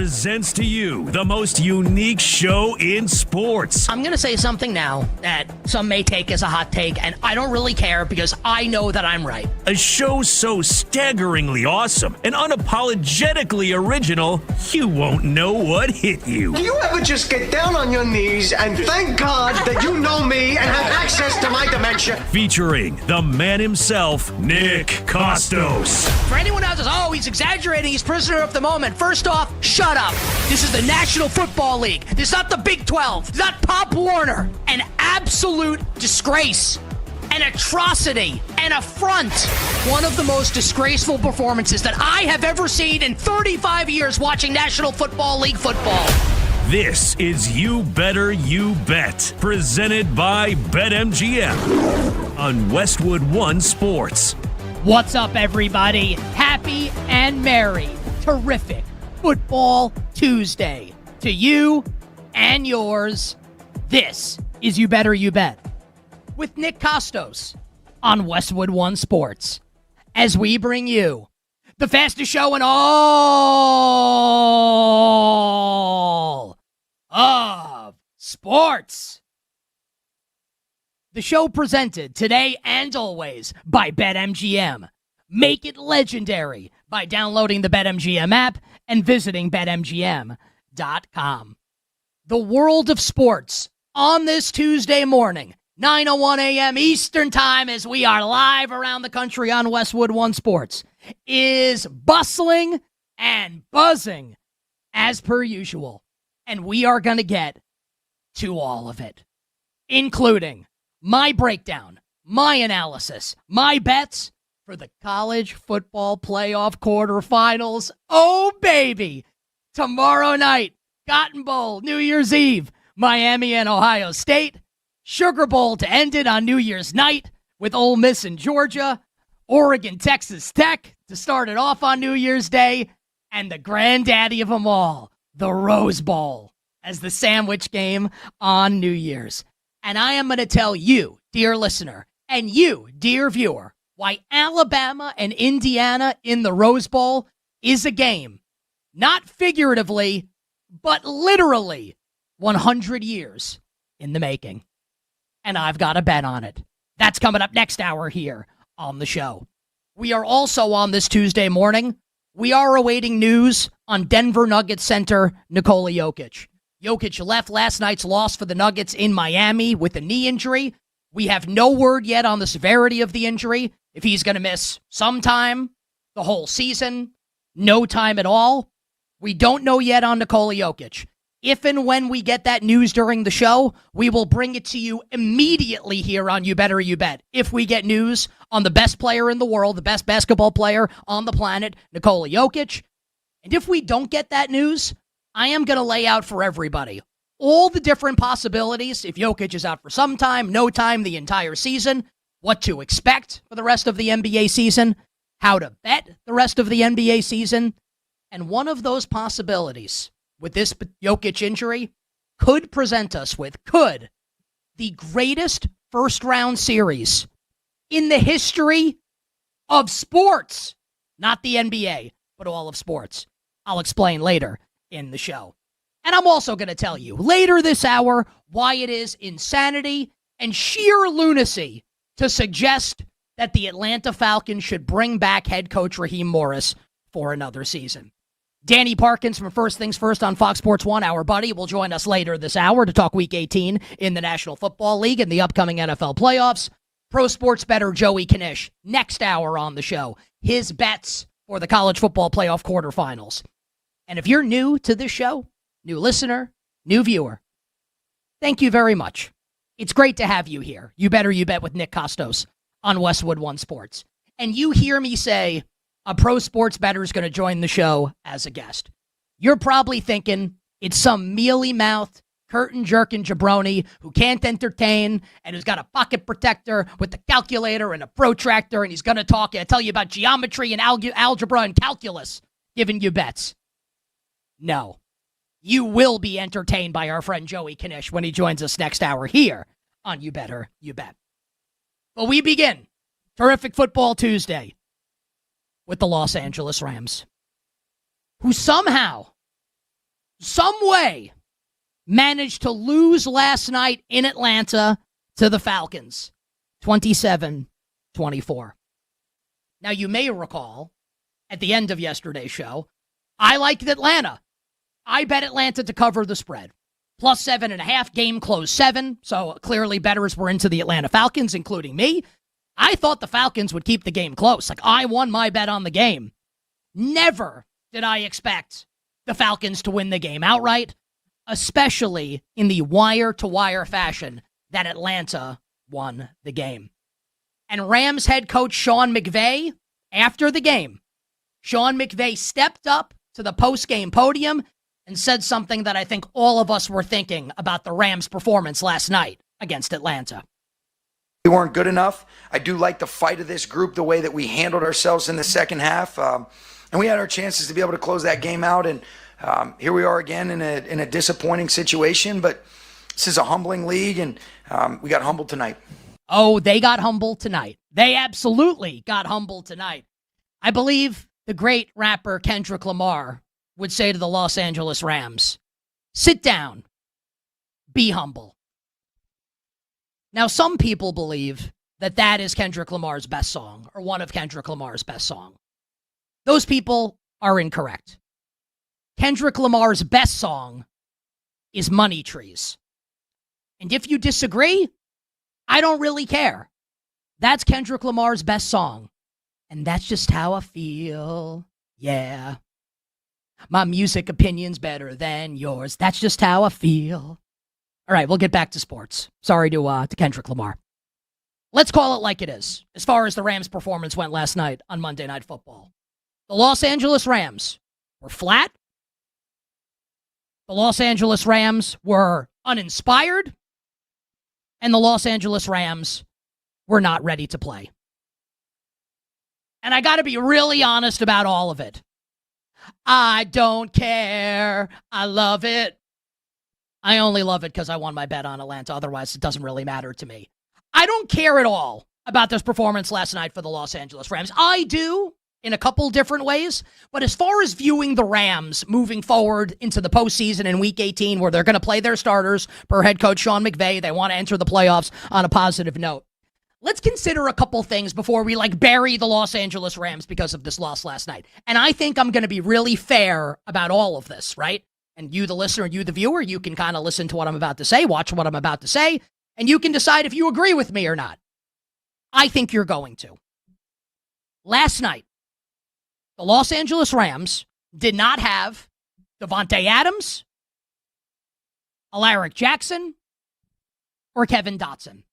presents to you the most unique show in sports. I'm going to say something now that some may take as a hot take, and I don't really care because I know that I'm right. A show so staggeringly awesome and unapologetically original, you won't know what hit you. Do you ever just get down on your knees and thank God that you know me and have access to my dementia? Featuring the man himself, Nick Costos. For anyone else who says, oh, he's exaggerating, he's prisoner of the moment. First off, shut up. This is the National Football League. This is not the Big 12. It's not Pop Warner. An absolute disgrace, an atrocity, an affront. One of the most disgraceful performances that I have ever seen in 35 years watching National Football League football. This is You Better You Bet, presented by BetMGM on Westwood One Sports. What's up, everybody? Happy and merry, terrific Football Tuesday to you and yours. This is You Better You Bet with Nick Costos on Westwood One Sports as we bring you the fastest show in all of sports. The show presented today and always by BetMGM. Make it legendary by downloading the BetMGM app and visiting BetMGM.com. The world of sports on this Tuesday morning, 9:01 a.m. Eastern Time, as we are live around the country on Westwood One Sports, is bustling and buzzing as per usual. And we are going to get to all of it, including my breakdown, my analysis, my bets for the college football playoff quarterfinals. Oh, baby. Tomorrow night, Cotton Bowl, New Year's Eve, Miami and Ohio State. Sugar Bowl to end it on New Year's night with Ole Miss and Georgia. Oregon, Texas Tech to start it off on New Year's Day. And the granddaddy of them all, the Rose Bowl, as the sandwich game on New Year's. And I am going to tell you, dear listener, and you, dear viewer, why Alabama and Indiana in the Rose Bowl is a game, not figuratively, but literally 100 years in the making. And I've got a bet on it. That's coming up next hour here on the show. We are also on this Tuesday morning. We are awaiting news on Denver Nuggets center Nikola Jokic. Jokic left last night's loss for the Nuggets in Miami with a knee injury. We have no word yet on the severity of the injury, if he's going to miss some time, the whole season, no time at all. We don't know yet on Nikola Jokic. If and when we get that news during the show, we will bring it to you immediately here on You Better You Bet. If we get news on the best player in the world, the best basketball player on the planet, Nikola Jokic. And if we don't get that news, I am going to lay out for everybody all the different possibilities if Jokic is out for some time, no time, the entire season, what to expect for the rest of the NBA season, how to bet the rest of the NBA season. And one of those possibilities with this Jokic injury could present us with, the greatest first-round series in the history of sports. Not the NBA, but all of sports. I'll explain later in the show. And I'm also going to tell you later this hour why it is insanity and sheer lunacy to suggest that the Atlanta Falcons should bring back head coach Raheem Morris for another season. Danny Parkins from First Things First on Fox Sports 1, our buddy, will join us later this hour to talk Week 18 in the National Football League and the upcoming NFL playoffs. Pro sports bettor Joey Knish, next hour on the show, his bets for the college football playoff quarterfinals. And if you're new to this show, new listener, new viewer, thank you very much. It's great to have you here. You Better You Bet with Nick Costos on Westwood One Sports. And you hear me say a pro sports bettor is going to join the show as a guest. You're probably thinking it's some mealy-mouthed, curtain-jerking jabroni who can't entertain and who's got a pocket protector with a calculator and a protractor, and he's going to tell you about geometry and algebra and calculus, giving you bets. No. You will be entertained by our friend Joey Knish when he joins us next hour here on You Better You Bet. But we begin terrific football Tuesday with the Los Angeles Rams, who somehow some way, managed to lose last night in Atlanta to the Falcons, 27-24. Now, you may recall, at the end of yesterday's show, I liked Atlanta. I bet Atlanta to cover the spread. Plus 7.5, game closed 7, so clearly bettors were into the Atlanta Falcons, including me. I thought the Falcons would keep the game close. Like, I won my bet on the game. Never did I expect the Falcons to win the game outright, especially in the wire-to-wire fashion that Atlanta won the game. And Rams head coach Sean McVay, after the game, Sean McVay stepped up to the post-game podium and said something that I think all of us were thinking about the Rams' performance last night against Atlanta. We weren't good enough. I do like the fight of this group, the way that we handled ourselves in the second half. And we had our chances to be able to close that game out. And here we are again in a disappointing situation. But this is a humbling league, and we got humbled tonight. Oh, they got humbled tonight. They absolutely got humbled tonight. I believe the great rapper Kendrick Lamar would say to the Los Angeles Rams, sit down, be humble. Now, some people believe that that is Kendrick Lamar's best song, or one of Kendrick Lamar's best songs. Those people are incorrect. Kendrick Lamar's best song is Money Trees. And if you disagree, I don't really care. That's Kendrick Lamar's best song. And that's just how I feel. Yeah. My music opinion's better than yours. That's just how I feel. All right, we'll get back to sports. Sorry to Kendrick Lamar. Let's call it like it is, as far as the Rams' performance went last night on Monday Night Football. The Los Angeles Rams were flat. The Los Angeles Rams were uninspired. And the Los Angeles Rams were not ready to play. And I got to be really honest about all of it. I don't care. I love it. I only love it because I won my bet on Atlanta. Otherwise, it doesn't really matter to me. I don't care at all about this performance last night for the Los Angeles Rams. I do in a couple different ways. But as far as viewing the Rams moving forward into the postseason in Week 18, where they're going to play their starters per head coach Sean McVay, they want to enter the playoffs on a positive note. Let's consider a couple things before we bury the Los Angeles Rams because of this loss last night. And I think I'm going to be really fair about all of this, right? And you, the listener, you, the viewer, you can kind of listen to what I'm about to say, watch what I'm about to say, and you can decide if you agree with me or not. I think you're going to. Last night, the Los Angeles Rams did not have Devontae Adams, Alaric Jackson, or Kevin Dotson.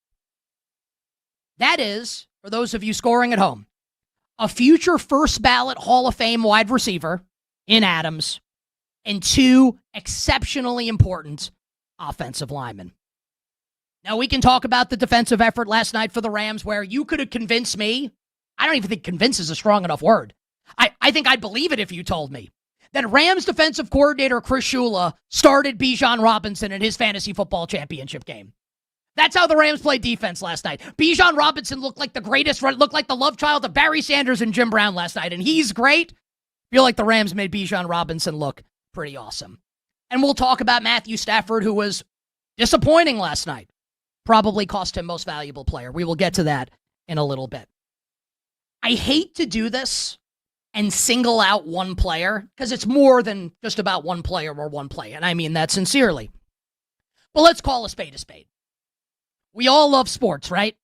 That is, for those of you scoring at home, a future first ballot Hall of Fame wide receiver in Adams and two exceptionally important offensive linemen. Now, we can talk about the defensive effort last night for the Rams where you could have convinced me. I don't even think convince is a strong enough word. I think I'd believe it if you told me that Rams defensive coordinator Chris Shula started Bijan Robinson in his fantasy football championship game. That's how the Rams played defense last night. Bijan Robinson looked like the greatest, looked like the love child of Barry Sanders and Jim Brown last night, and he's great. I feel like the Rams made Bijan Robinson look pretty awesome. And we'll talk about Matthew Stafford, who was disappointing last night. Probably cost him most valuable player. We will get to that in a little bit. I hate to do this and single out one player, because it's more than just about one player or one play, and I mean that sincerely. But let's call a spade a spade. We all love sports, right?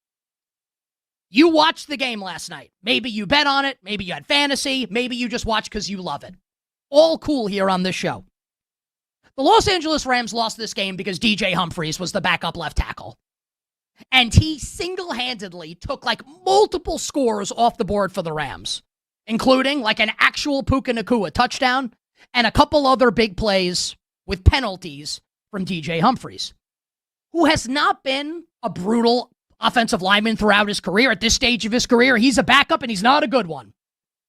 You watched the game last night. Maybe you bet on it. Maybe you had fantasy. Maybe you just watched because you love it. All cool here on this show. The Los Angeles Rams lost this game because DJ Humphries was the backup left tackle. And he single-handedly took multiple scores off the board for the Rams, including an actual Puka Nacua touchdown and a couple other big plays with penalties from DJ Humphries, who has not been a brutal offensive lineman throughout his career. At this stage of his career, he's a backup and he's not a good one.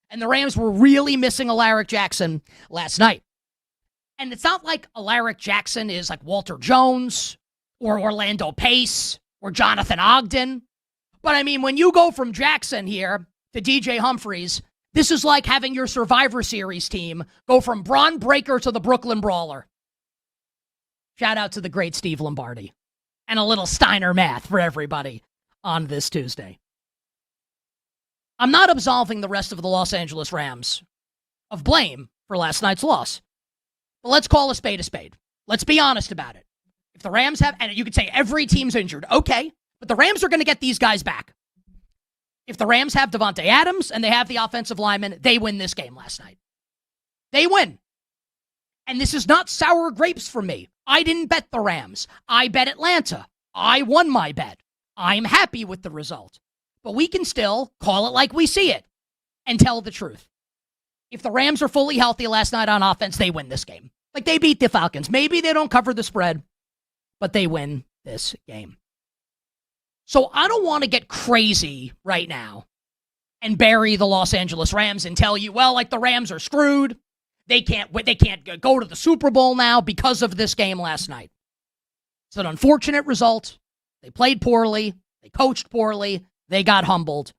And the Rams were really missing Alaric Jackson last night. And it's not like Alaric Jackson is like Walter Jones or Orlando Pace or Jonathan Ogden. But I mean, when you go from Jackson here to DJ Humphries, this is like having your Survivor Series team go from Braun Breaker to the Brooklyn Brawler. Shout out to the great Steve Lombardi. And a little Steiner math for everybody on this Tuesday. I'm not absolving the rest of the Los Angeles Rams of blame for last night's loss. But let's call a spade a spade. Let's be honest about it. If the Rams have, and you could say every team's injured, okay, but the Rams are going to get these guys back. If the Rams have Devontae Adams and they have the offensive linemen, they win this game last night. They win. And this is not sour grapes for me. I didn't bet the Rams. I bet Atlanta. I won my bet. I'm happy with the result. But we can still call it like we see it and tell the truth. If the Rams are fully healthy last night on offense, they win this game. Like they beat the Falcons. Maybe they don't cover the spread, but they win this game. So I don't want to get crazy right now and bury the Los Angeles Rams and tell you, well, like the Rams are screwed. They can't go to the Super Bowl now because of this game last night. It's an unfortunate result. They played poorly. They coached poorly. They got humbled.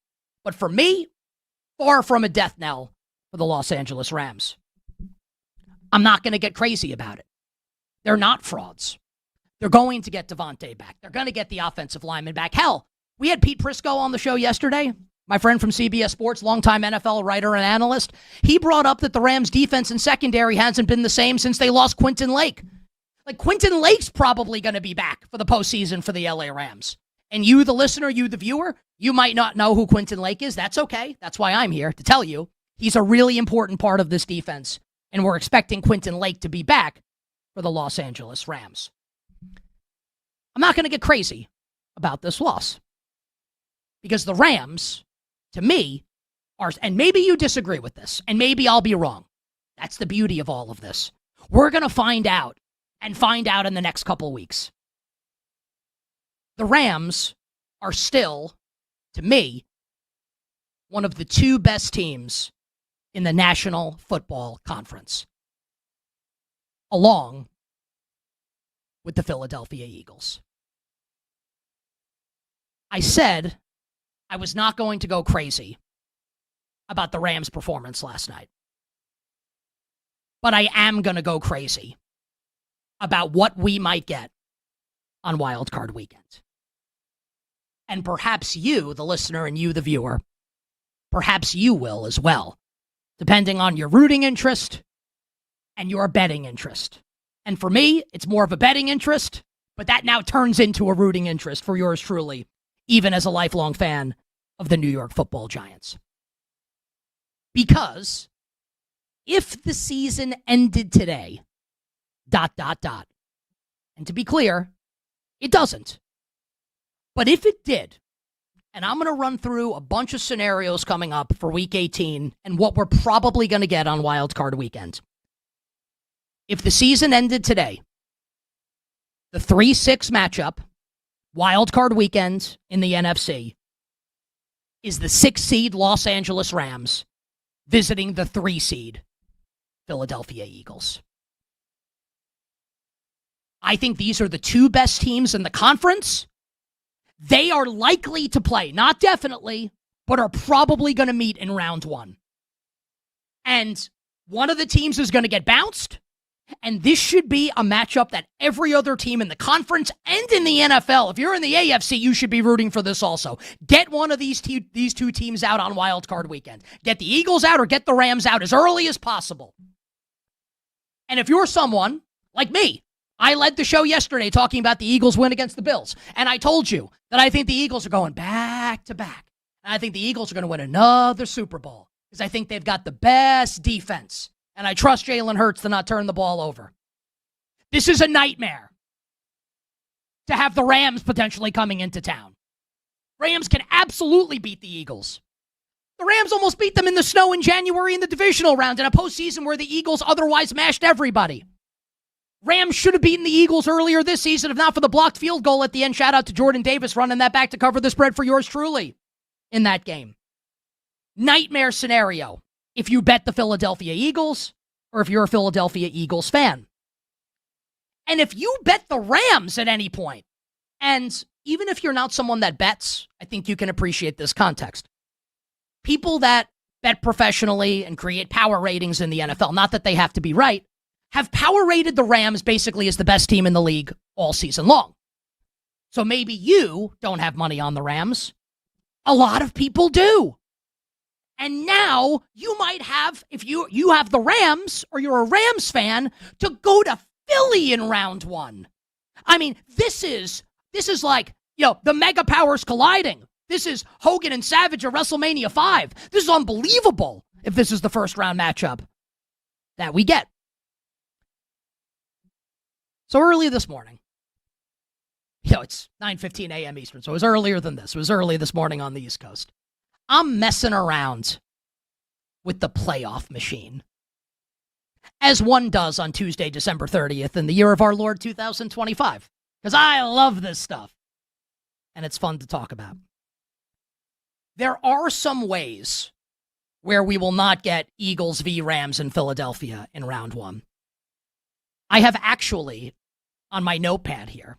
But for me, far from a death knell for the Los Angeles Rams. I'm not going to get crazy about it. They're not frauds. They're going to get Devontae back. They're going to get the offensive lineman back. Hell, we had Pete Prisco on the show yesterday, my friend from CBS Sports, longtime NFL writer and analyst. He brought up that the Rams' defense and secondary hasn't been the same since they lost Quentin Lake. Like, Quentin Lake's probably going to be back for the postseason for the LA Rams. And you, the listener, you, the viewer, you might not know who Quentin Lake is. That's okay. That's why I'm here to tell you. He's a really important part of this defense, and we're expecting Quentin Lake to be back for the Los Angeles Rams. I'm not going to get crazy about this loss because the Rams, to me, are, and maybe you disagree with this, and maybe I'll be wrong. That's the beauty of all of this. We're going to find out in the next couple weeks. The Rams are still, to me, one of the two best teams in the National Football Conference, along with the Philadelphia Eagles. I said I was not going to go crazy about the Rams' performance last night. But I am going to go crazy about what we might get on Wild Card Weekend. And perhaps you, the listener, and you, the viewer, perhaps you will as well, depending on your rooting interest and your betting interest. And for me, it's more of a betting interest, but that now turns into a rooting interest for yours truly, even as a lifelong fan of the New York Football Giants. Because if the season ended today, ... And to be clear, it doesn't. But if it did, and I'm going to run through a bunch of scenarios coming up for Week 18 and what we're probably going to get on Wild Card Weekend. If the season ended today, the 3-6 matchup, Wild Card Weekend in the NFC, is the 6 seed Los Angeles Rams visiting the 3 seed Philadelphia Eagles. I think these are the two best teams in the conference. They are likely to play, not definitely, but are probably going to meet in round 1. And one of the teams is going to get bounced, and this should be a matchup that every other team in the conference and in the NFL, if you're in the AFC, you should be rooting for this also. Get one of these two teams out on Wild Card Weekend. Get the Eagles out or get the Rams out as early as possible. And if you're someone like me, I led the show yesterday talking about the Eagles' win against the Bills, and I told you that I think the Eagles are going back to back. And I think the Eagles are going to win another Super Bowl because I think they've got the best defense, and I trust Jalen Hurts to not turn the ball over. This is a nightmare to have the Rams potentially coming into town. Rams can absolutely beat the Eagles. The Rams almost beat them in the snow in January in the divisional round in a postseason where the Eagles otherwise mashed everybody. Rams should have beaten the Eagles earlier this season, if not for the blocked field goal at the end. Shout out to Jordan Davis running that back to cover the spread for yours truly in that game. Nightmare scenario if you bet the Philadelphia Eagles or if you're a Philadelphia Eagles fan. And if you bet the Rams at any point, and even if you're not someone that bets, I think you can appreciate this context. People that bet professionally and create power ratings in the NFL, not that they have to be right, have power rated the Rams basically as the best team in the league all season long. So maybe you don't have money on the Rams. A lot of people do. And now you might have, if you have the Rams or you're a Rams fan, to go to Philly in round one. I mean, this is like, the mega powers colliding. This is Hogan and Savage at WrestleMania 5. This is unbelievable if this is the first round matchup that we get. So early this morning, it's 9:15 a.m. Eastern, so it was earlier than this. It was early this morning on the East Coast. I'm messing around with the playoff machine, as one does on Tuesday, December 30th, in the year of our Lord 2025, because I love this stuff, and it's fun to talk about. There are some ways where we will not get Eagles v. Rams in Philadelphia in round one. I have actually, on my notepad here,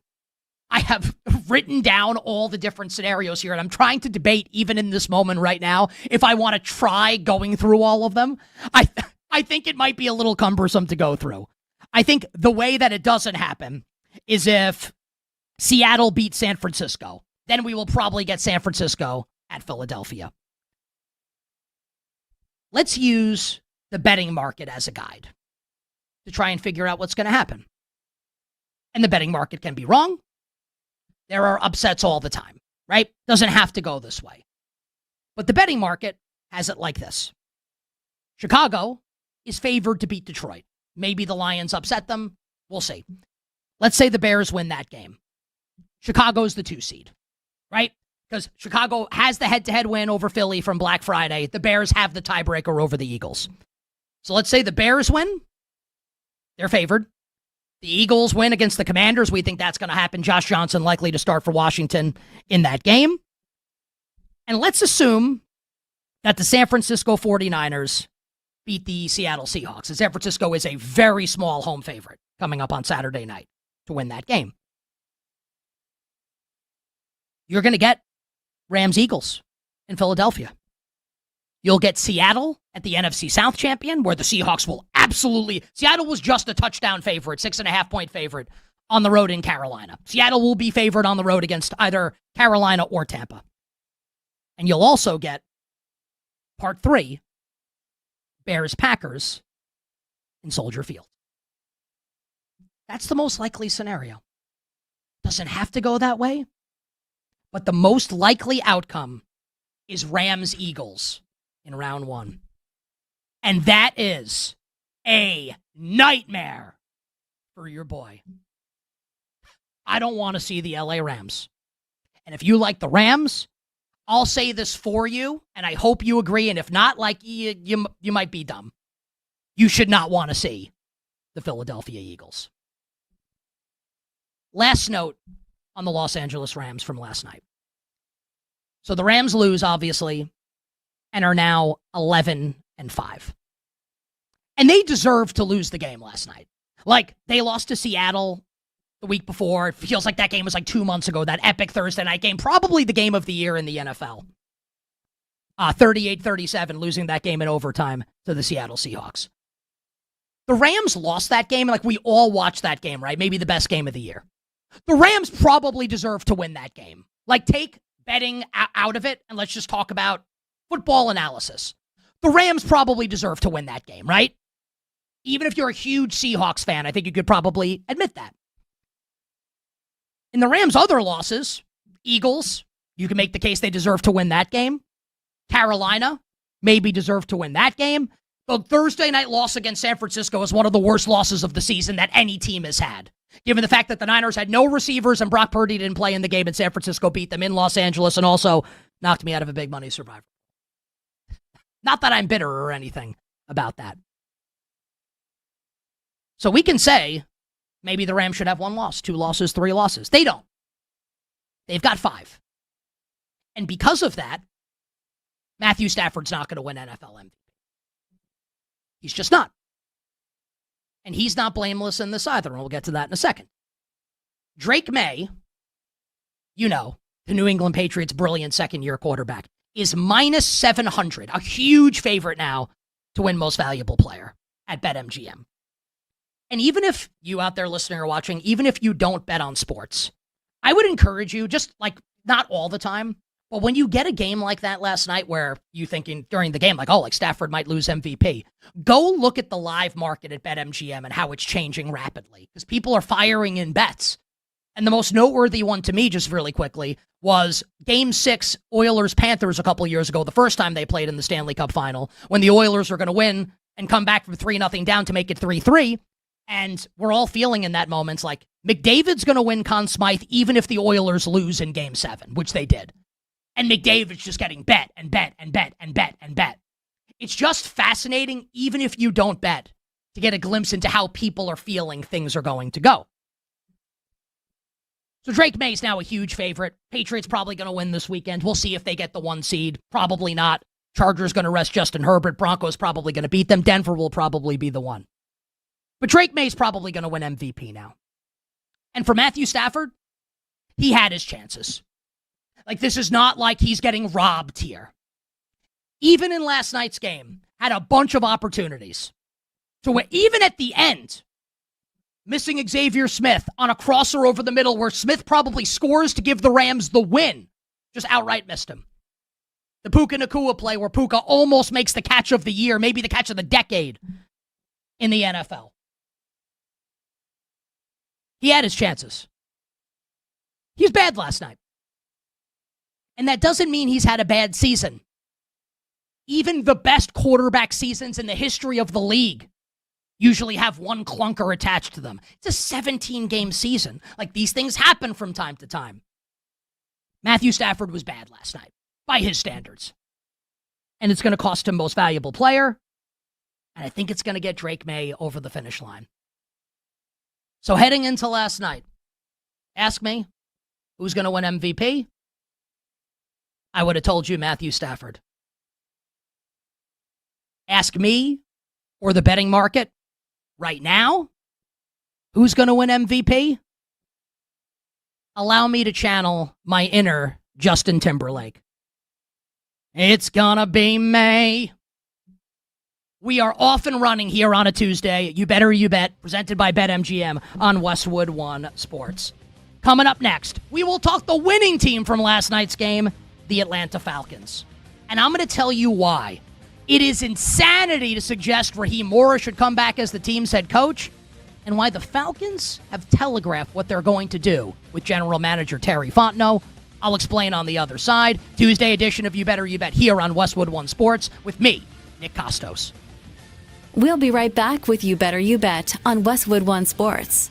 I have written down all the different scenarios here, and I'm trying to debate, even in this moment right now, if I want to try going through all of them. I think it might be a little cumbersome to go through. I think the way that it doesn't happen is if Seattle beats San Francisco. Then we will probably get San Francisco at Philadelphia. Let's use the betting market as a guide to try and figure out what's going to happen. And the betting market can be wrong. There are upsets all the time, right? Doesn't have to go this way. But the betting market has it like this. Chicago is favored to beat Detroit. Maybe the Lions upset them. We'll see. Let's say the Bears win that game. Chicago's the 2 seed, right? Because Chicago has the head-to-head win over Philly from Black Friday. The Bears have the tiebreaker over the Eagles. So let's say the Bears win. They're favored. The Eagles win against the Commanders. We think that's going to happen. Josh Johnson likely to start for Washington in that game. And let's assume that the San Francisco 49ers beat the Seattle Seahawks. And San Francisco is a very small home favorite coming up on Saturday night to win that game. You're going to get Rams-Eagles in Philadelphia. You'll get Seattle at the NFC South champion, where the Seahawks will absolutely... Seattle was just a touchdown favorite, 6.5-point favorite on the road in Carolina. Seattle will be favored on the road against either Carolina or Tampa. And you'll also get part 3, Bears-Packers in Soldier Field. That's the most likely scenario. Doesn't have to go that way, but the most likely outcome is Rams-Eagles in round one. And that is a nightmare for your boy. I don't want to see the LA Rams. And if you like the Rams, I'll say this for you, and I hope you agree, and if not, you might be dumb. You should not want to see the Philadelphia Eagles. Last note on the Los Angeles Rams from last night. So the Rams lose, obviously, and are now 11-5. And they deserve to lose the game last night. They lost to Seattle the week before. It feels like that game was 2 months ago, that epic Thursday night game, probably the game of the year in the NFL. 38-37, losing that game in overtime to the Seattle Seahawks. The Rams lost that game, we all watched that game, right? Maybe the best game of the year. The Rams probably deserve to win that game. Take betting out of it, and let's just talk about football analysis. The Rams probably deserve to win that game, right? Even if you're a huge Seahawks fan, I think you could probably admit that. In the Rams' other losses, Eagles, you can make the case they deserve to win that game. Carolina, maybe deserve to win that game. The Thursday night loss against San Francisco is one of the worst losses of the season that any team has had, given the fact that the Niners had no receivers and Brock Purdy didn't play in the game and San Francisco beat them in Los Angeles and also knocked me out of a big money survivor. Not that I'm bitter or anything about that. So we can say maybe the Rams should have 1 loss, 2 losses, 3 losses. They don't. They've got 5. And because of that, Matthew Stafford's not going to win NFL MVP. He's just not. And he's not blameless in this either, and we'll get to that in a second. Drake May, the New England Patriots' brilliant second-year quarterback, is minus 700, a huge favorite now to win Most Valuable Player at BetMGM. And even if you out there listening or watching, even if you don't bet on sports, I would encourage you, just like not all the time, but when you get a game like that last night where you thinking during the game, like, oh, like Stafford might lose MVP, go look at the live market at BetMGM and how it's changing rapidly because people are firing in bets. And the most noteworthy one to me, just really quickly, was Game 6 Oilers-Panthers a couple years ago, the first time they played in the Stanley Cup final, when the Oilers were going to win and come back from 3-0 down to make it 3-3. And we're all feeling in that moment like McDavid's going to win Conn Smythe even if the Oilers lose in Game 7, which they did. And McDavid's just getting bet and bet and bet and bet and bet. It's just fascinating, even if you don't bet, to get a glimpse into how people are feeling things are going to go. So Drake May's now a huge favorite. Patriots probably going to win this weekend. We'll see if they get the 1 seed. Probably not. Chargers going to rest Justin Herbert. Broncos probably going to beat them. Denver will probably be the 1. But Drake May's probably going to win MVP now. And for Matthew Stafford, he had his chances. Like, this is not like he's getting robbed here. Even in last night's game, had a bunch of opportunities. So even at the end, missing Xavier Smith on a crosser over the middle where Smith probably scores to give the Rams the win. Just outright missed him. The Puka Nacua play where Puka almost makes the catch of the year, maybe the catch of the decade in the NFL. He had his chances. He was bad last night. And that doesn't mean he's had a bad season. Even the best quarterback seasons in the history of the league usually have one clunker attached to them. It's a 17-game season. Like, these things happen from time to time. Matthew Stafford was bad last night, by his standards. And it's going to cost him most valuable player. And I think it's going to get Drake May over the finish line. So heading into last night, ask me who's going to win MVP? I would have told you Matthew Stafford. Ask me or the betting market right now who's going to win MVP? Allow me to channel my inner Justin Timberlake. It's gonna be May. We are off and running here on a Tuesday. You Better You Bet, presented by BetMGM on Westwood One Sports. Coming up next, we will talk the winning team from last night's game, the Atlanta Falcons. And I'm going to tell you why. It is insanity to suggest Raheem Morris should come back as the team's head coach, and why the Falcons have telegraphed what they're going to do with general manager Terry Fontenot. I'll explain on the other side. Tuesday edition of You Better You Bet here on Westwood One Sports with me, Nick Costos. We'll be right back with You Better You Bet on Westwood One Sports.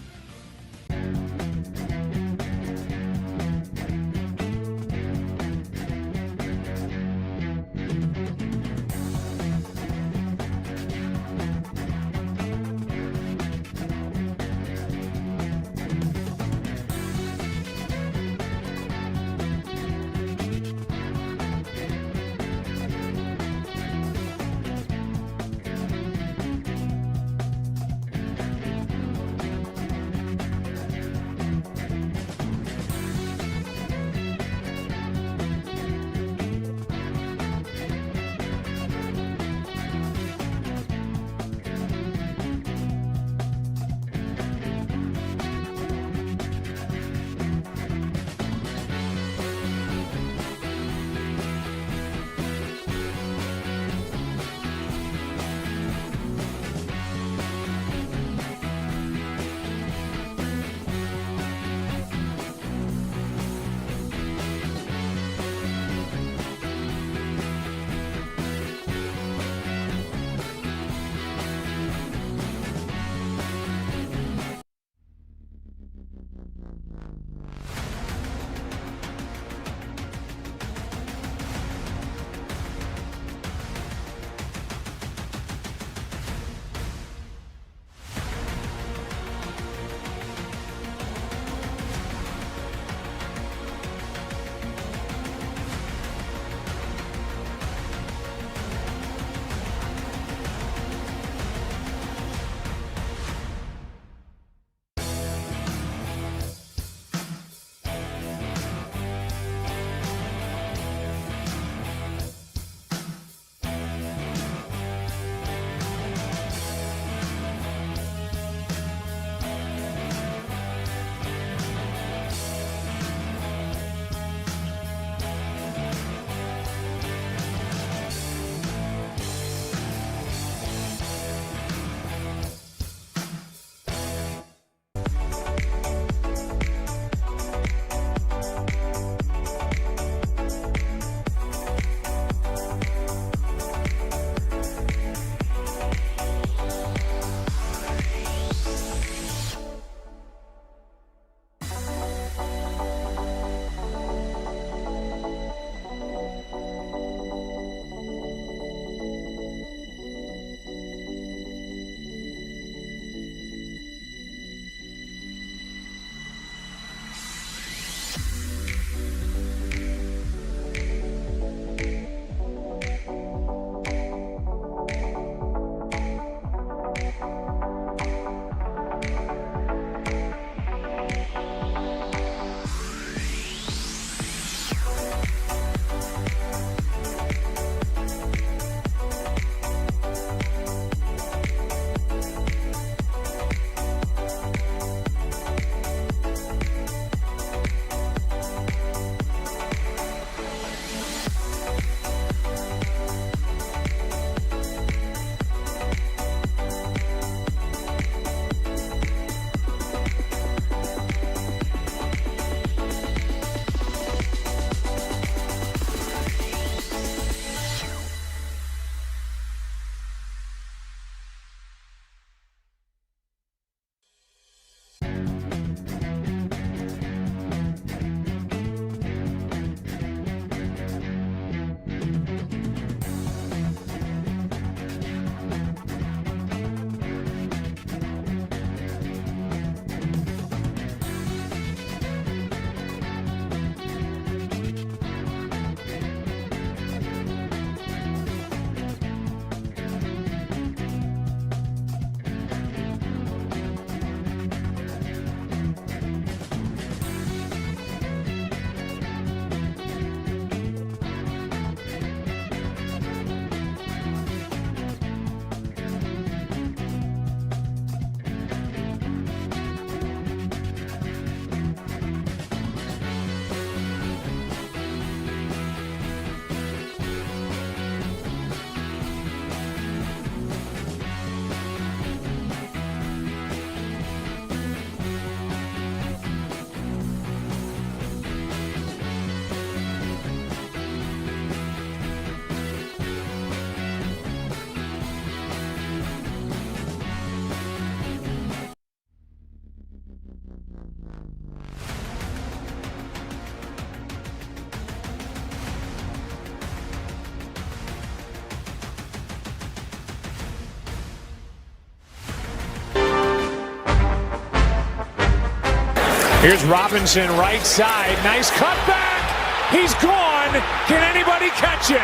Here's Robinson, right side. Nice cutback. He's gone. Can anybody catch him?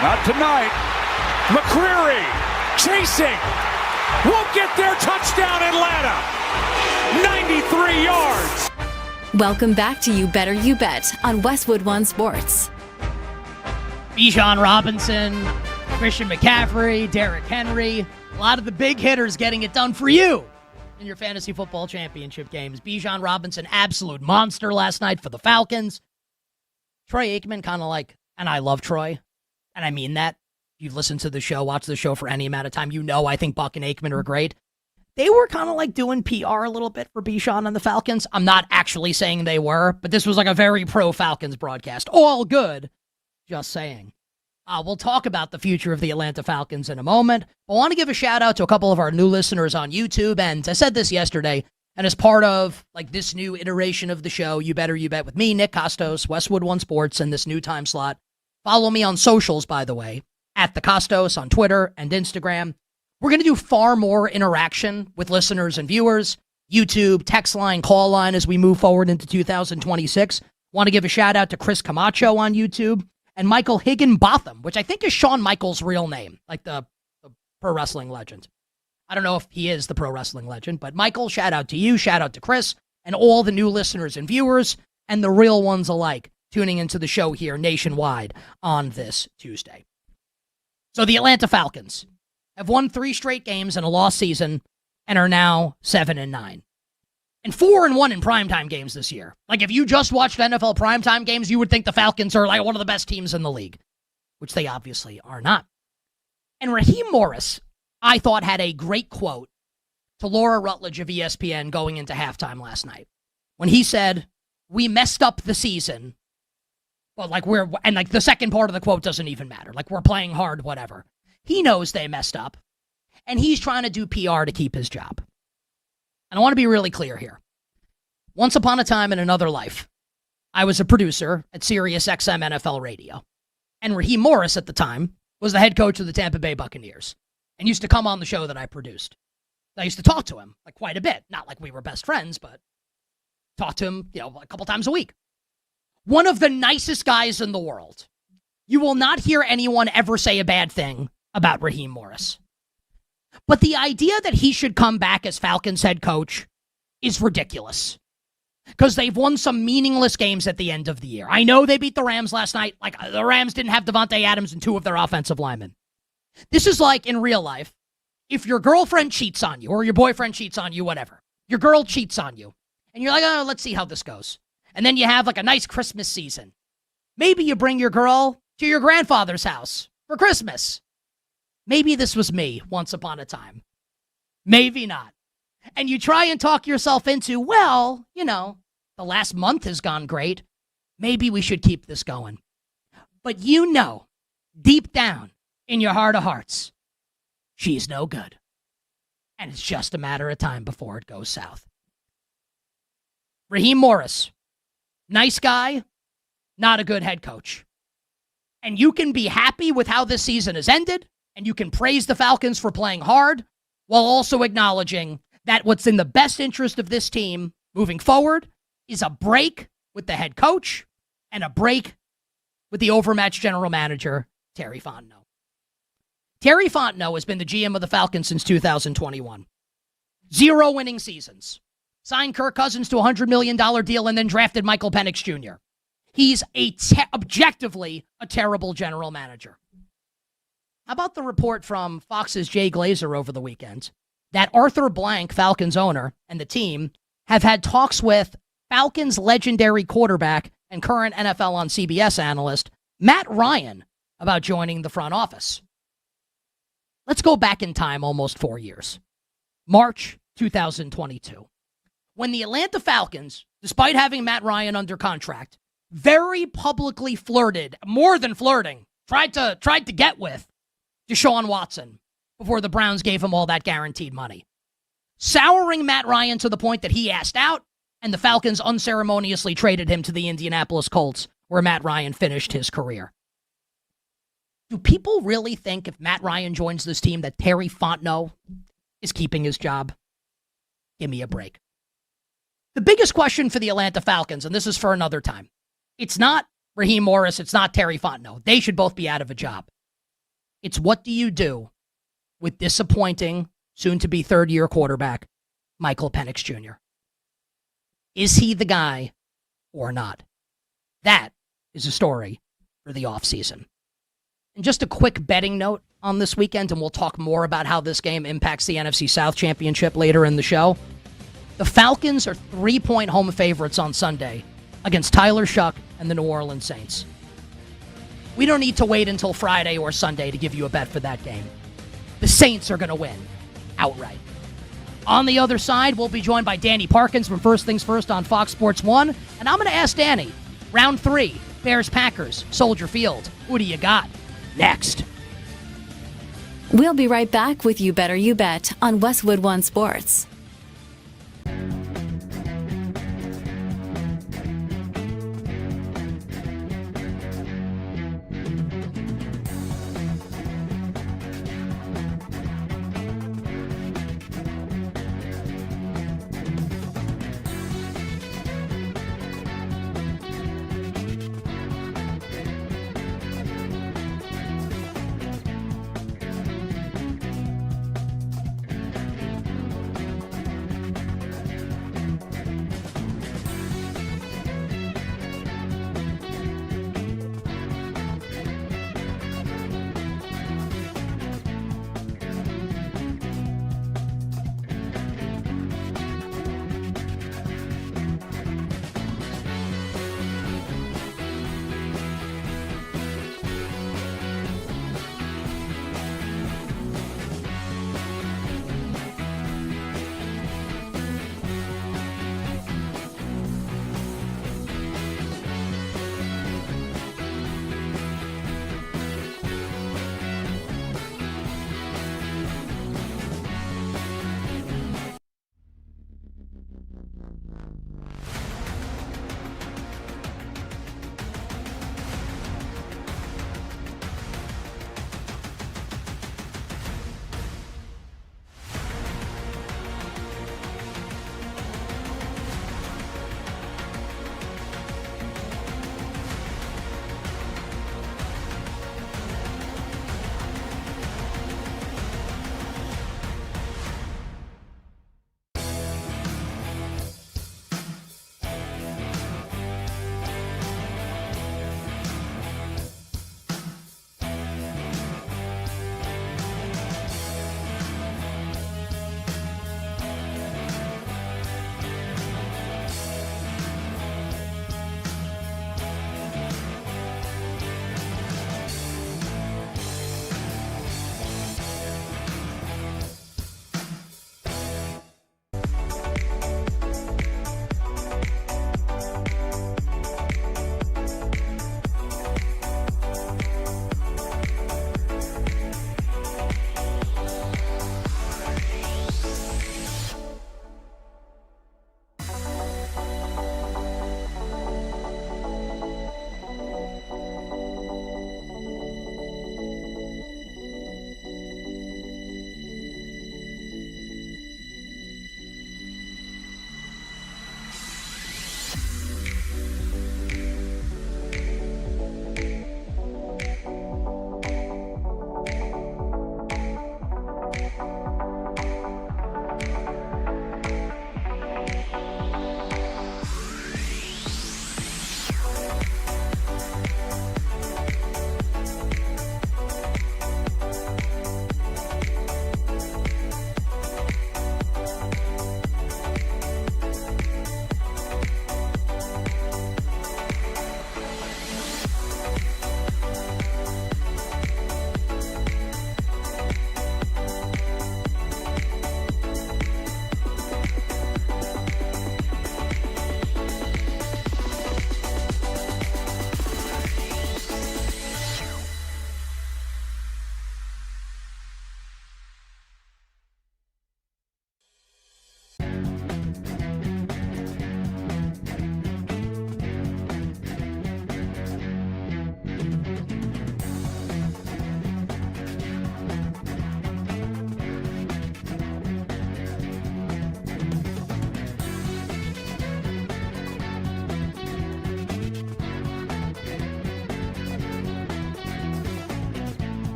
Not tonight. McCreary chasing. Won't get there. Touchdown, Atlanta. 93 yards. Welcome back to You Better You Bet on Westwood One Sports. Bijan Robinson, Christian McCaffrey, Derrick Henry, a lot of the big hitters getting it done for you in your fantasy football championship games. Bijan Robinson, absolute monster last night for the Falcons. Troy Aikman, kind of like, and I love Troy, and I mean that. You've listened to the show, watched the show for any amount of time, you know I think Buck and Aikman are great. They were kind of like doing PR a little bit for Bijan and the Falcons. I'm not actually saying they were, but this was like a very pro-Falcons broadcast. All good. Just saying. We'll talk about the future of the Atlanta Falcons in a moment. I want to give a shout out to a couple of our new listeners on YouTube. And I said this yesterday, and as part of like this new iteration of the show, You Better You Bet with me, Nick Costos, Westwood One Sports, and this new time slot. Follow me on socials, by the way, at the Costos on Twitter and Instagram. We're going to do far more interaction with listeners and viewers, YouTube, text line, call line as we move forward into 2026. Want to give a shout out to Chris Camacho on YouTube and Michael Higginbotham, which I think is Shawn Michaels' real name, like the pro wrestling legend. I don't know if he is the pro wrestling legend, but Michael, shout out to you, shout out to Chris, and all the new listeners and viewers, and the real ones alike, tuning into the show here nationwide on this Tuesday. So the Atlanta Falcons have won 3 straight games in a lost season and are now 7-9. And 4-1 in primetime games this year. Like, if you just watched NFL primetime games, you would think the Falcons are like one of the best teams in the league, which they obviously are not. And Raheem Morris, I thought, had a great quote to Laura Rutledge of ESPN going into halftime last night when he said, "We messed up the season, but like the second part of the quote doesn't even matter. Like, we're playing hard, whatever." He knows they messed up, and he's trying to do PR to keep his job. And I want to be really clear here. Once upon a time in another life, I was a producer at Sirius XM NFL Radio. And Raheem Morris at the time was the head coach of the Tampa Bay Buccaneers and used to come on the show that I produced. I used to talk to him like quite a bit. Not like we were best friends, but talk to him, a couple times a week. One of the nicest guys in the world. You will not hear anyone ever say a bad thing about Raheem Morris. But the idea that he should come back as Falcons head coach is ridiculous. Because they've won some meaningless games at the end of the year. I know they beat the Rams last night. Like, the Rams didn't have Devontae Adams and 2 of their offensive linemen. This is like in real life, if your girlfriend cheats on you, or your boyfriend cheats on you, whatever. Your girl cheats on you. And you're like, oh, let's see how this goes. And then you have like a nice Christmas season. Maybe you bring your girl to your grandfather's house for Christmas. Maybe this was me once upon a time. Maybe not. And you try and talk yourself into, well, the last month has gone great. Maybe we should keep this going. But deep down in your heart of hearts, she's no good. And it's just a matter of time before it goes south. Raheem Morris, nice guy, not a good head coach. And you can be happy with how this season has ended. And you can praise the Falcons for playing hard while also acknowledging that what's in the best interest of this team moving forward is a break with the head coach and a break with the overmatched general manager, Terry Fontenot. Terry Fontenot has been the GM of the Falcons since 2021. 0 winning seasons. Signed Kirk Cousins to a $100 million deal and then drafted Michael Penix Jr. He's objectively a terrible general manager. How about the report from Fox's Jay Glazer over the weekend that Arthur Blank, Falcons owner, and the team have had talks with Falcons legendary quarterback and current NFL on CBS analyst Matt Ryan about joining the front office? Let's go back in time almost 4 years. March 2022. When the Atlanta Falcons, despite having Matt Ryan under contract, very publicly flirted, more than flirting, tried to get with Deshaun Watson before the Browns gave him all that guaranteed money. Souring Matt Ryan to the point that he asked out, and the Falcons unceremoniously traded him to the Indianapolis Colts, where Matt Ryan finished his career. Do people really think if Matt Ryan joins this team that Terry Fontenot is keeping his job? Give me a break. The biggest question for the Atlanta Falcons, and this is for another time, it's not Raheem Morris, it's not Terry Fontenot. They should both be out of a job. It's what do you do with disappointing, soon-to-be third-year quarterback, Michael Penix Jr.? Is he the guy or not? That is a story for the offseason. And just a quick betting note on this weekend, and we'll talk more about how this game impacts the NFC South Championship later in the show. The Falcons are 3-point home favorites on Sunday against Tyler Shuck and the New Orleans Saints. We don't need to wait until Friday or Sunday to give you a bet for that game. The Saints are going to win outright. On the other side, we'll be joined by Danny Parkins from First Things First on Fox Sports 1. And I'm going to ask Danny, round 3, Bears-Packers, Soldier Field. Who do you got? Next. We'll be right back with You Better You Bet on Westwood One Sports.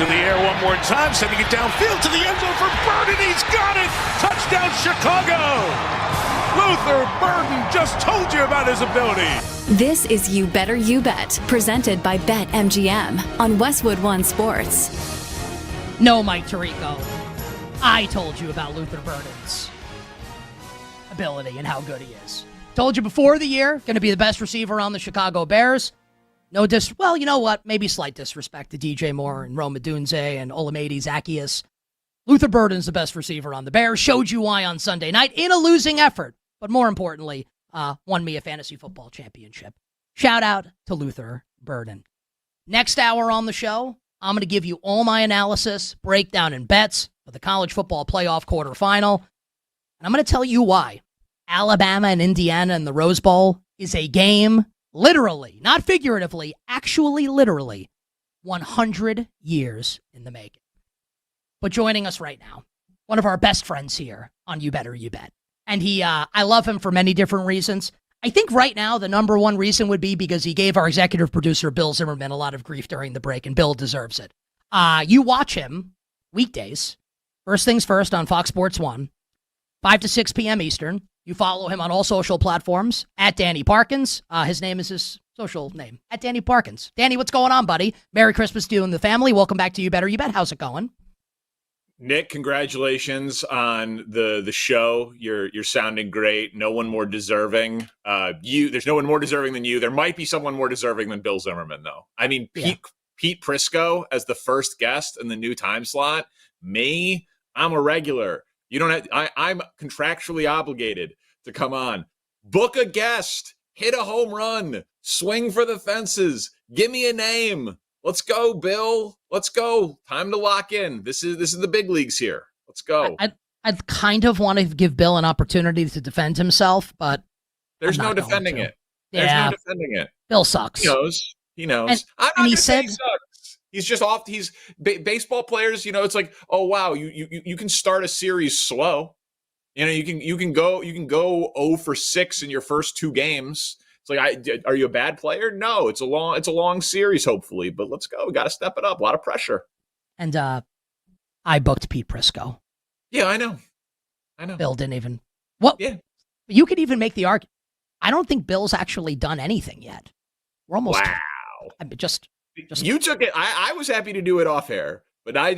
to the air one more time, sending it downfield to the end zone for Burden. He's got it. Touchdown, Chicago. Luther Burden just told you about his ability. This is You Better You Bet, presented by BetMGM on Westwood One Sports. No, Mike Tirico. I told you about Luther Burden's ability and how good he is. Told you before the year, going to be the best receiver on the Chicago Bears. Well, you know what? Maybe slight disrespect to DJ Moore and Rome Odunze and Olamide Zaccheaus. Luther Burden's the best receiver on the Bears. Showed you why on Sunday night in a losing effort. But more importantly, won me a fantasy football championship. Shout out to Luther Burden. Next hour on the show, I'm going to give you all my analysis, breakdown, and bets for the college football playoff quarterfinal. And I'm going to tell you why Alabama and Indiana in the Rose Bowl is a game, literally, not figuratively, actually literally, 100 years in the making. But joining us right now, one of our best friends here on You Better You Bet. And I love him for many different reasons. I think right now the number one reason would be because he gave our executive producer, Bill Zimmerman, a lot of grief during the break, and Bill deserves it. You watch him weekdays, first things first on Fox Sports 1, 5 to 6 p.m. Eastern. You follow him on all social platforms, at Danny Parkins. His name is his social name, at Danny Parkins. Danny, what's going on, buddy? Merry Christmas to you and the family. Welcome back to You Better You Bet. How's it going? Nick, congratulations on the show. You're sounding great. No one more deserving. There's no one more deserving than you. There might be someone more deserving than Bill Zimmerman, though. I mean, Pete Prisco as the first guest in the new time slot. Me, I'm a regular. You don't have, I'm contractually obligated to come on. Book a guest. Hit a home run. Swing for the fences. Give me a name. Let's go, Bill. Let's go. Time to lock in. This is the big leagues here. Let's go. I'd kind of want to give Bill an opportunity to defend himself, but there's no defending it. There's no defending it. Bill sucks. He knows. And he said he sucks. He's just off. He's baseball players. It's like, oh wow, you can start a series slow. You can go 0 for 6 in your first 2 games. It's like, are you a bad player? No, it's a long series, hopefully, but let's go. We got to step it up. A lot of pressure. And I booked Pete Prisco. Yeah, I know. Bill didn't even. Well, yeah. You could even make the argument. I don't think Bill's actually done anything yet. We're almost. Wow. I mean, just you took it. I was happy to do it off air. But I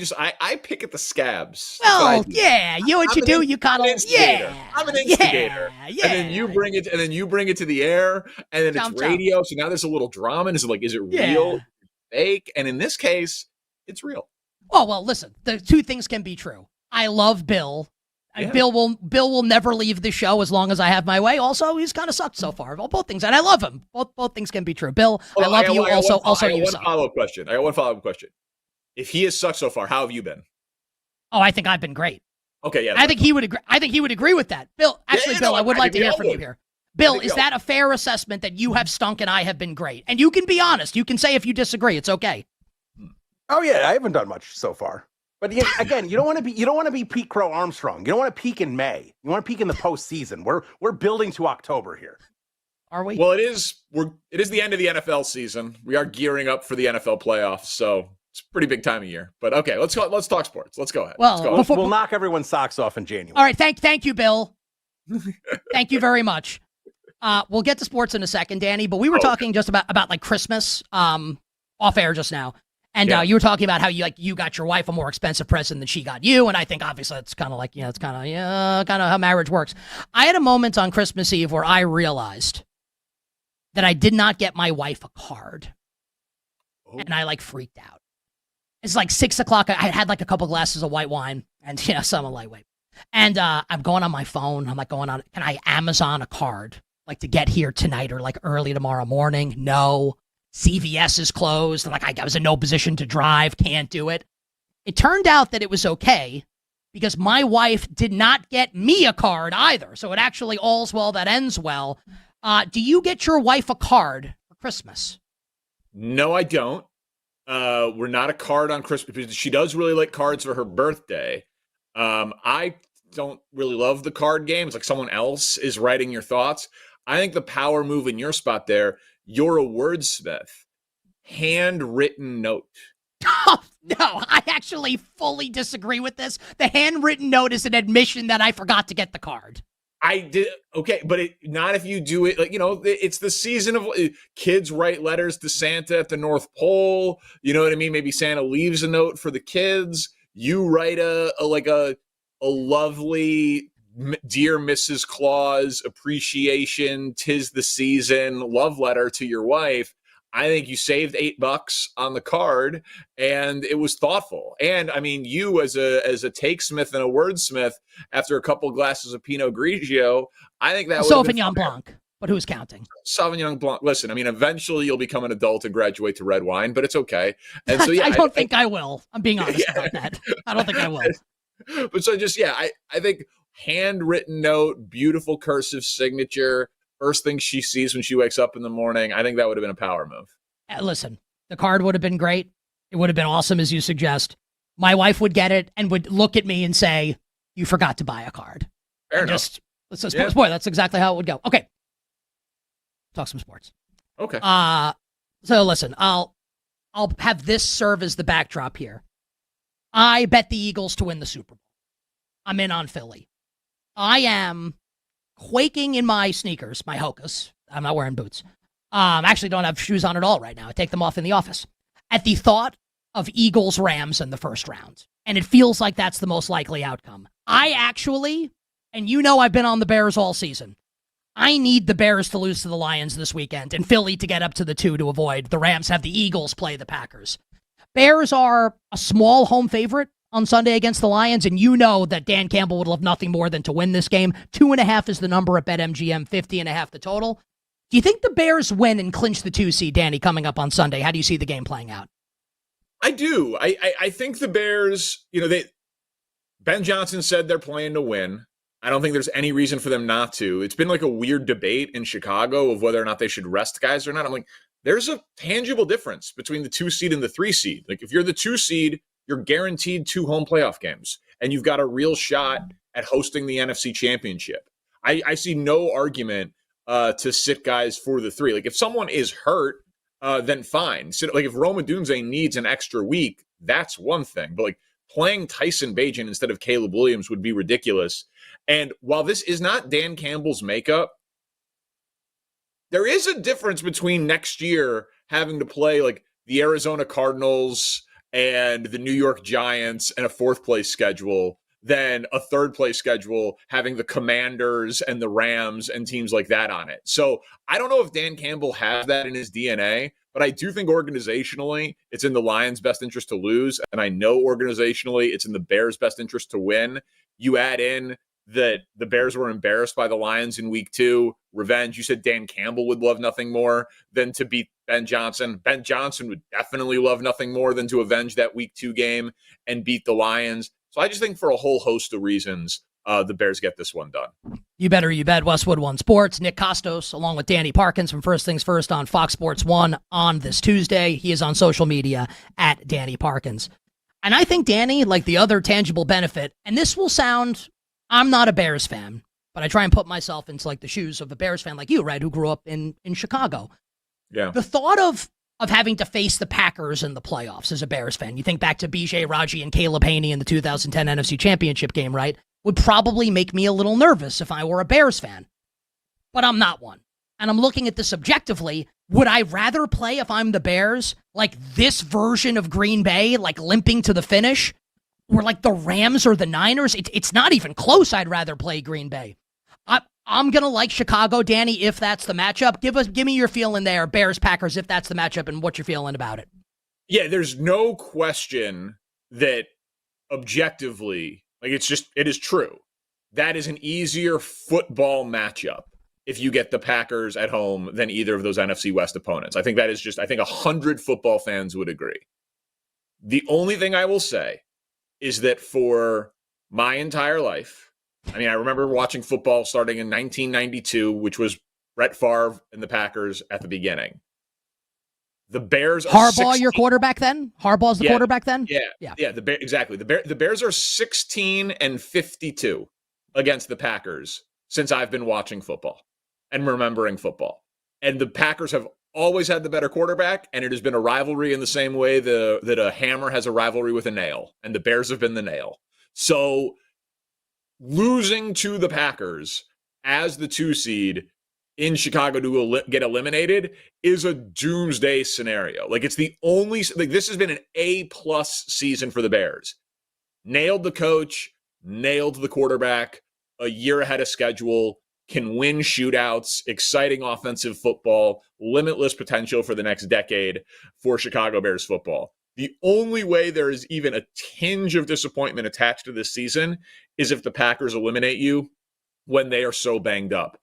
pick at the scabs. Well, yeah, you coddle. Yeah, I'm an instigator. Yeah. And then you bring it to the air, and then it's radio. So now there's a little drama. And is it real, fake? And in this case, it's real. Oh well, listen. The two things can be true. I love Bill. Yeah. Bill will never leave the show as long as I have my way. Also, he's kind of sucked so far. Well, both things, and I love him. Both things can be true. Bill, I love you. Also, you suck. I got one follow-up question. If he has sucked so far, how have you been? Oh, I think I've been great. Okay, yeah. I think he would agree. I think he would agree with that. Bill, Bill, I would like to hear from you here. Bill, is that a fair assessment that you have stunk and I have been great? And you can be honest. You can say if you disagree. It's okay. Oh yeah, I haven't done much so far. But again, you don't want to be Pete Crow Armstrong. You don't want to peak in May. You want to peak in the postseason. We're building to October here. Are we? Well, it is the end of the NFL season. We are gearing up for the NFL playoffs. So it's a pretty big time of year. But okay, let's talk sports. Let's go ahead. Well, we'll knock everyone's socks off in January. All right, thank you, Bill. Thank you very much. We'll get to sports in a second, Danny, but we were talking just about like Christmas off air just now. And you were talking about how you got your wife a more expensive present than she got you, and I think obviously it's kind of like it's kind of how marriage works. I had a moment on Christmas Eve where I realized that I did not get my wife a card, and I freaked out. It's like 6 o'clock. I had a couple glasses of white wine and some lightweight, and I'm going on my phone. I'm going on. Can I Amazon a card to get here tonight or early tomorrow morning? No. CVS is closed. I was in no position to drive. Can't do it. It turned out that it was okay because my wife did not get me a card either. So it actually all's well that ends well. Do you get your wife a card for Christmas? No, I don't. We're not a card on Christmas because she does really like cards for her birthday. I don't really love the card games. Someone else is writing your thoughts. I think the power move in your spot there, you're a wordsmith. Handwritten note. No, I actually fully disagree with this. The handwritten note is an admission that I forgot to get the card. I did okay, but not if you do it like it's the season of kids write letters to Santa at the North Pole. You know what I mean? Maybe Santa leaves a note for the kids. You write a lovely dear Mrs. Claus appreciation, 'tis the season love letter to your wife. I think you saved $8 on the card, and it was thoughtful. And I mean, you as a takesmith and a wordsmith, after a couple glasses of Pinot Grigio, I think that Sauvignon Blanc. But who's counting? Sauvignon Blanc. Listen, I mean, eventually you'll become an adult and graduate to red wine, but it's okay. And so, yeah, I don't think I will. I'm being honest about that. I don't think I will. But so just, I think handwritten note, beautiful cursive signature. First thing she sees when she wakes up in the morning, I think that would have been a power move. Listen, the card would have been great. It would have been awesome, as you suggest. My wife would get it and would look at me and say, "You forgot to buy a card." Fair enough. Boy, that's exactly how it would go. Okay, talk some sports. Okay. So listen, I'll have this serve as the backdrop here. I bet the Eagles to win the Super Bowl. I'm in on Philly. I am quaking in my sneakers, my Hokas. I'm not wearing boots. Actually don't have shoes on at all right now. I take them off in the office. At the thought of Eagles-Rams in the first round. And it feels like that's the most likely outcome. I actually, and I've been on the Bears all season, I need the Bears to lose to the Lions this weekend and Philly to get up to the 2 to avoid the Rams have the Eagles play the Packers. Bears are a small home favorite on Sunday against the Lions, and that Dan Campbell would love nothing more than to win this game. 2.5 is the number at BetMGM, 50.5 the total. Do you think the Bears win and clinch the 2 seed, Danny, coming up on Sunday? How do you see the game playing out? I do. I think the Bears, Ben Johnson said they're playing to win. I don't think there's any reason for them not to. It's been like a weird debate in Chicago of whether or not they should rest guys or not. I'm like, there's a tangible difference between the 2 seed and the 3 seed. Like if you're the 2 seed, you're guaranteed 2 home playoff games, and you've got a real shot at hosting the NFC Championship. I see no argument to sit guys for the 3. Like if someone is hurt, then fine. So, like if Roma Dunze needs an extra week, that's one thing. But like playing Tyson Bagent instead of Caleb Williams would be ridiculous. And while this is not Dan Campbell's makeup, there is a difference between next year having to play like the Arizona Cardinals and the New York Giants and a 4th place schedule than a 3rd place schedule having the Commanders and the Rams and teams like that on it. So I don't know if Dan Campbell has that in his DNA, but I do think organizationally it's in the Lions' best interest to lose. And I know organizationally it's in the Bears' best interest to win. You add in that the Bears were embarrassed by the Lions in week 2. Revenge. You said Dan Campbell would love nothing more than to beat Ben Johnson. Ben Johnson would definitely love nothing more than to avenge that week 2 game and beat the Lions. So I just think for a whole host of reasons, the Bears get this one done. You better, you bet. Westwood One Sports. Nick Costos, along with Danny Parkins from First Things First on Fox Sports 1 on this Tuesday. He is on social media at Danny Parkins. And I think, Danny, like the other tangible benefit, and this will sound, I'm not a Bears fan, but I try and put myself into like the shoes of a Bears fan like you, right, who grew up in Chicago. Yeah. The thought of having to face the Packers in the playoffs as a Bears fan, you think back to BJ Raji and Caleb Haney in the 2010 NFC Championship game, right, would probably make me a little nervous if I were a Bears fan. But I'm not one. And I'm looking at this objectively. Would I rather play, if I'm the Bears, like this version of Green Bay, like limping to the finish, or like the Rams or the Niners? It's not even close. I'd rather play Green Bay. I'm going to like Chicago, Danny, if that's the matchup. Give me your feeling there, Bears-Packers, if that's the matchup, and what you're feeling about it. Yeah, there's no question that objectively, like it is true. That is an easier football matchup if you get the Packers at home than either of those NFC West opponents. I think that is just, I think 100 football fans would agree. The only thing I will say is that for my entire life, I mean, I remember watching football starting in 1992, which was Brett Favre and the Packers at the beginning. The Bears are Harbaugh, your quarterback then? Harbaugh's the quarterback then? Yeah. Exactly. The Bears are 16-52 against the Packers since I've been watching football and remembering football. And the Packers have always had the better quarterback, and it has been a rivalry in the same way that a hammer has a rivalry with a nail, and the Bears have been the nail. So losing to the Packers as the 2 seed in Chicago to get eliminated is a doomsday scenario. Like, it's the only, like, this has been an A-plus season for the Bears. Nailed the coach, nailed the quarterback, a year ahead of schedule, can win shootouts, exciting offensive football, limitless potential for the next decade for Chicago Bears football. The only way there is even a tinge of disappointment attached to this season is if the Packers eliminate you when they are so banged up.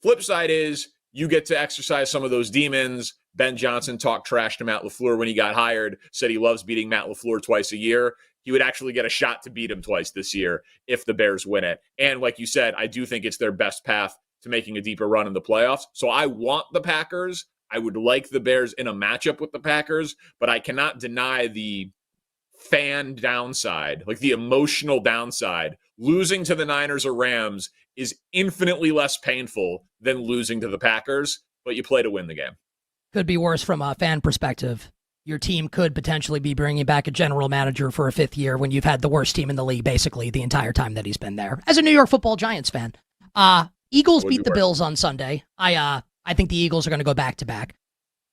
Flip side is you get to exercise some of those demons. Ben Johnson talked trash to Matt LaFleur when he got hired, said he loves beating Matt LaFleur twice a year. He would actually get a shot to beat him twice this year if the Bears win it. And like you said, I do think it's their best path to making a deeper run in the playoffs. So I want the Packers. I would like the Bears in a matchup with the Packers, but I cannot deny the fan downside, like the emotional downside. Losing to the Niners or Rams is infinitely less painful than losing to the Packers, but you play to win the game. Could be worse from a fan perspective. Your team could potentially be bringing back a general manager for a 5th year when you've had the worst team in the league basically the entire time that he's been there. As a New York Football Giants fan, Eagles beat the Bills on Sunday. I think the Eagles are going to go back-to-back.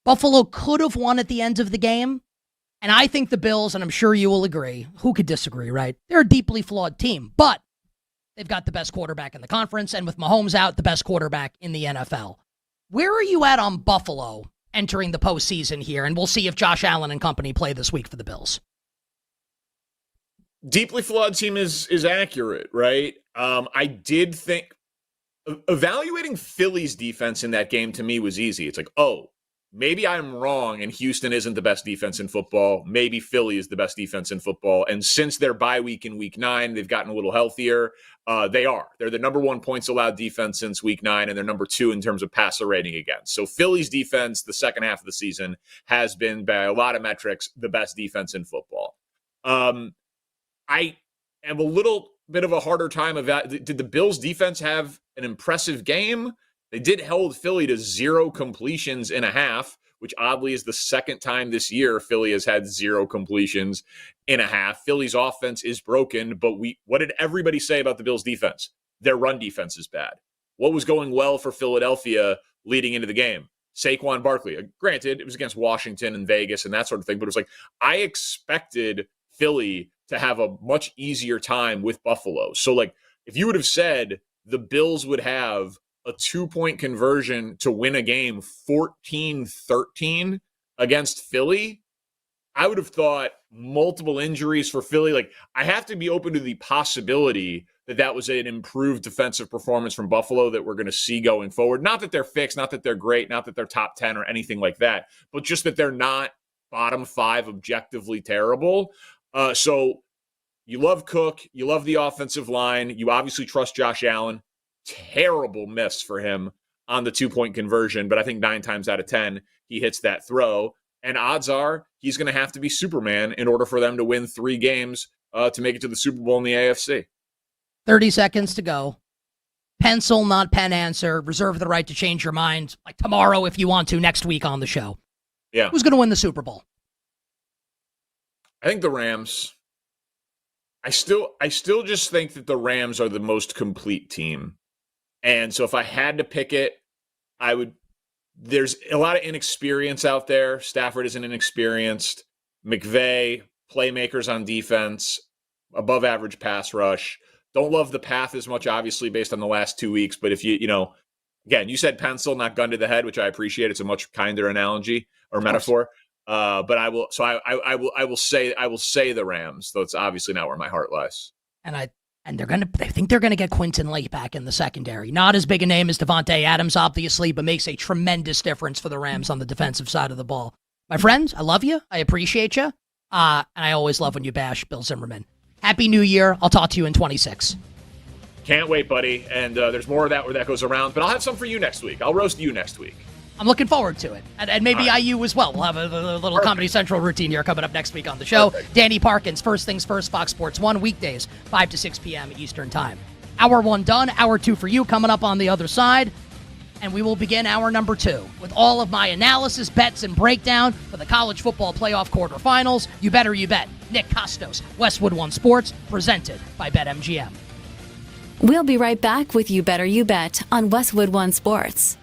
Buffalo could have won at the end of the game, and I think the Bills, and I'm sure you will agree, who could disagree, right? They're a deeply flawed team, but they've got the best quarterback in the conference, and with Mahomes out, the best quarterback in the NFL. Where are you at on Buffalo entering the postseason here? And we'll see if Josh Allen and company play this week for the Bills. Deeply flawed team is accurate, right? I did think evaluating Philly's defense in that game to me was easy. It's like, oh, maybe I'm wrong and Houston isn't the best defense in football. Maybe Philly is the best defense in football. And since their bye week in week 9, they've gotten a little healthier. They are. They're the number 1 points allowed defense since week 9, and they're number 2 in terms of passer rating against. So Philly's defense, the second half of the season, has been, by a lot of metrics, the best defense in football. I am a little bit of a harder time about, did the Bills defense have an impressive game? They did hold Philly to 0 completions in a half, which oddly is the second time this year Philly has had 0 completions in a half. Philly's offense is broken, but what did everybody say about the Bills defense? Their run defense is bad. What was going well for Philadelphia leading into the game? Saquon Barkley. Granted, it was against Washington and Vegas and that sort of thing, but it was like, I expected Philly to have a much easier time with Buffalo. So like, if you would have said the Bills would have a 2-point conversion to win a game 14-13 against Philly, I would have thought multiple injuries for Philly. Like, I have to be open to the possibility that was an improved defensive performance from Buffalo that we're going to see going forward. Not that they're fixed, not that they're great, not that they're top 10 or anything like that, but just that they're not bottom 5 objectively terrible. So you love Cook, you love the offensive line, you obviously trust Josh Allen. Terrible miss for him on the 2-point conversion, but I think 9 times out of 10 he hits that throw, and odds are he's going to have to be Superman in order for them to win 3 games to make it to the Super Bowl in the AFC. 30 seconds to go. Pencil, not pen answer. Reserve the right to change your mind, like tomorrow if you want to, next week on the show. Yeah. Who's going to win the Super Bowl? I think the Rams. I still just think that the Rams are the most complete team. And so if I had to pick it, I would. There's a lot of inexperience out there. Stafford isn't inexperienced. McVay, playmakers on defense, above average pass rush. Don't love the path as much, obviously, based on the last 2 weeks. But if again, you said pencil, not gun to the head, which I appreciate. It's a much kinder analogy or metaphor. But I will. So I will say the Rams, though it's obviously not where my heart lies. And they think they're gonna get Quinton Lake back in the secondary. Not as big a name as Devontae Adams, obviously, but makes a tremendous difference for the Rams on the defensive side of the ball. My friends, I love you. I appreciate you. And I always love when you bash Bill Zimmerman. Happy New Year. I'll talk to you in 26. Can't wait, buddy. And there's more of that where that goes around. But I'll have some for you next week. I'll roast you next week. I'm looking forward to it. And maybe IU as well. We'll have a little Comedy Central routine here coming up next week on the show. Perfect. Danny Parkins, First Things First, Fox Sports 1, weekdays, 5 to 6 p.m. Eastern Time. Hour 1 done. Hour 2 for you coming up on the other side. and we will begin hour number 2 with all of my analysis, bets, and breakdown for the college football playoff quarterfinals. You better you bet. Nick Costos, Westwood One Sports, presented by BetMGM. We'll be right back with You Better You Bet on Westwood One Sports.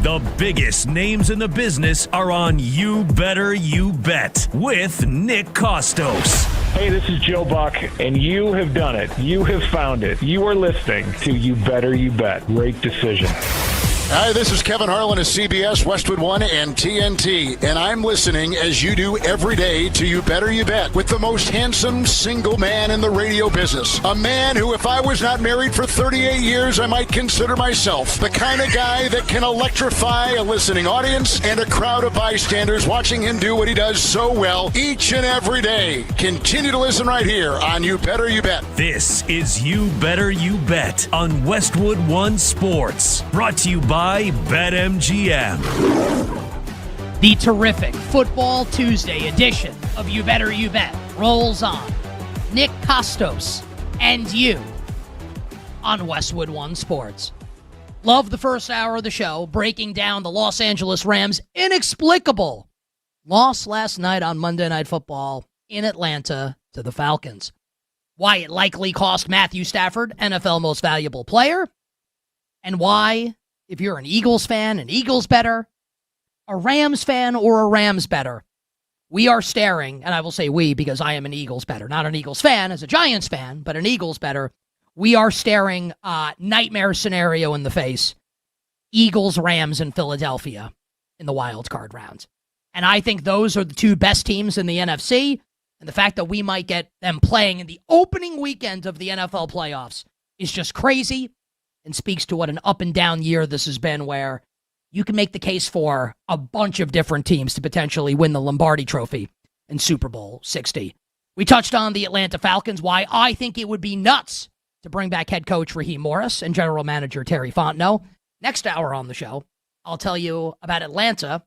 The biggest names in the business are on You Better You Bet with Nick Costos. Hey, this is Joe Buck, and you have done it. You have found it. You are listening to You Better You Bet. Great decision. Hi, this is Kevin Harlan of CBS, Westwood One, and TNT, and I'm listening as you do every day to You Better You Bet with the most handsome single man in the radio business. A man who, if I was not married for 38 years, I might consider myself the kind of guy that can electrify a listening audience and a crowd of bystanders watching him do what he does so well each and every day. Continue to listen right here on You Better You Bet. This is You Better You Bet on Westwood One Sports. Brought to you by BetMGM. The terrific Football Tuesday edition of You Better You Bet rolls on. Nick Costos and you on Westwood One Sports. Love the first hour of the show, breaking down the Los Angeles Rams' inexplicable loss last night on Monday Night Football in Atlanta to the Falcons. Why it likely cost Matthew Stafford NFL Most Valuable Player, and why, if you're an Eagles fan, an Eagles better, a Rams fan, or a Rams better, we are staring, and I will say we because I am an Eagles better, not an Eagles fan as a Giants fan, but an Eagles better. We are staring nightmare scenario in the face. Eagles, Rams, and Philadelphia in the wild card round. And I think those are the two best teams in the NFC, and the fact that we might get them playing in the opening weekend of the NFL playoffs is just crazy. And speaks to what an up and down year this has been, where you can make the case for a bunch of different teams to potentially win the Lombardi Trophy in Super Bowl 60. We touched on the Atlanta Falcons, why I think it would be nuts to bring back head coach Raheem Morris and general manager Terry Fontenot. Next hour on the show, I'll tell you about Atlanta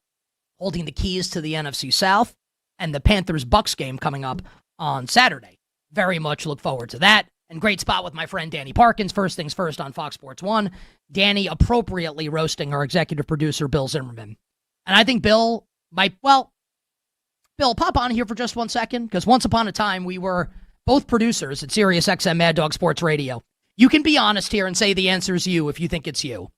holding the keys to the NFC South and the Panthers-Bucks game coming up on Saturday. Very much look forward to that. And great spot with my friend Danny Parkins, First Things First on Fox Sports 1. Danny appropriately roasting our executive producer, Bill Zimmerman. And I think Bill might, Bill, pop on here for just 1 second, because once upon a time we were both producers at Sirius XM Mad Dog Sports Radio. You can be honest here and say the answer is you if you think it's you.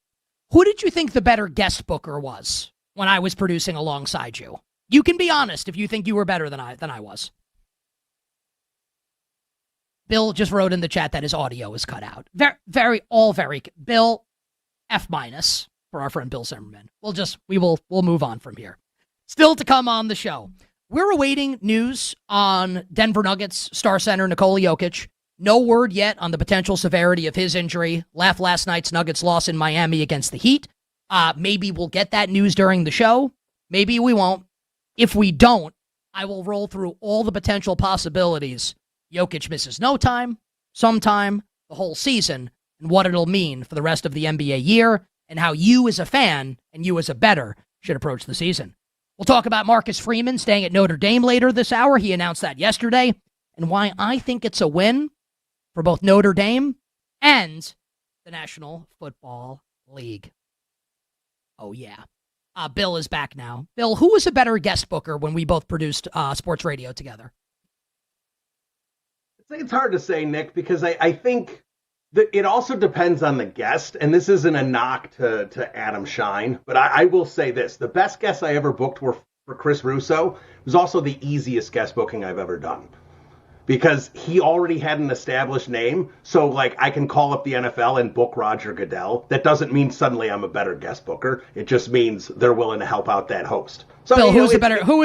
Who did you think the better guest booker was when I was producing alongside you? You can be honest if you think you were better than I was. Bill just wrote in the chat that his audio is cut out. Very, Bill, F- for our friend Bill Zimmerman. We'll move on from here. Still to come on the show. We're awaiting news on Denver Nuggets star center Nikola Jokic. No word yet on the potential severity of his injury. Last night's Nuggets loss in Miami against the Heat. Maybe we'll get that news during the show. Maybe we won't. If we don't, I will roll through all the potential possibilities. Jokic misses no time, sometime, the whole season, and what it'll mean for the rest of the NBA year, and how you as a fan and you as a bettor should approach the season. We'll talk about Marcus Freeman staying at Notre Dame later this hour. He announced that yesterday, and why I think it's a win for both Notre Dame and the National Football League. Oh, yeah. Bill is back now. Bill, who was a better guest booker when we both produced sports radio together? It's hard to say, Nick, because I think that it also depends on the guest, and this isn't a knock to Adam Shine, but I will say this. The best guests I ever booked were for Chris Russo. It was also the easiest guest booking I've ever done because he already had an established name, so like I can call up the NFL and book Roger Goodell. That doesn't mean suddenly I'm a better guest booker. It just means they're willing to help out that host. So, Bill, who was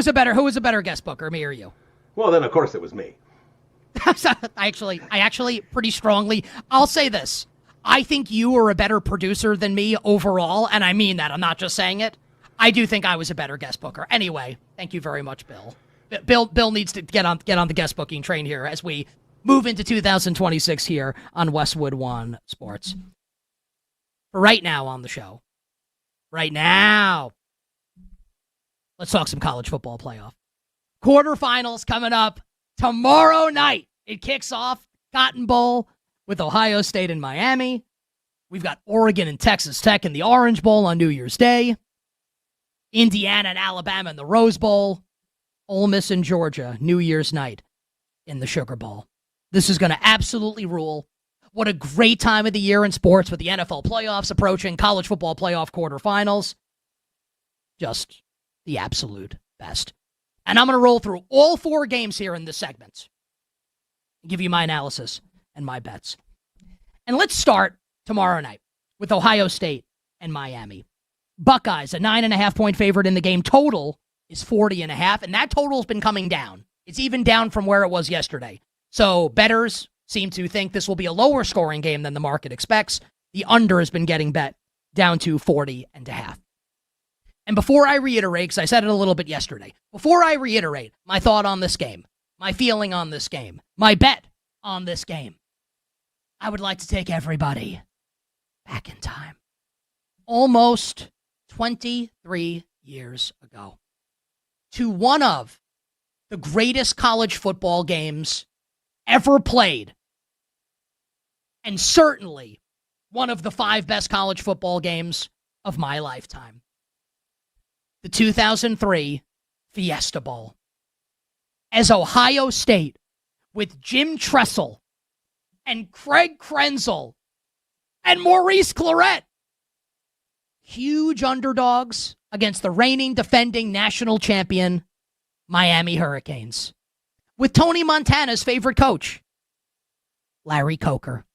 a better guest booker, me or you? Well, then of course it was me. I actually pretty strongly, I'll say this. I think you are a better producer than me overall, and I mean that. I'm not just saying it. I do think I was a better guest booker. Anyway, thank you very much, Bill. Bill needs to get on the guest booking train here as we move into 2026 here on Westwood One Sports. For right now on the show, let's talk some college football playoff. Quarterfinals coming up tomorrow night. It kicks off Cotton Bowl with Ohio State and Miami. We've got Oregon and Texas Tech in the Orange Bowl on New Year's Day. Indiana and Alabama in the Rose Bowl. Ole Miss and Georgia, New Year's night in the Sugar Bowl. This is going to absolutely rule. What a great time of the year in sports with the NFL playoffs approaching, college football playoff quarterfinals. just the absolute best. And I'm going to roll through all 4 games here in this segment and give you my analysis and my bets. And let's start tomorrow night with Ohio State and Miami. Buckeyes, a 9.5-point favorite in the game. Total is 40.5, and that total has been coming down. It's even down from where it was yesterday. So bettors seem to think this will be a lower scoring game than the market expects. The under has been getting bet down to 40.5. And before I reiterate, because I said it a little bit yesterday, before I reiterate my thought on this game, my feeling on this game, my bet on this game, I would like to take everybody back in time. Almost 23 years ago. To one of the greatest college football games ever played. And certainly one of the 5 best college football games of my lifetime. The 2003 Fiesta Bowl. As Ohio State, with Jim Tressel and Craig Krenzel and Maurice Claret, huge underdogs against the reigning defending national champion Miami Hurricanes, with Tony Montana's favorite coach, Larry Coker.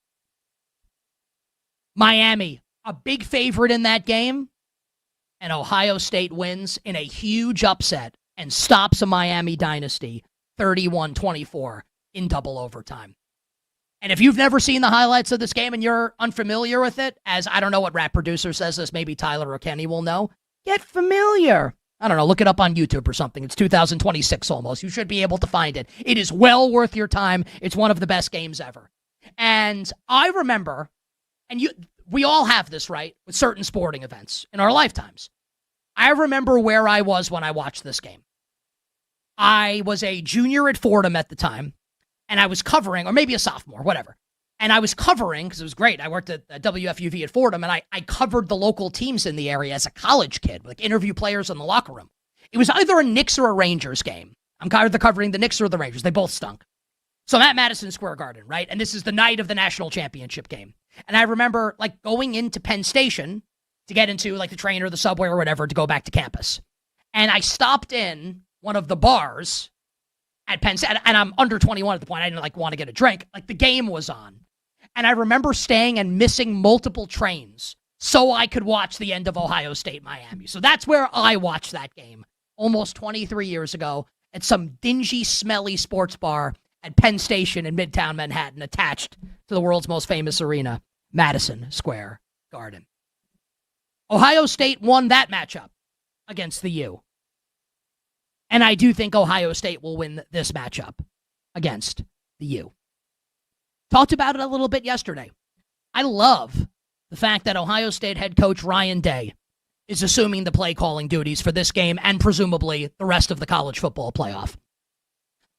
Miami, a big favorite in that game, and Ohio State wins in a huge upset and stops a Miami dynasty 31-24 in double overtime. And if you've never seen the highlights of this game and you're unfamiliar with it, as I don't know what rap producer says this, maybe Tyler or Kenny will know, get familiar. I don't know, look it up on YouTube or something. It's 2026 almost. You should be able to find it. It is well worth your time. It's one of the best games ever. And I remember, and we all have this, right, with certain sporting events in our lifetimes. I remember where I was when I watched this game. I was a junior at Fordham at the time, and I was covering, or maybe a sophomore, whatever. And I was covering, because it was great, I worked at WFUV at Fordham, and I covered the local teams in the area as a college kid, like interview players in the locker room. It was either a Knicks or a Rangers game. I'm either covering the Knicks or the Rangers. They both stunk. So I'm at Madison Square Garden, right? And this is the night of the national championship game. And I remember like going into Penn Station to get into like the train or the subway or whatever to go back to campus. And I stopped in one of the bars at Penn State, and I'm under 21 at the point. I didn't like want to get a drink. Like the game was on. And I remember staying and missing multiple trains so I could watch the end of Ohio State Miami. So that's where I watched that game almost 23 years ago at some dingy, smelly sports bar at Penn Station in Midtown Manhattan, attached to the world's most famous arena, Madison Square Garden. Ohio State won that matchup against the U. And I do think Ohio State will win this matchup against the U. Talked about it a little bit yesterday. I love the fact that Ohio State head coach Ryan Day is assuming the play calling duties for this game and presumably the rest of the college football playoff.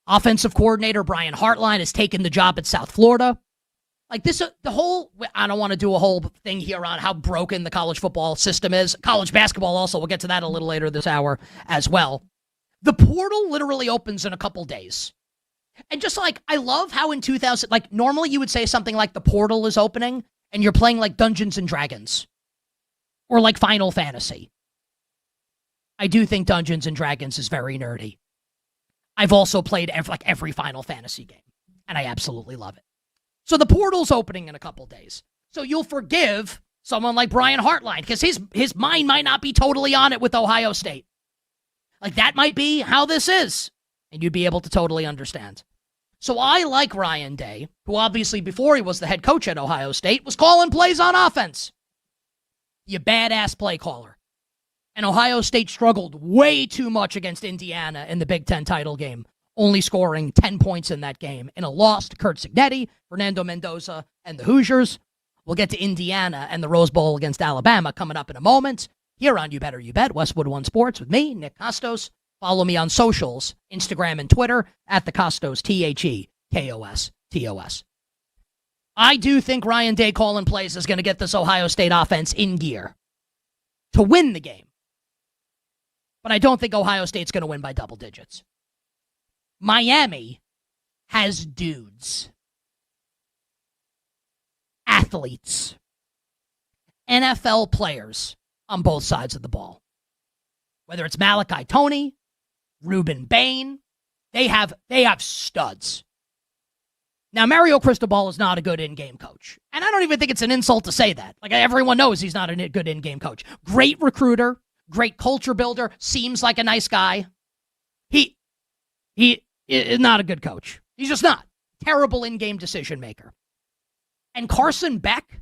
Offensive coordinator Brian Hartline has taken the job at South Florida. Like this, the whole, I don't want to do a whole thing here on how broken the college football system is. College basketball also, we'll get to that a little later this hour as well. The portal literally opens in a couple days. And just like, I love how in 2000, like normally you would say something like the portal is opening and you're playing like Dungeons and Dragons or like Final Fantasy. I do think Dungeons and Dragons is very nerdy. I've also played every Final Fantasy game and I absolutely love it. So the portal's opening in a couple days. So you'll forgive someone like Brian Hartline because his mind might not be totally on it with Ohio State. Like that might be how this is. And you'd be able to totally understand. So I like Ryan Day, who obviously before he was the head coach at Ohio State, was calling plays on offense. You badass play caller. And Ohio State struggled way too much against Indiana in the Big Ten title game, only scoring 10 points in that game in a loss to Kurt Cignetti, Fernando Mendoza, and the Hoosiers. We'll get to Indiana and the Rose Bowl against Alabama coming up in a moment. Here on You Better You Bet, Westwood One Sports with me, Nick Costos. Follow me on socials, Instagram and Twitter, at the Costos, TheKostos. I do think Ryan Day calling plays is going to get this Ohio State offense in gear to win the game. But I don't think Ohio State's going to win by double digits. Miami has dudes, athletes, NFL players on both sides of the ball. Whether it's Malachi Toney, Reuben Bain, they have studs. Now, Mario Cristobal is not a good in-game coach. And I don't even think it's an insult to say that. Like, everyone knows he's not a good in-game coach. Great recruiter, great culture builder, seems like a nice guy. He is not a good coach. He's just not. Terrible in-game decision maker. And Carson Beck,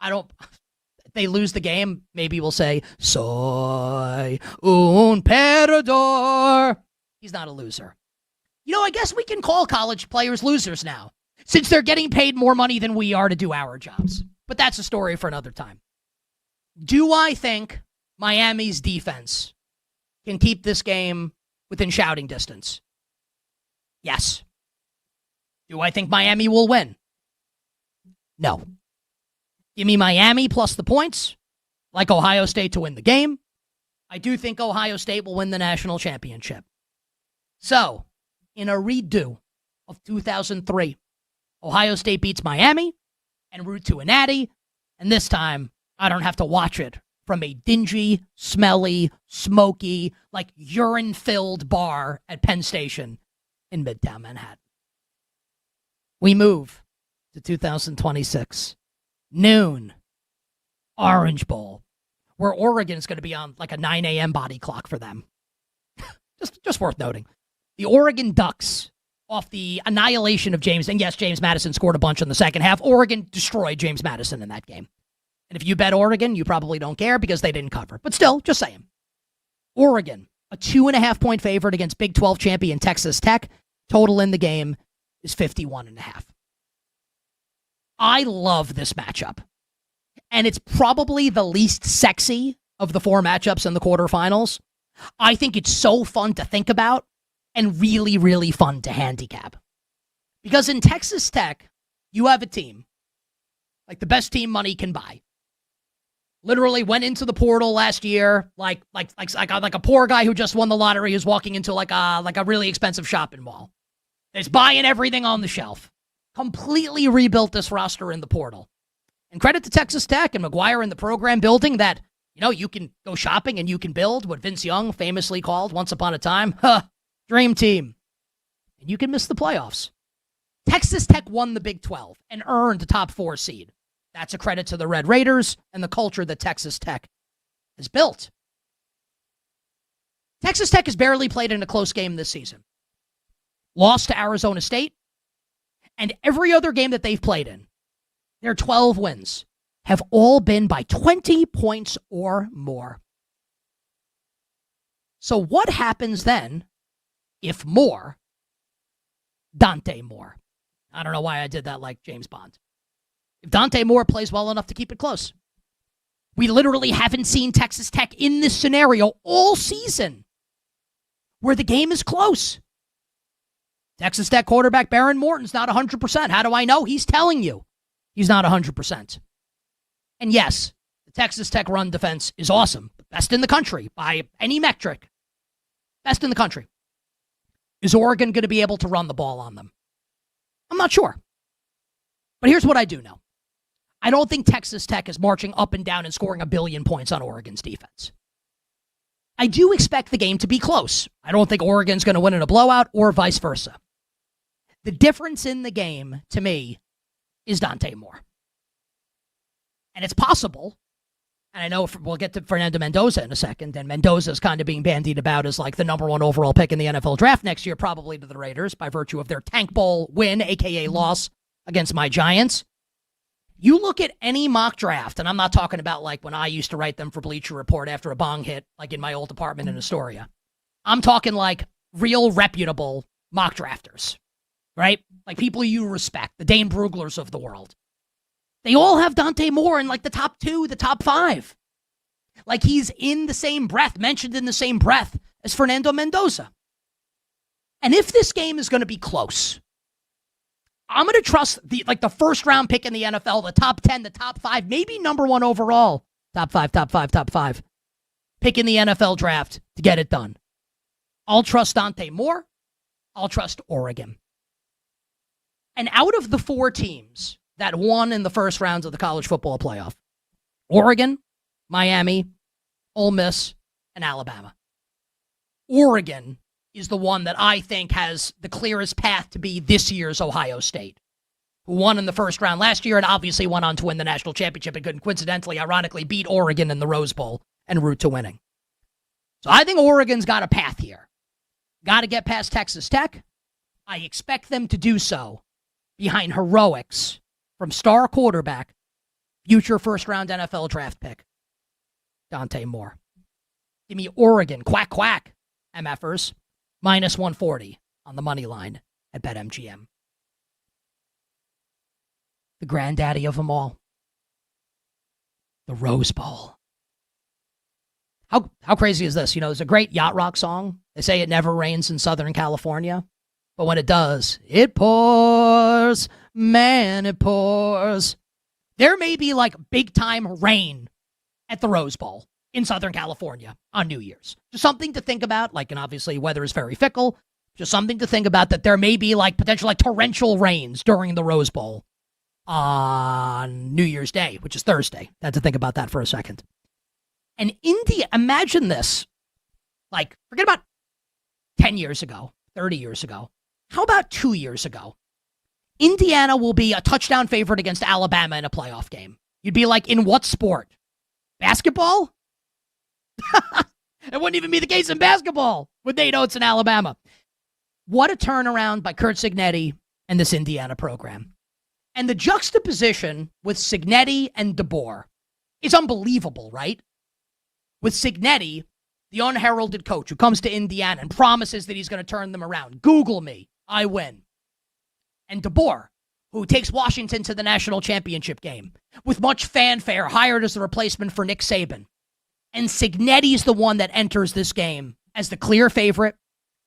if they lose the game, maybe we'll say, soy un perdedor. He's not a loser. I guess we can call college players losers now, since they're getting paid more money than we are to do our jobs. But that's a story for another time. Do I think Miami's defense can keep this game within shouting distance? Yes. Do I think Miami will win? No. Give me Miami plus the points, like Ohio State to win the game. I do think Ohio State will win the national championship. So, in a redo of 2003, Ohio State beats Miami en route to a natty, and this time I don't have to watch it from a dingy, smelly, smoky, like urine-filled bar at Penn Station in Midtown Manhattan. We move to 2026. Noon. Orange Bowl, where Oregon is going to be on like a 9 a.m. body clock for them. just worth noting. The Oregon Ducks, off the annihilation of James, and yes, James Madison scored a bunch in the second half. Oregon destroyed James Madison in that game. And if you bet Oregon, you probably don't care because they didn't cover. But still, just saying. Oregon, a 2.5-point favorite against Big 12 champion Texas Tech. Total in the game is 51.5. I love this matchup. And it's probably the least sexy of the 4 matchups in the quarterfinals. I think it's so fun to think about and really, really fun to handicap. Because in Texas Tech, you have a team, like the best team money can buy. Literally went into the portal last year like a poor guy who just won the lottery who's walking into like a really expensive shopping mall. It's buying everything on the shelf. Completely rebuilt this roster in the portal. And credit to Texas Tech and McGuire and the program building that, you can go shopping and you can build what Vince Young famously called once upon a time, dream team. And you can miss the playoffs. Texas Tech won the Big 12 and earned the top 4 seed. That's a credit to the Red Raiders and the culture that Texas Tech has built. Texas Tech has barely played in a close game this season. Lost to Arizona State. And every other game that they've played in, their 12 wins, have all been by 20 points or more. So what happens then if Dante Moore? I don't know why I did that like James Bond. If Dante Moore plays well enough to keep it close. We literally haven't seen Texas Tech in this scenario all season where the game is close. Texas Tech quarterback Baron Morton's not 100%. How do I know? He's telling you he's not 100%. And yes, the Texas Tech run defense is awesome. Best in the country by any metric. Best in the country. Is Oregon going to be able to run the ball on them? I'm not sure. But here's what I do know. I don't think Texas Tech is marching up and down and scoring 1 billion points on Oregon's defense. I do expect the game to be close. I don't think Oregon's going to win in a blowout or vice versa. The difference in the game, to me, is Dante Moore. And it's possible, and I know we'll get to Fernando Mendoza in a second, and Mendoza's kind of being bandied about as like the number 1 overall pick in the NFL draft next year, probably to the Raiders, by virtue of their Tank Bowl win, a.k.a. loss against my Giants. You look at any mock draft, and I'm not talking about like when I used to write them for Bleacher Report after a bong hit, like in my old apartment in Astoria. I'm talking like real reputable mock drafters, right? Like people you respect, the Dane Bruglers of the world. They all have Dante Moore in like the top 2, the top 5. Like he's in the same breath, mentioned in the same breath as Fernando Mendoza. And if this game is going to be close, I'm going to trust the first round pick in the NFL, the top 10, the top 5, maybe number 1 overall, top 5 pick in the NFL draft to get it done. I'll trust Dante Moore. I'll trust Oregon. And out of the 4 teams that won in the first rounds of the college football playoff, Oregon, Miami, Ole Miss, and Alabama. Oregon is the one that I think has the clearest path to be this year's Ohio State, who won in the first round last year and obviously went on to win the national championship and could coincidentally, ironically, beat Oregon in the Rose Bowl en route to winning. So I think Oregon's got a path here. Got to get past Texas Tech. I expect them to do so behind heroics from star quarterback, future first-round NFL draft pick, Dante Moore. Give me Oregon, quack, quack, MFers, minus 140 on the money line at BetMGM. The granddaddy of them all, the Rose Bowl. How crazy is this? You know, there's a great yacht rock song. They say it never rains in Southern California, but when it does, it pours. Man, it pours. There may be like big time rain at the Rose Bowl in Southern California on New Year's. Just something to think about. Like, and obviously weather is very fickle. Just something to think about that there may be like potential like torrential rains during the Rose Bowl on New Year's Day, which is Thursday. I had to think about that for a second. And India, imagine this. Like, forget about 10 years ago, 30 years ago. How about 2 years ago? Indiana will be a touchdown favorite against Alabama in a playoff game. You'd be like, in what sport? Basketball? It wouldn't even be the case in basketball. Would they know it's in Alabama? What a turnaround by Curt Cignetti and this Indiana program. And the juxtaposition with Cignetti and DeBoer is unbelievable, right? With Cignetti, the unheralded coach who comes to Indiana and promises that he's going to turn them around. Google me. I win. And DeBoer, who takes Washington to the national championship game with much fanfare, hired as the replacement for Nick Saban. And Cignetti's the one that enters this game as the clear favorite.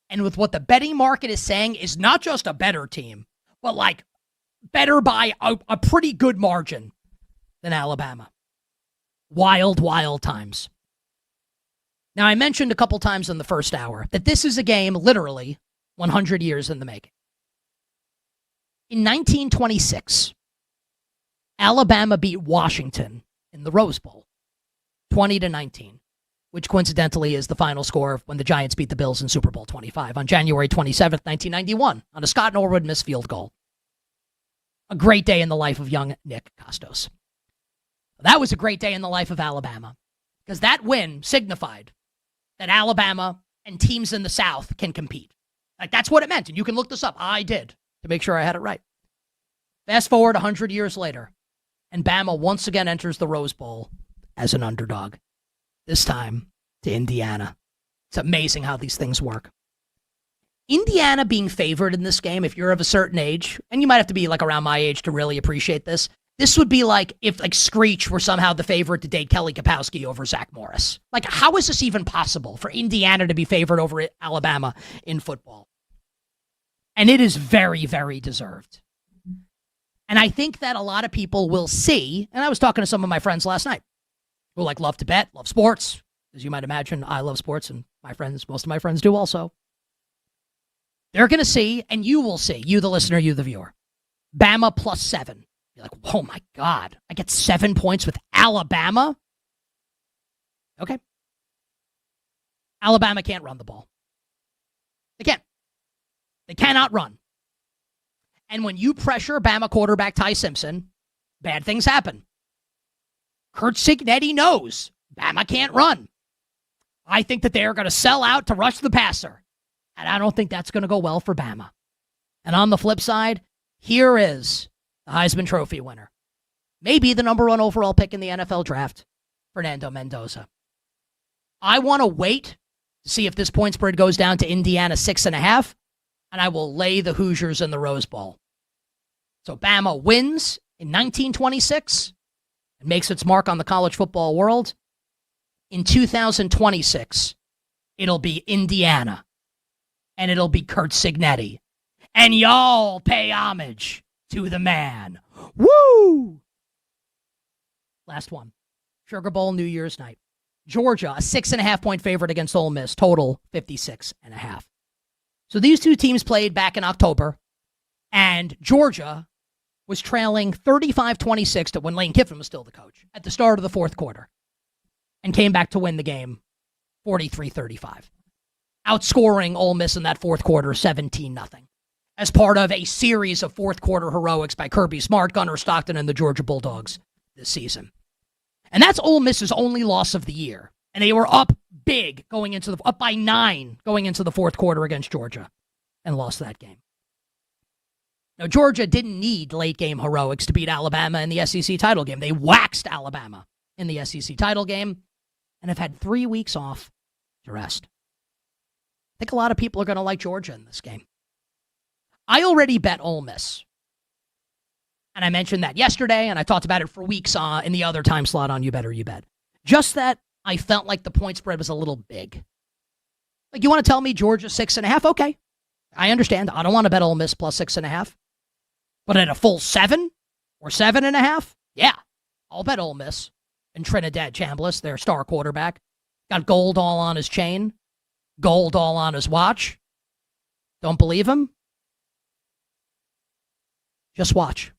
And with what the betting market is saying is not just a better team, but like better by a pretty good margin than Alabama. Wild, wild times. Now, I mentioned a couple times in the first hour that this is a game literally 100 years in the making. In 1926, Alabama beat Washington in the Rose Bowl, 20-19, which coincidentally is the final score when the Giants beat the Bills in Super Bowl 25 on January 27th, 1991, on a Scott Norwood missed field goal. A great day in the life of young Nick Costos. That was a great day in the life of Alabama, because that win signified that Alabama and teams in the South can compete. Like, that's what it meant, and you can look this up. I did, to make sure I had it right. Fast forward 100 years later, and Bama once again enters the Rose Bowl as an underdog, this time to Indiana. It's amazing how these things work. Indiana being favored in this game, if you're of a certain age, and you might have to be like around my age to really appreciate this, this would be like if like Screech were somehow the favorite to date Kelly Kapowski over Zach Morris. Like, how is this even possible for Indiana to be favored over Alabama in football? And it is very, very deserved. And I think that a lot of people will see, and I was talking to some of my friends last night who like love to bet, love sports. As you might imagine, I love sports, and my friends, most of my friends do also. They're going to see, and you will see, you the listener, you the viewer, Bama +7. You're like, oh my God, I get 7 points with Alabama? Okay. Alabama can't run the ball. They can't. They cannot run. And when you pressure Bama quarterback Ty Simpson, bad things happen. Curt Cignetti knows Bama can't run. I think that they're going to sell out to rush the passer. And I don't think that's going to go well for Bama. And on the flip side, here is the Heisman Trophy winner. Maybe the number 1 overall pick in the NFL draft, Fernando Mendoza. I want to wait to see if this point spread goes down to Indiana 6.5, and I will lay the Hoosiers in the Rose Bowl. So Bama wins in 1926 and makes its mark on the college football world. In 2026, it'll be Indiana, and it'll be Curt Cignetti. And y'all pay homage to the man. Woo! Last one. Sugar Bowl, New Year's night. Georgia, a 6.5-point favorite against Ole Miss. Total 56.5. So these two teams played back in October, and Georgia was trailing 35-26 to when Lane Kiffin was still the coach at the start of the fourth quarter, and came back to win the game 43-35. Outscoring Ole Miss in that fourth quarter 17-0. As part of a series of fourth quarter heroics by Kirby Smart, Gunnar Stockton, and the Georgia Bulldogs this season. And that's Ole Miss's only loss of the year. And they were up big up by 9 going into the fourth quarter against Georgia and lost that game. Now, Georgia didn't need late game heroics to beat Alabama in the SEC title game. They waxed Alabama in the SEC title game and have had 3 weeks off to rest. I think a lot of people are going to like Georgia in this game. I already bet Ole Miss. And I mentioned that yesterday, and I talked about it for weeks in the other time slot on You Better You Bet. Just that I felt like the point spread was a little big. Like, you want to tell me Georgia 6.5? Okay. I understand. I don't want to bet Ole Miss plus 6.5. But at a full 7 or 7.5, yeah, I'll bet Ole Miss. And Trinidad Chambliss, their star quarterback, got gold all on his chain, gold all on his watch. Don't believe him? Just watch.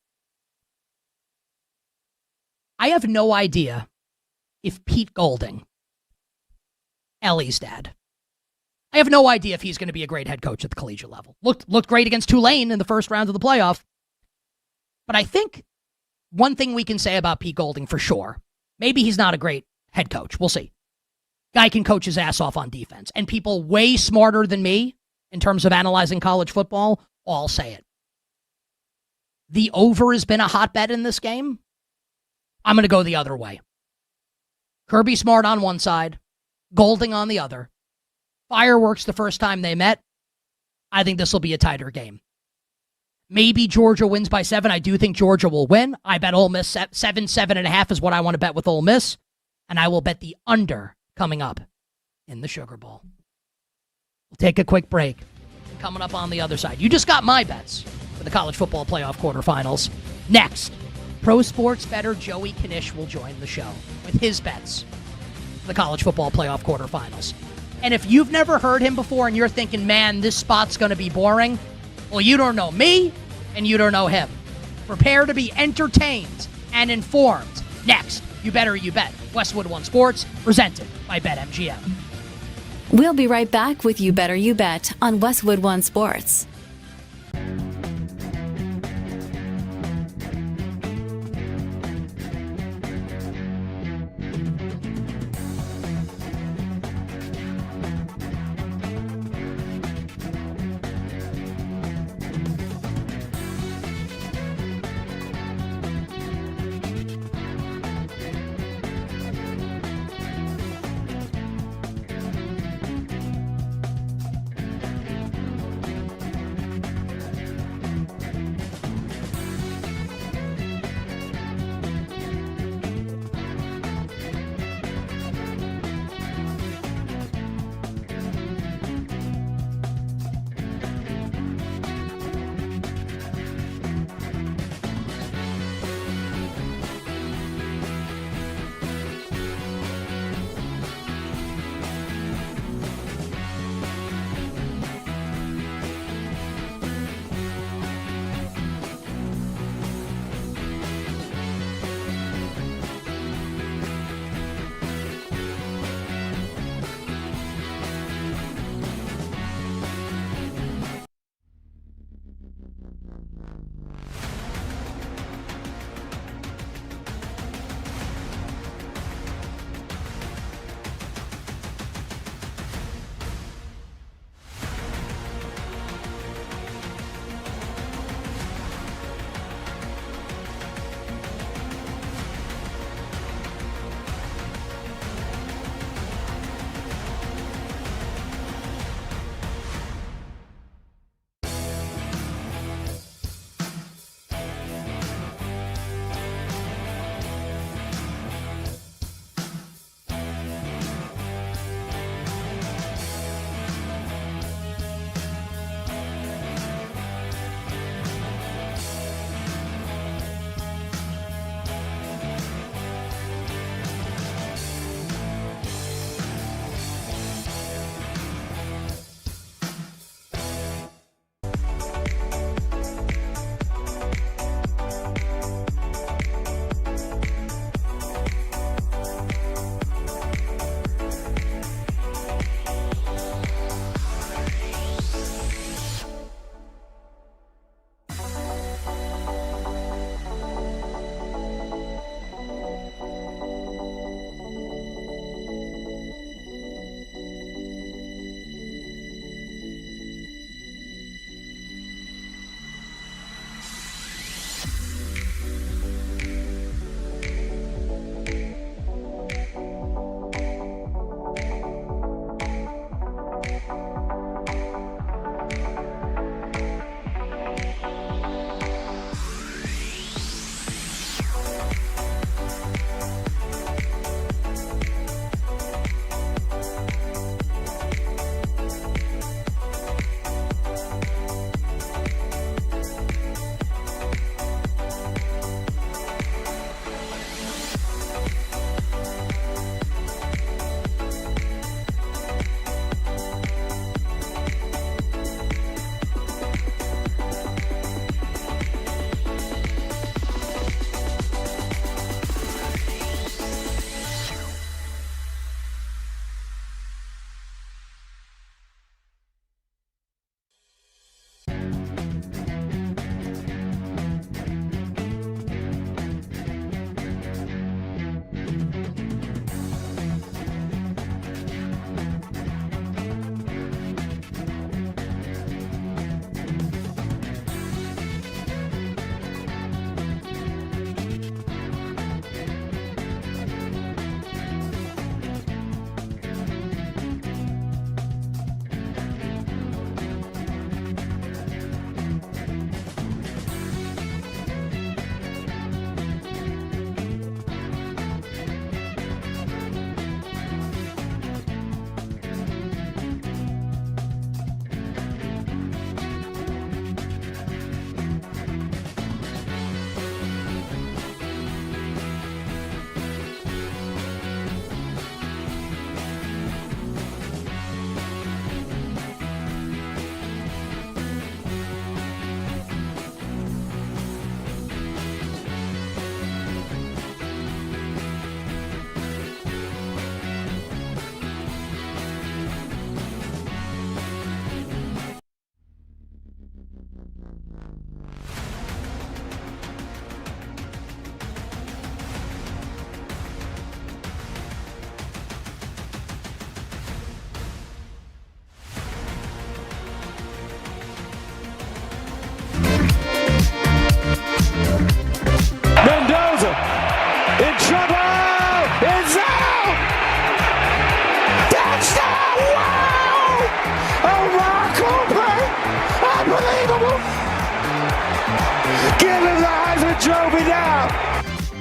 I have no idea if Pete Golding, Ellie's dad, I have no idea if he's going to be a great head coach at the collegiate level. Looked great against Tulane in the first round of the playoff. But I think one thing we can say about Pete Golding for sure, maybe he's not a great head coach. We'll see. Guy can coach his ass off on defense. And people way smarter than me in terms of analyzing college football all say it. The over has been a hot bet in this game. I'm going to go the other way. Kirby Smart on one side, Golding on the other. Fireworks the first time they met. I think this will be a tighter game. Maybe Georgia wins by 7. I do think Georgia will win. I bet Ole Miss 7.5 is what I want to bet with Ole Miss. And I will bet the under coming up in the Sugar Bowl. We'll take a quick break. Coming up on the other side. You just got my bets for the college football playoff quarterfinals. Next, pro sports bettor Joey Knish will join the show with his bets for the college football playoff quarterfinals. And if you've never heard him before and you're thinking, man, this spot's going to be boring, well, you don't know me and you don't know him. Prepare to be entertained and informed. Next, You Better You Bet. Westwood One Sports, presented by BetMGM. We'll be right back with You Better You Bet on Westwood One Sports.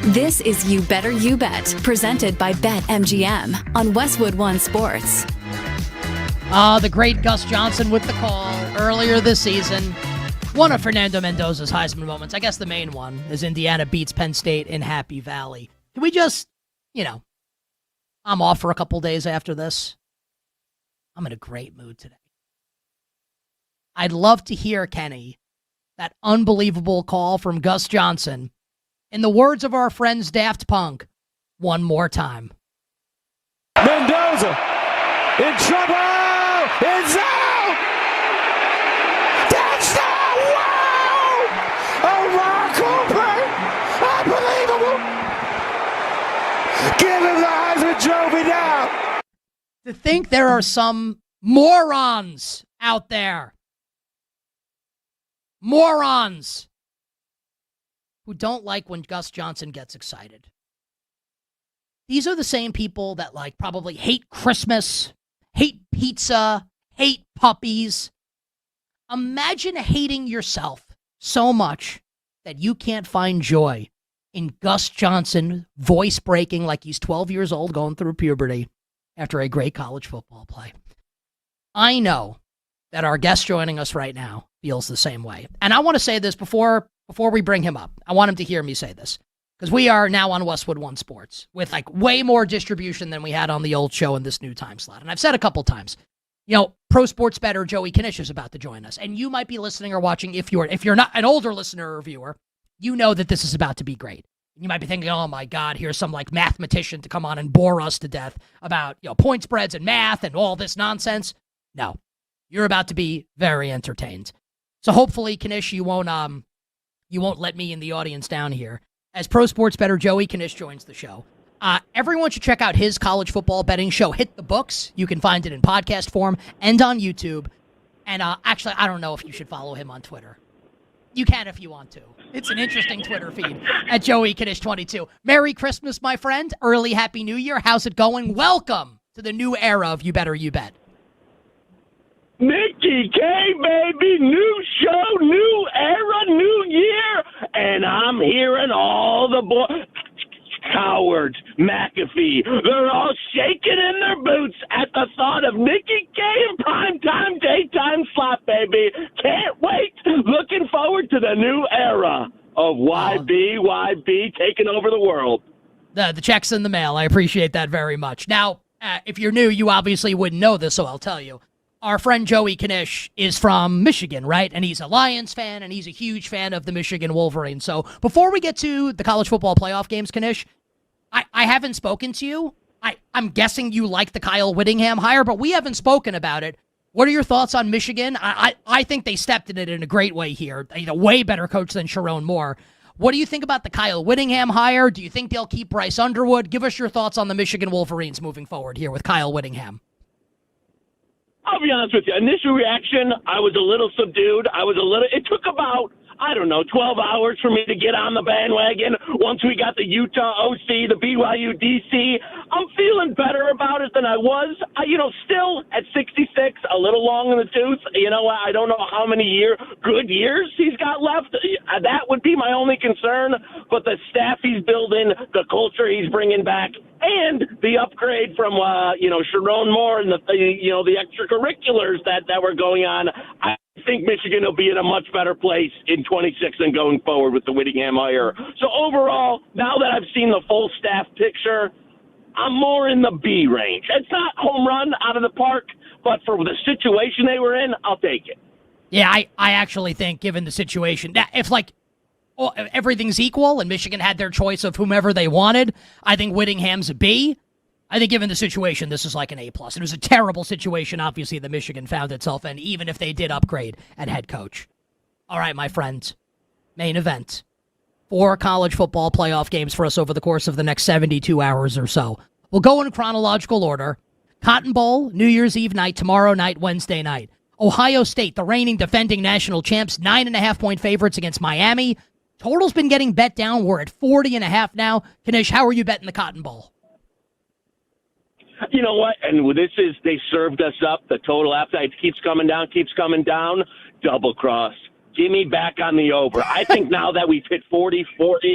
This is You Better You Bet, presented by BetMGM on Westwood One Sports. The great Gus Johnson with the call earlier this season. One of Fernando Mendoza's Heisman moments. I guess the main one is Indiana beats Penn State in Happy Valley. Can we just, I'm off for a couple days after this. I'm in a great mood today. I'd love to hear, Kenny, that unbelievable call from Gus Johnson, in the words of our friends Daft Punk, one more time. Mendoza in trouble! It's out! Touchdown! Wow! A miracle play! Unbelievable! Give him the Heisman Trophy now! To think there are some morons out there. Morons who don't like when Gus Johnson gets excited. These are the same people that probably hate Christmas, hate pizza, hate puppies. Imagine hating yourself so much that you can't find joy in Gus Johnson voice breaking like he's 12 years old going through puberty after a great college football play. I know that our guest joining us right now feels the same way. And I want to say this before we bring him up. I want him to hear me say this, because we are now on Westwood One Sports with way more distribution than we had on the old show in this new time slot. And I've said a couple times, pro sports bettor Joey Knish is about to join us. And you might be listening or watching, if you're not an older listener or viewer, you know that this is about to be great. You might be thinking, oh my God, here's some mathematician to come on and bore us to death about point spreads and math and all this nonsense. No, you're about to be very entertained. So hopefully, Knish, you won't let me in the audience down here. As pro sports bettor Joey Knish joins the show, everyone should check out his college football betting show, Hit the Books. You can find it in podcast form and on YouTube. And actually, I don't know if you should follow him on Twitter. You can if you want to. It's an interesting Twitter feed at Joey Knish 22. Merry Christmas, my friend. Early Happy New Year. How's it going? Welcome to the new era of You Better You Bet. Nikki K, baby, new show, new era, new year, and I'm hearing all the cowards, McAfee, they're all shaking in their boots at the thought of Nikki K in primetime, daytime slot, baby. Can't wait. Looking forward to the new era of YB taking over the world. The check's in the mail. I appreciate that very much. Now, if you're new, you obviously wouldn't know this, so I'll tell you. Our friend Joey Knish is from Michigan, right? And he's a Lions fan, and he's a huge fan of the Michigan Wolverines. So before we get to the college football playoff games, Knish, I haven't spoken to you. I'm guessing you like the Kyle Whittingham hire, but we haven't spoken about it. What are your thoughts on Michigan? I think they stepped in it in a great way here. A way better coach than Sharon Moore. What do you think about the Kyle Whittingham hire? Do you think they'll keep Bryce Underwood? Give us your thoughts on the Michigan Wolverines moving forward here with Kyle Whittingham. I'll be honest with you. Initial reaction, I was a little subdued. It took about, 12 hours for me to get on the bandwagon. Once we got the Utah OC, the BYU DC, I'm feeling better about it than I was. Still at 66, a little long in the tooth. I don't know how many good years he's got left. That would be my only concern. But the staff he's building, the culture he's bringing back, and the upgrade from, Sharon Moore and the extracurriculars that were going on, I think Michigan will be in a much better place in 26 and going forward with the Whittingham hire. So overall, now that I've seen the full staff picture, I'm more in the B range. It's not home run out of the park, but for the situation they were in, I'll take it. Yeah, I actually think, given the situation, that if everything's equal and Michigan had their choice of whomever they wanted, I think Whittingham's a B. I think given the situation, this is like an A+. It was a terrible situation, obviously, that Michigan found itself in, even if they did upgrade at head coach. All right, my friends, main event. 4 college football playoff games for us over the course of the next 72 hours or so. We'll go in chronological order. Cotton Bowl, New Year's Eve night, tomorrow night, Wednesday night. Ohio State, the reigning defending national champs, 9.5-point favorites against Miami. Total's been getting bet down. We're at 40.5 now. Knish, how are you betting the Cotton Bowl? You know what? And they served us up. The total after it keeps coming down. Double cross. Give me back on the over. I think now that we've hit 40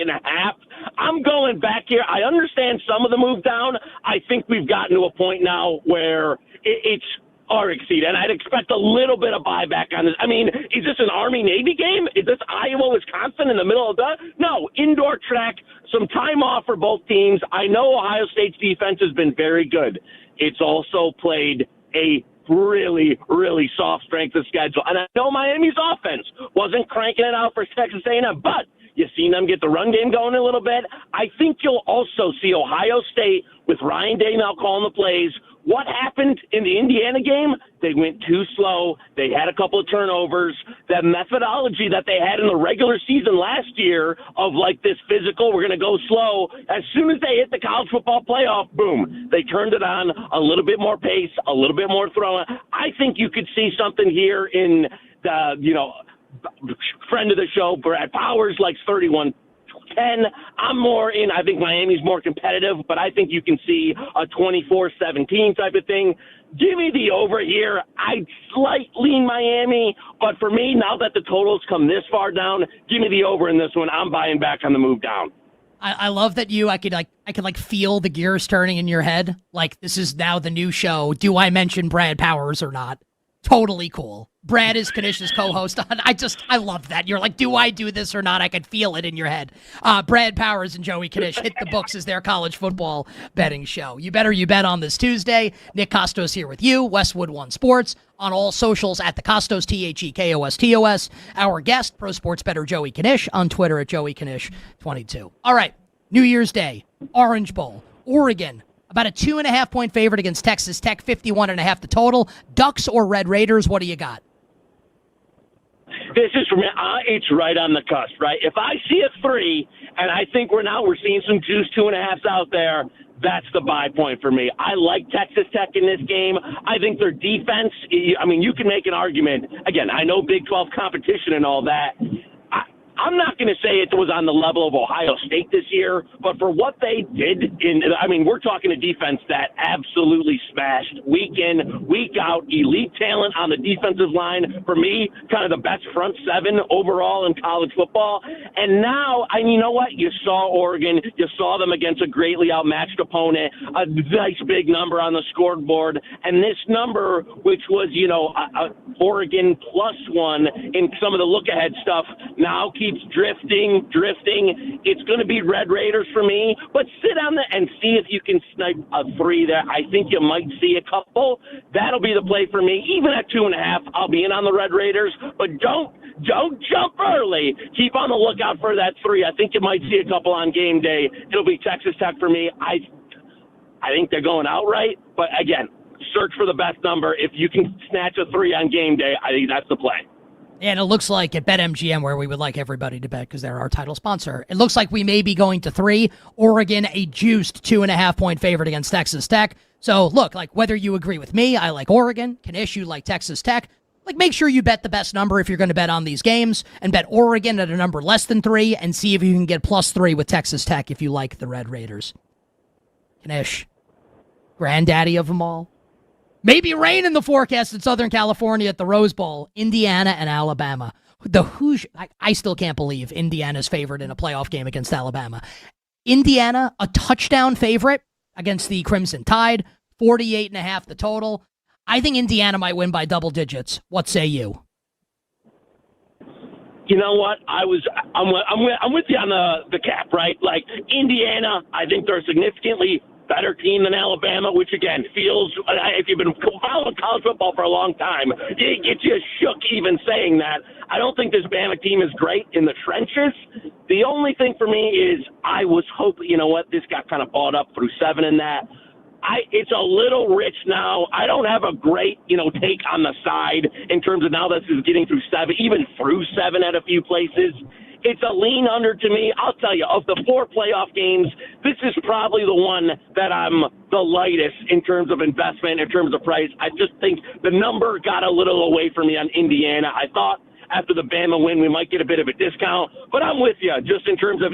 and a half, I'm going back here. I understand some of the move down. I think we've gotten to a point now where it's or exceed, and I'd expect a little bit of buyback on this. I mean, is this an Army-Navy game? Is this Iowa-Wisconsin in the middle of the? No, indoor track, some time off for both teams. I know Ohio State's defense has been very good. It's also played a really, really soft strength of schedule. And I know Miami's offense wasn't cranking it out for Texas A&M, but you've seen them get the run game going a little bit. I think you'll also see Ohio State with Ryan Day now calling the plays. What happened in the Indiana game? They went too slow. They had a couple of turnovers. That methodology that they had in the regular season last year of like this physical, we're going to go slow. As soon as they hit the college football playoff, boom, they turned it on, a little bit more pace, a little bit more throwing. I think you could see something here in the, friend of the show, Brad Powers, likes 31-10. I'm more in, I think Miami's more competitive, but I think you can see a 24-17 type of thing. Give me the over here. I'd slightly lean Miami, but for me, now that the totals come this far down, give me the over in this one. I'm buying back on the move down. I love that I could feel the gears turning in your head. Like, this is now the new show. Do I mention Brad Powers or not? Totally cool. Brad is Kanish's co-host on. I love that. You're like, do I do this or not? I could feel it in your head. Brad Powers and Joey Kanish hit the books as their college football betting show. You Better You Bet on this Tuesday. Nick Costos here with you, Westwood One Sports, on all socials at the Costos, TheKostos. Our guest, pro sports bettor Joey Kanish, on Twitter at Joey Kanish22. All right, New Year's Day, Orange Bowl, Oregon. About a 2.5-point favorite against Texas Tech, 51.5 the total. Ducks or Red Raiders, what do you got? This is for me. It's right on the cusp, right? If I see a 3, and I think we're seeing some juice 2.5s out there, that's the buy point for me. I like Texas Tech in this game. I think their defense, you can make an argument. Again, I know Big 12 competition and all that. I'm not going to say it was on the level of Ohio State this year, but for what they did we're talking a defense that absolutely smashed week in, week out, elite talent on the defensive line. For me, kind of the best front seven overall in college football. And now, you know what? You saw Oregon. You saw them against a greatly outmatched opponent, a nice big number on the scoreboard. And this number, which was, Oregon +1 in some of the look-ahead stuff, now keeps drifting. It's going to be Red Raiders for me, but sit on and see if you can snipe a 3 there. I think you might see a couple. That'll be the play for me. Even at 2.5, I'll be in on the Red Raiders, but don't jump early. Keep on the lookout for that 3. I think you might see a couple on game day. It'll be Texas Tech for me. I think they're going outright, but again, search for the best number. If you can snatch a 3 on game day, I think that's the play. And it looks like at BetMGM, where we would like everybody to bet because they're our title sponsor, it looks like we may be going to 3. Oregon, a juiced 2.5-point favorite against Texas Tech. So, look, whether you agree with me, I like Oregon. Kanish, you like Texas Tech. Make sure you bet the best number if you're going to bet on these games, and bet Oregon at a number less than 3, and see if you can get +3 with Texas Tech if you like the Red Raiders. Kanish, granddaddy of them all. Maybe rain in the forecast in Southern California at the Rose Bowl. Indiana and Alabama. The Hoosiers, I still can't believe Indiana's favored in a playoff game against Alabama. Indiana, a touchdown favorite against the Crimson Tide. 48.5 the total. I think Indiana might win by double digits. What say you? You know what? I'm with you on the cap, right? Like Indiana, I think they're significantly better team than Alabama, which again feels, if you've been following college football for a long time, it gets you shook even saying that. I don't think this Bama team is great in the trenches. The only thing for me is I was hoping, this got kind of bought up through 7 in that. It's a little rich now. I don't have a great, take on the side in terms of now this is getting through 7, even through 7 at a few places. It's a lean under to me. I'll tell you, of the 4 playoff games, this is probably the one that I'm the lightest in terms of investment, in terms of price. I just think the number got a little away from me on Indiana. I thought after the Bama win, we might get a bit of a discount, but I'm with you just in terms of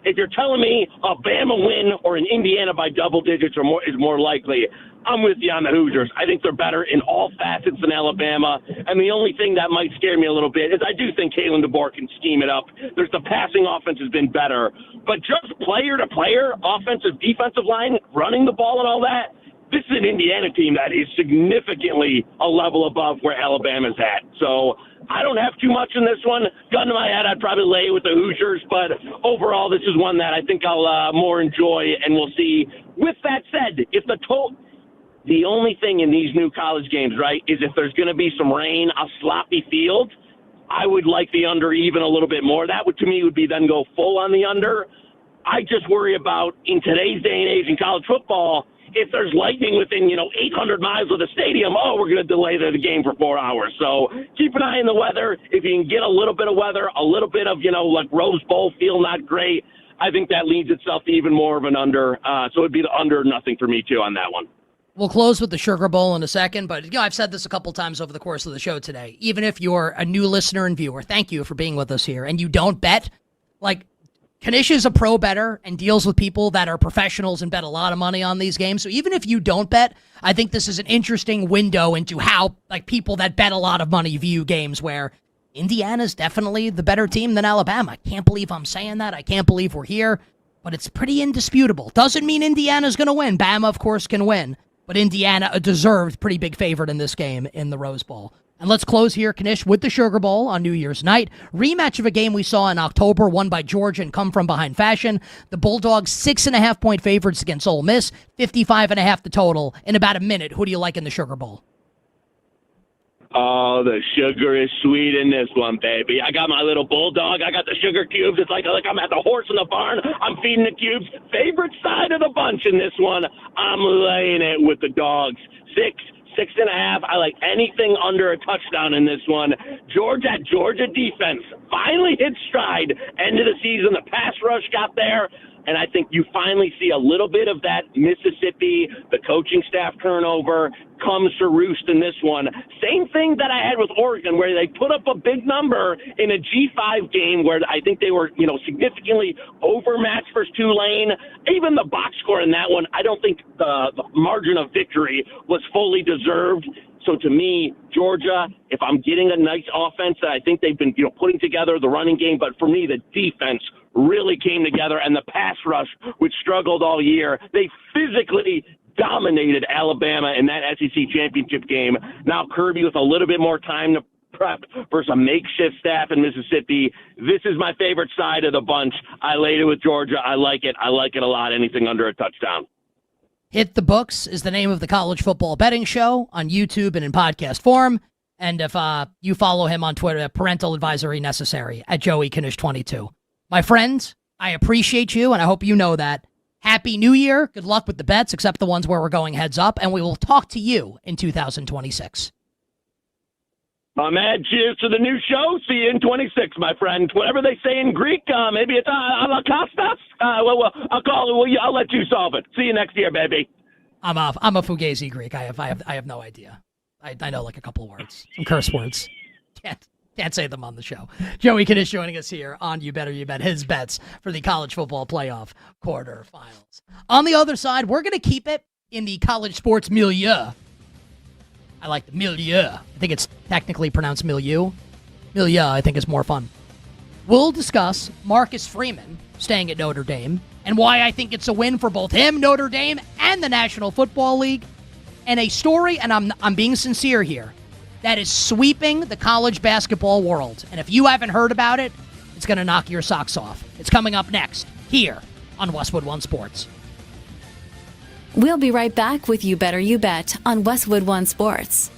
if you're telling me a Bama win or an Indiana by double digits or more is more likely, I'm with you on the Hoosiers. I think they're better in all facets than Alabama. And the only thing that might scare me a little bit is I do think Kalen DeBoer can scheme it up. The passing offense has been better. But just player to player, offensive, defensive line, running the ball and all that, this is an Indiana team that is significantly a level above where Alabama's at. So I don't have too much in this one. Gun to my head, I'd probably lay with the Hoosiers. But overall, this is one that I think I'll more enjoy, and we'll see. With that said, if the only thing in these new college games, right, is if there's going to be some rain, a sloppy field, I would like the under even a little bit more. That would, to me, would be then go full on the under. I just worry about, in today's day and age in college football, if there's lightning within, 800 miles of the stadium, we're going to delay the game for 4 hours. So keep an eye on the weather. If you can get a little bit of weather, a little bit of, like Rose Bowl feel not great, I think that leads itself to even more of an under. So it'd be the under nothing for me, too, on that one. We'll close with the Sugar Bowl in a second, but I've said this a couple times over the course of the show today. Even if you're a new listener and viewer, thank you for being with us here, and you don't bet, Kanish is a pro bettor and deals with people that are professionals and bet a lot of money on these games. So even if you don't bet, I think this is an interesting window into how people that bet a lot of money view games where Indiana's definitely the better team than Alabama. I can't believe I'm saying that. I can't believe we're here, but it's pretty indisputable. Doesn't mean Indiana's going to win. Bama, of course, can win, but Indiana, a deserved pretty big favorite in this game in the Rose Bowl. And let's close here, Kanish, with the Sugar Bowl on New Year's night. Rematch of a game we saw in October, won by Georgia in come-from-behind fashion. The Bulldogs 6.5-point favorites against Ole Miss, 55.5 the total. In about a minute, who do you like in the Sugar Bowl? Oh, the sugar is sweet in this one, baby. I got my little Bulldog. I got the sugar cubes. It's like I'm at the horse in the barn. I'm feeding the cubes. Favorite side of the bunch in this one, I'm laying it with the Dogs. 6.5. I like anything under a touchdown in this one. Georgia defense finally hit stride. End of the season, the pass rush got there. And I think you finally see a little bit of that Mississippi, the coaching staff turnover comes to roost in this one. Same thing that I had with Oregon, where they put up a big number in a G5 game where I think they were, significantly overmatched versus Tulane. Even the box score in that one, I don't think the margin of victory was fully deserved. So to me, Georgia, if I'm getting a nice offense that I think they've been, putting together the running game, but for me, the defense really came together, and the pass rush, which struggled all year, they physically dominated Alabama in that SEC championship game. Now Kirby with a little bit more time to prep versus a makeshift staff in Mississippi. This is my favorite side of the bunch. I laid it with Georgia. I like it. I like it a lot. Anything under a touchdown. Hit the Books is the name of the college football betting show on YouTube and in podcast form. And if you follow him on Twitter, parental advisory necessary at Joey Kanish 22. My friends, I appreciate you, and I hope you know that. Happy New Year. Good luck with the bets, except the ones where we're going heads up, and we will talk to you in 2026. Man, cheers to the new show. See you in 26, my friend. Whatever they say in Greek, maybe it's alakastas. I'll let you solve it. See you next year, baby. I'm a Fugazi Greek. I have no idea. I know like a couple of words, some curse words. Can't say them on the show. Joey Kanish joining us here on You Better You Bet, his bets for the college football playoff quarterfinals. On the other side, we're going to keep it in the college sports milieu. I like the milieu. I think it's technically pronounced milieu. Milieu, I think, is more fun. We'll discuss Marcus Freeman staying at Notre Dame and why I think it's a win for both him, Notre Dame, and the National Football League. And a story, and I'm being sincere here, that is sweeping the college basketball world. And if you haven't heard about it, it's going to knock your socks off. It's coming up next here on Westwood One Sports. We'll be right back with You Better You Bet on Westwood One Sports.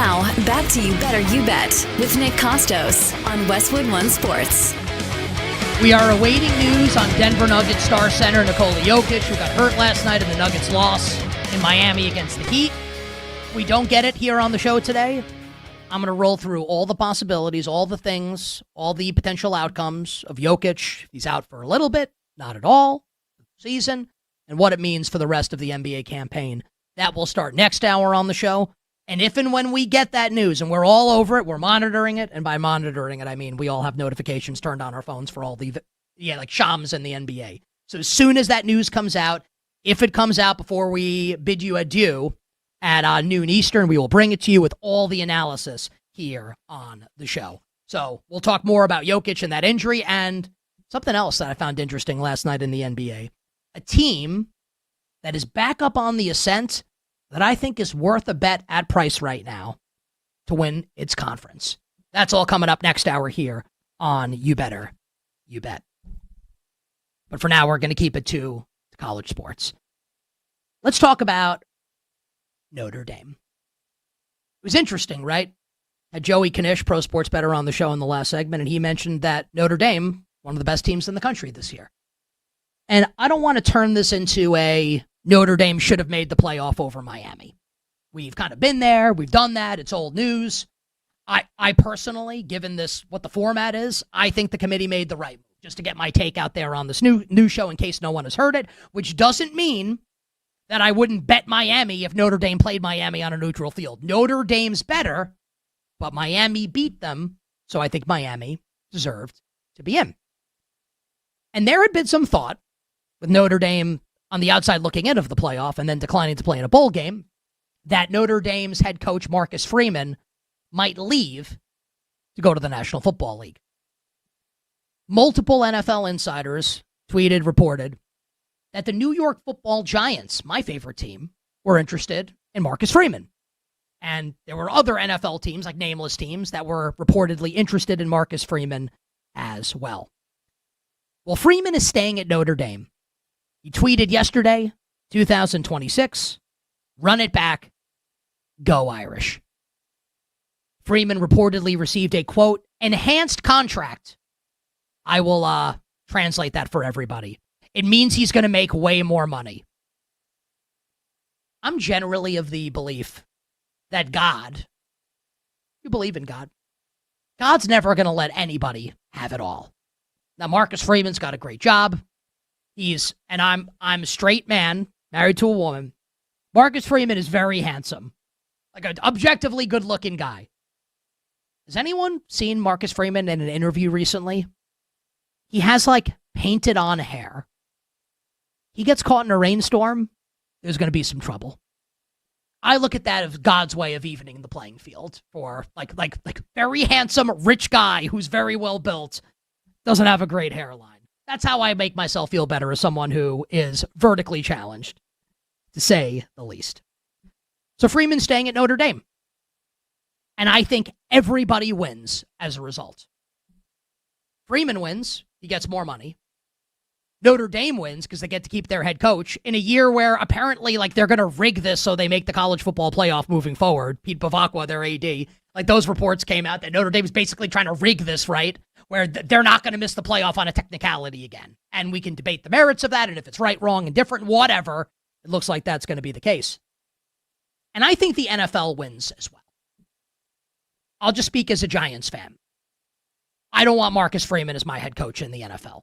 Now, back to You Better You Bet with Nick Costos on Westwood One Sports. We are awaiting news on Denver Nuggets star center Nikola Jokic, who got hurt last night in the Nuggets' loss in Miami against the Heat. We don't get it here on the show today. I'm going to roll through all the possibilities, all the things, all the potential outcomes of Jokic. If he's out for a little bit, not at all, season, and what it means for the rest of the NBA campaign. That will start next hour on the show. And if and when we get that news, and we're all over it, we're monitoring it, and by monitoring it, I mean we all have notifications turned on our phones for all the, like Shams in the NBA. So as soon as that news comes out, if it comes out before we bid you adieu at noon Eastern, we will bring it to you with all the analysis here on the show. So we'll talk more about Jokic and that injury, and something else that I found interesting last night in the NBA. A team that is back up on the ascent that I think is worth a bet at price right now to win its conference. That's all coming up next hour here on You Better You Bet. But for now, we're going to keep it to college sports. Let's talk about Notre Dame. It was interesting, right? Had Joey Knish, Pro Sports Bettor, on the show in the last segment, and he mentioned that Notre Dame, one of the best teams in the country this year. And I don't want to turn this into a Notre Dame should have made the playoff over Miami. We've kind of been there. We've done that. It's old news. I personally, given this, what the format is, I think the committee made the right move, just to get my take out there on this new show in case no one has heard it, which doesn't mean that I wouldn't bet Miami if Notre Dame played Miami on a neutral field. Notre Dame's better, but Miami beat them, so I think Miami deserved to be in. And there had been some thought with Notre Dame on the outside looking in of the playoff and then declining to play in a bowl game, that Notre Dame's head coach Marcus Freeman might leave to go to the National Football League. Multiple NFL insiders tweeted, reported that the New York Football Giants, my favorite team, were interested in Marcus Freeman. And there were other NFL teams, like nameless teams, that were reportedly interested in Marcus Freeman as well. Well, Freeman is staying at Notre Dame. He tweeted yesterday, 2026, run it back, go Irish. Freeman reportedly received a, quote, enhanced contract. I will translate that for everybody. It means he's going to make way more money. I'm generally of the belief that God, you believe in God, God's never going to let anybody have it all. Now, Marcus Freeman's got a great job. I'm a straight man, married to a woman. Marcus Freeman is very handsome, like an objectively good-looking guy. Has anyone seen Marcus Freeman in an interview recently? He has, like, painted-on hair. He gets caught in a rainstorm, there's going to be some trouble. I look at that as God's way of evening the playing field for, like very handsome, rich guy who's very well built, doesn't have a great hairline. That's how I make myself feel better as someone who is vertically challenged, to say the least. So Freeman's staying at Notre Dame. And I think everybody wins as a result. Freeman wins, he gets more money. Notre Dame wins because they get to keep their head coach in a year where apparently they're going to rig this so they make the college football playoff moving forward. Pete Bavacqua, their AD, those reports came out that Notre Dame's basically trying to rig this, right? Where they're not going to miss the playoff on a technicality again. And we can debate the merits of that, and if it's right, wrong, and different, whatever, it looks like that's going to be the case. And I think the NFL wins as well. I'll just speak as a Giants fan. I don't want Marcus Freeman as my head coach in the NFL,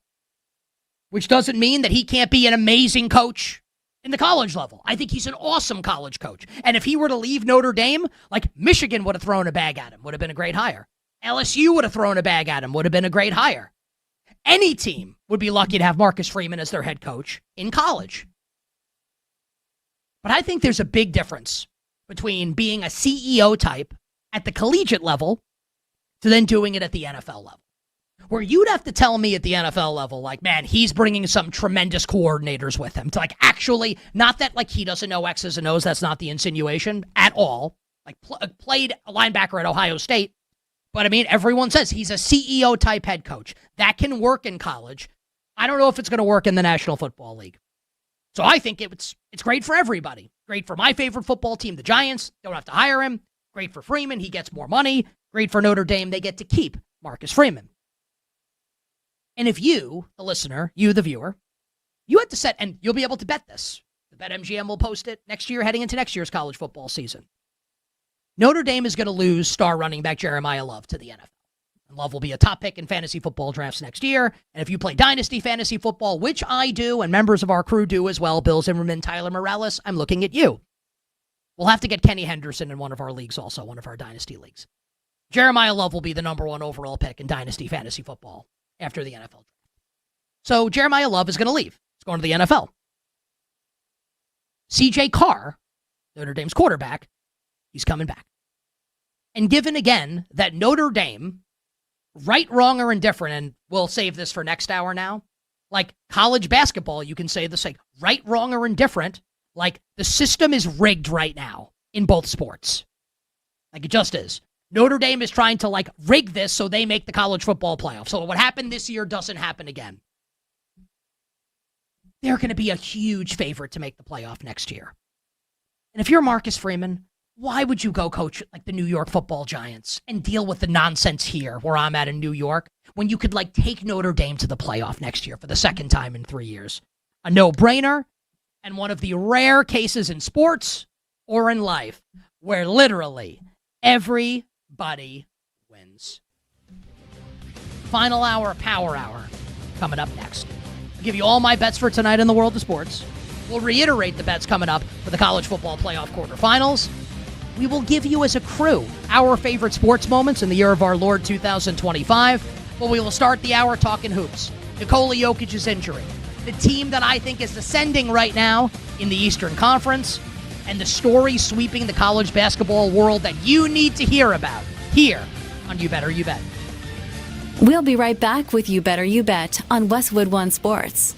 which doesn't mean that he can't be an amazing coach in the college level. I think he's an awesome college coach. And if he were to leave Notre Dame, Michigan would have thrown a bag at him, would have been a great hire. LSU would have thrown a bag at him, would have been a great hire. Any team would be lucky to have Marcus Freeman as their head coach in college. But I think there's a big difference between being a CEO type at the collegiate level to then doing it at the NFL level. Where you'd have to tell me at the NFL level, man, he's bringing some tremendous coordinators with him to actually, not that he doesn't know X's and O's, that's not the insinuation at all. Played a linebacker at Ohio State. But, everyone says he's a CEO-type head coach. That can work in college. I don't know if it's going to work in the National Football League. So I think it's great for everybody. Great for my favorite football team, the Giants. Don't have to hire him. Great for Freeman. He gets more money. Great for Notre Dame. They get to keep Marcus Freeman. And if you, the listener, you, the viewer, you had to set, and you'll be able to bet this. The BetMGM will post it next year, heading into next year's college football season. Notre Dame is going to lose star running back Jeremiah Love to the NFL. And Love will be a top pick in fantasy football drafts next year. And if you play Dynasty Fantasy Football, which I do, and members of our crew do as well, Bill Zimmerman, Tyler Morales, I'm looking at you. We'll have to get Kenny Henderson in one of our leagues also, one of our Dynasty leagues. Jeremiah Love will be the number 1 overall pick in Dynasty Fantasy Football after the NFL draft. So Jeremiah Love is going to leave. He's going to the NFL. C.J. Carr, Notre Dame's quarterback, he's coming back. And given again that Notre Dame, right, wrong, or indifferent, and we'll save this for next hour now, like college basketball, you can say this, like right, wrong, or indifferent, like the system is rigged right now in both sports. Like it just is. Notre Dame is trying to like rig this so they make the college football playoff. So what happened this year doesn't happen again. They're going to be a huge favorite to make the playoff next year. And if you're Marcus Freeman, why would you go coach like the New York Football Giants and deal with the nonsense here where I'm at in New York when you could like take Notre Dame to the playoff next year for the second time in 3 years? A no-brainer, and one of the rare cases in sports or in life where literally everybody wins. Final hour, power hour, coming up next. I'll give you all my bets for tonight in the world of sports. We'll reiterate the bets coming up for the college football playoff quarterfinals. We will give you as a crew our favorite sports moments in the year of our Lord 2025. But we will start the hour talking hoops. Nikola Jokic's injury. The team that I think is ascending right now in the Eastern Conference. And the story sweeping the college basketball world that you need to hear about here on You Better You Bet. We'll be right back with You Better You Bet on Westwood One Sports.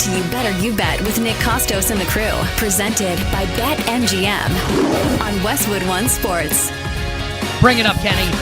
to You Better You Bet with Nick Costos and the crew. Presented by BetMGM on Westwood One Sports. Bring it up, Kenny.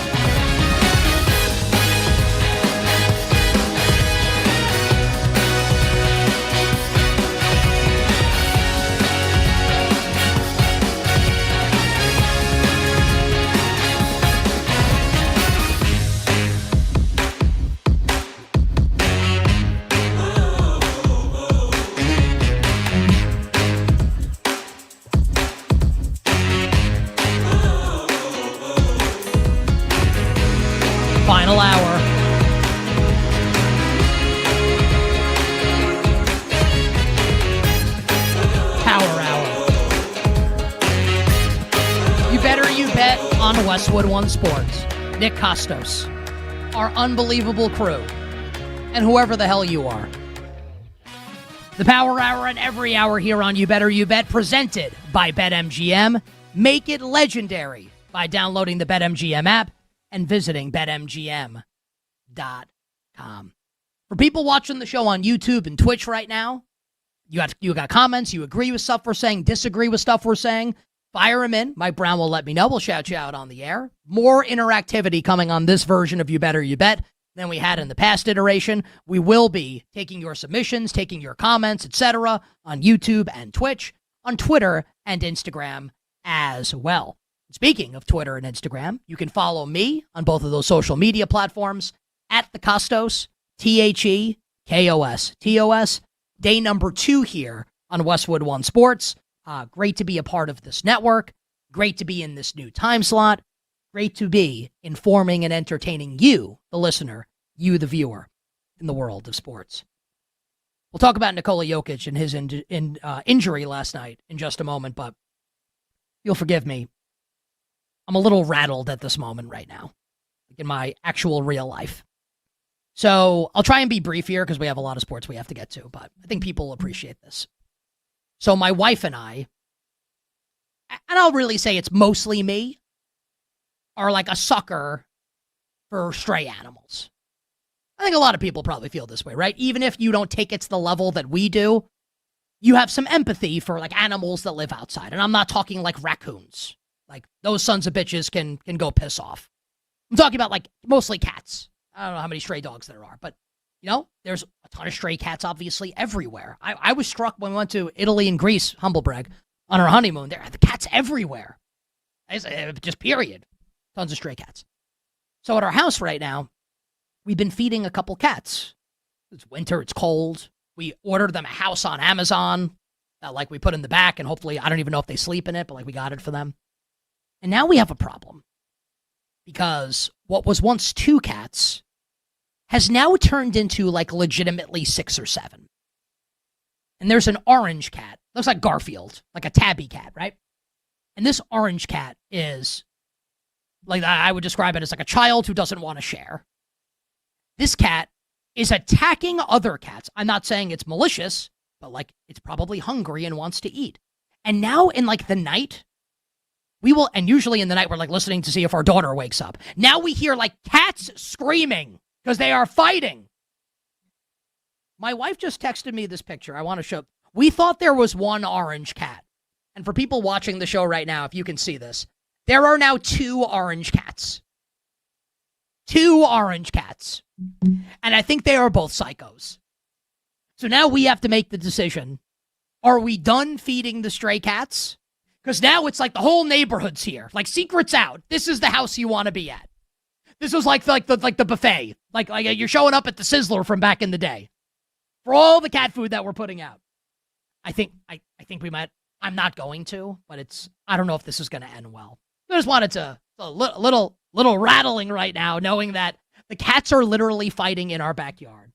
Final hour. Power hour. You Better You Bet on Westwood One Sports. Nick Costos, our unbelievable crew, and whoever the hell you are. The Power Hour and every hour here on You Better You Bet, presented by BetMGM. Make it legendary by downloading the BetMGM app and visiting BetMGM.com. For people watching the show on YouTube and Twitch right now, you got comments, you agree with stuff we're saying, disagree with stuff we're saying, fire them in. Mike Brown will let me know. We'll shout you out on the air. More interactivity coming on this version of You Better You Bet than we had in the past iteration. We will be taking your submissions, taking your comments, etc. on YouTube and Twitch, on Twitter and Instagram as well. Speaking of Twitter and Instagram, you can follow me on both of those social media platforms at the Costos, TheKos, TOS. Day number 2 here on Westwood One Sports. Great to be a part of this network. Great to be in this new time slot. Great to be informing and entertaining you, the listener, you, the viewer, in the world of sports. We'll talk about Nikola Jokic and his injury last night in just a moment, but you'll forgive me. I'm a little rattled at this moment right now, like in my actual real life. So I'll try and be brief here because we have a lot of sports we have to get to, but I think people will appreciate this. So my wife and I, and I'll really say it's mostly me, are like a sucker for stray animals. I think a lot of people probably feel this way, right? Even if you don't take it to the level that we do, you have some empathy for like animals that live outside. And I'm not talking like raccoons. Like, those sons of bitches can go piss off. I'm talking about, like, mostly cats. I don't know how many stray dogs there are, but, you know, there's a ton of stray cats, obviously, everywhere. I was struck when we went to Italy and Greece, humble brag, on our honeymoon. There are the cats everywhere. Just period. Tons of stray cats. So at our house right now, we've been feeding a couple cats. It's winter, it's cold. We ordered them a house on Amazon that, like, we put in the back, and hopefully, I don't even know if they sleep in it, but, like, we got it for them. And now we have a problem because what was once 2 cats has now turned into like legitimately 6 or 7. And there's an orange cat. Looks like Garfield, like a tabby cat, right? And this orange cat is, like, I would describe it as like a child who doesn't want to share. This cat is attacking other cats. I'm not saying it's malicious, but like it's probably hungry and wants to eat. And now in like the night, we will, and usually in the night, we're like listening to see if our daughter wakes up. Now we hear like cats screaming because they are fighting. My wife just texted me this picture. I want to show. We thought there was one orange cat. And for people watching the show right now, if you can see this, there are now 2 orange cats. 2 orange cats. And I think they are both psychos. So now we have to make the decision. Are we done feeding the stray cats? Because now it's like the whole neighborhood's here. Like, secret's out. This is the house you want to be at. This was like the buffet. Like you're showing up at the Sizzler from back in the day. For all the cat food that we're putting out. I think we might. I'm not going to, but I don't know if this is going to end well. I just wanted to, a little rattling right now, knowing that the cats are literally fighting in our backyard.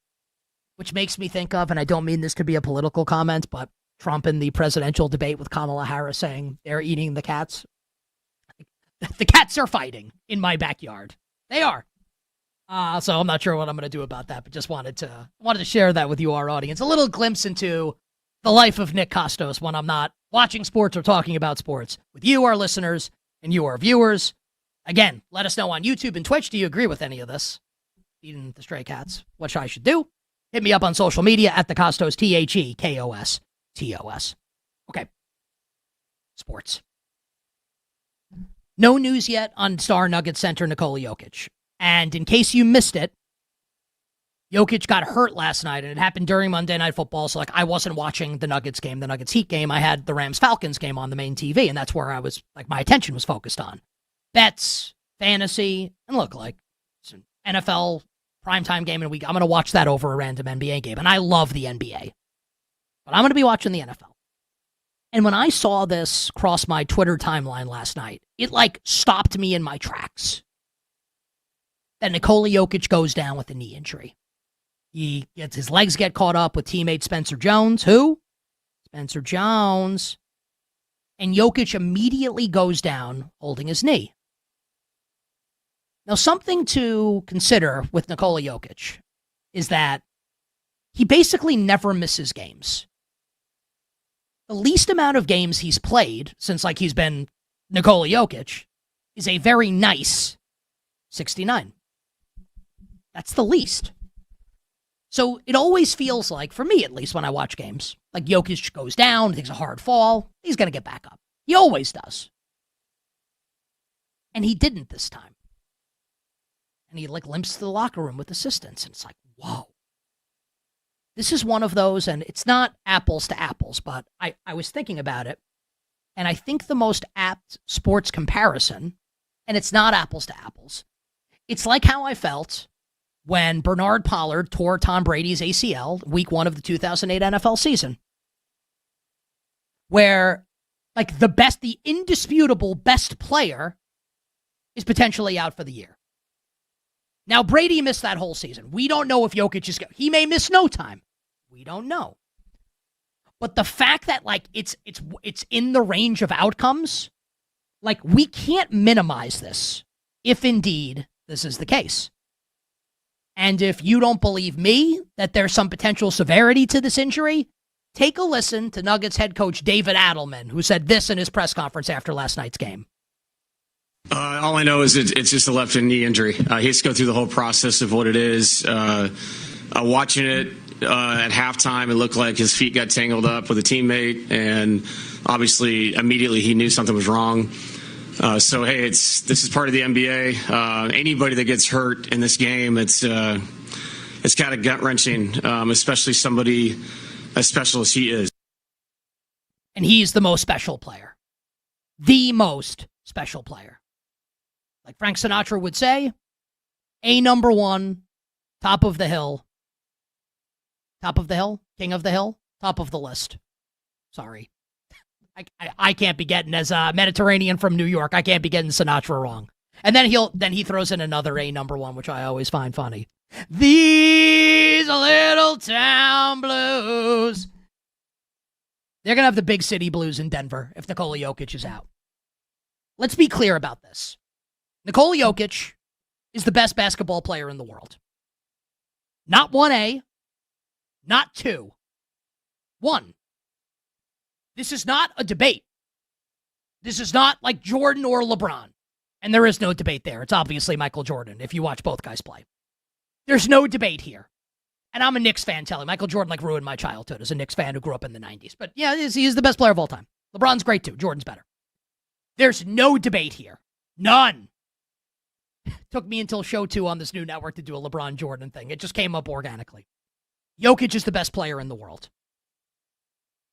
Which makes me think of, and I don't mean this to be a political comment, but Trump in the presidential debate with Kamala Harris saying they're eating the cats. The cats are fighting in my backyard. They are. So I'm not sure what I'm going to do about that, but just wanted to share that with you, our audience. A little glimpse into the life of Nick Costos when I'm not watching sports or talking about sports with you, our listeners, and you, our viewers. Again, let us know on YouTube and Twitch. Do you agree with any of this? Eating the stray cats, what I should do. Hit me up on social media at the Costos, TheKostos. Okay. Sports. No news yet on star Nuggets center Nikola Jokic. And in case you missed it, Jokic got hurt last night, and it happened during Monday Night Football. So, I wasn't watching the Nuggets game, the Nuggets Heat game. I had the Rams-Falcons game on the main TV, and that's where I was, my attention was focused on. Bets, fantasy, and look, it's an NFL primetime game in a week. I'm going to watch that over a random NBA game, and I love the NBA. But I'm going to be watching the NFL. And when I saw this cross my Twitter timeline last night, it, stopped me in my tracks. That Nikola Jokic goes down with a knee injury. His legs get caught up with teammate Spencer Jones. Who? Spencer Jones. And Jokic immediately goes down holding his knee. Now, something to consider with Nikola Jokic is that he basically never misses games. The least amount of games he's played since he's been Nikola Jokic is a very nice 69. That's the least. So it always feels like, for me at least when I watch games, Jokic goes down, takes a hard fall, he's going to get back up. He always does. And he didn't this time. And he limps to the locker room with assistants, and it's whoa. This is one of those, and it's not apples to apples, but I was thinking about it, and I think the most apt sports comparison, and it's not apples to apples, it's like how I felt when Bernard Pollard tore Tom Brady's ACL week 1 of the 2008 NFL season. Where, the indisputable best player is potentially out for the year. Now, Brady missed that whole season. We don't know if Jokic is... He may miss no time. We don't know. But the fact that, it's in the range of outcomes, we can't minimize this if indeed this is the case. And if you don't believe me that there's some potential severity to this injury, take a listen to Nuggets head coach David Adelman, who said this in his press conference after last night's game. All I know is it's just a left knee injury. He has to go through the whole process of what it is. Watching it at halftime, it looked like his feet got tangled up with a teammate, and obviously immediately he knew something was wrong. This is part of the NBA. Anybody that gets hurt in this game, it's kind of gut-wrenching, especially somebody as special as he is. And he's the most special player. The most special player. Like Frank Sinatra would say, a number one, top of the hill. Top of the hill? King of the hill? Top of the list. Sorry. I can't be getting, as a Mediterranean from New York, I can't be getting Sinatra wrong. And then he throws in another A number one, which I always find funny. These little town blues. They're going to have the big city blues in Denver if Nikola Jokic is out. Let's be clear about this. Nikola Jokic is the best basketball player in the world. Not 1A, not 2. 1. This is not a debate. This is not like Jordan or LeBron. And there is no debate there. It's obviously Michael Jordan if you watch both guys play. There's no debate here. And I'm a Knicks fan telling Michael Jordan ruined my childhood as a Knicks fan who grew up in the 90s. But yeah, he is the best player of all time. LeBron's great too. Jordan's better. There's no debate here. None. Took me until show 2 on this new network to do a LeBron Jordan thing. It just came up organically. Jokic is the best player in the world.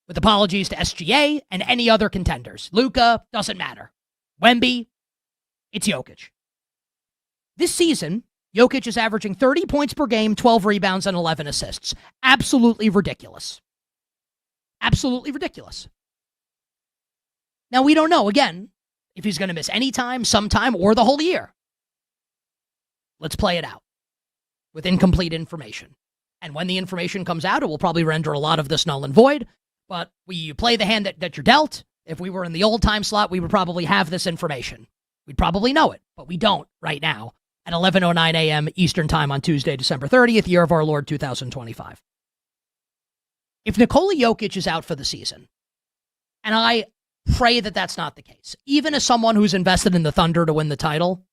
With apologies to SGA and any other contenders. Luka, doesn't matter. Wemby, it's Jokic. This season, Jokic is averaging 30 points per game, 12 rebounds, and 11 assists. Absolutely ridiculous. Absolutely ridiculous. Now, we don't know, again, if he's going to miss any time, sometime, or the whole year. Let's play it out with incomplete information. And when the information comes out, it will probably render a lot of this null and void. But you play the hand that you're dealt. If we were in the old time slot, we would probably have this information. We'd probably know it, but we don't right now at 11:09 a.m. Eastern Time on Tuesday, December 30th, year of our Lord 2025. If Nikola Jokic is out for the season, and I pray that that's not the case, even as someone who's invested in the Thunder to win the title,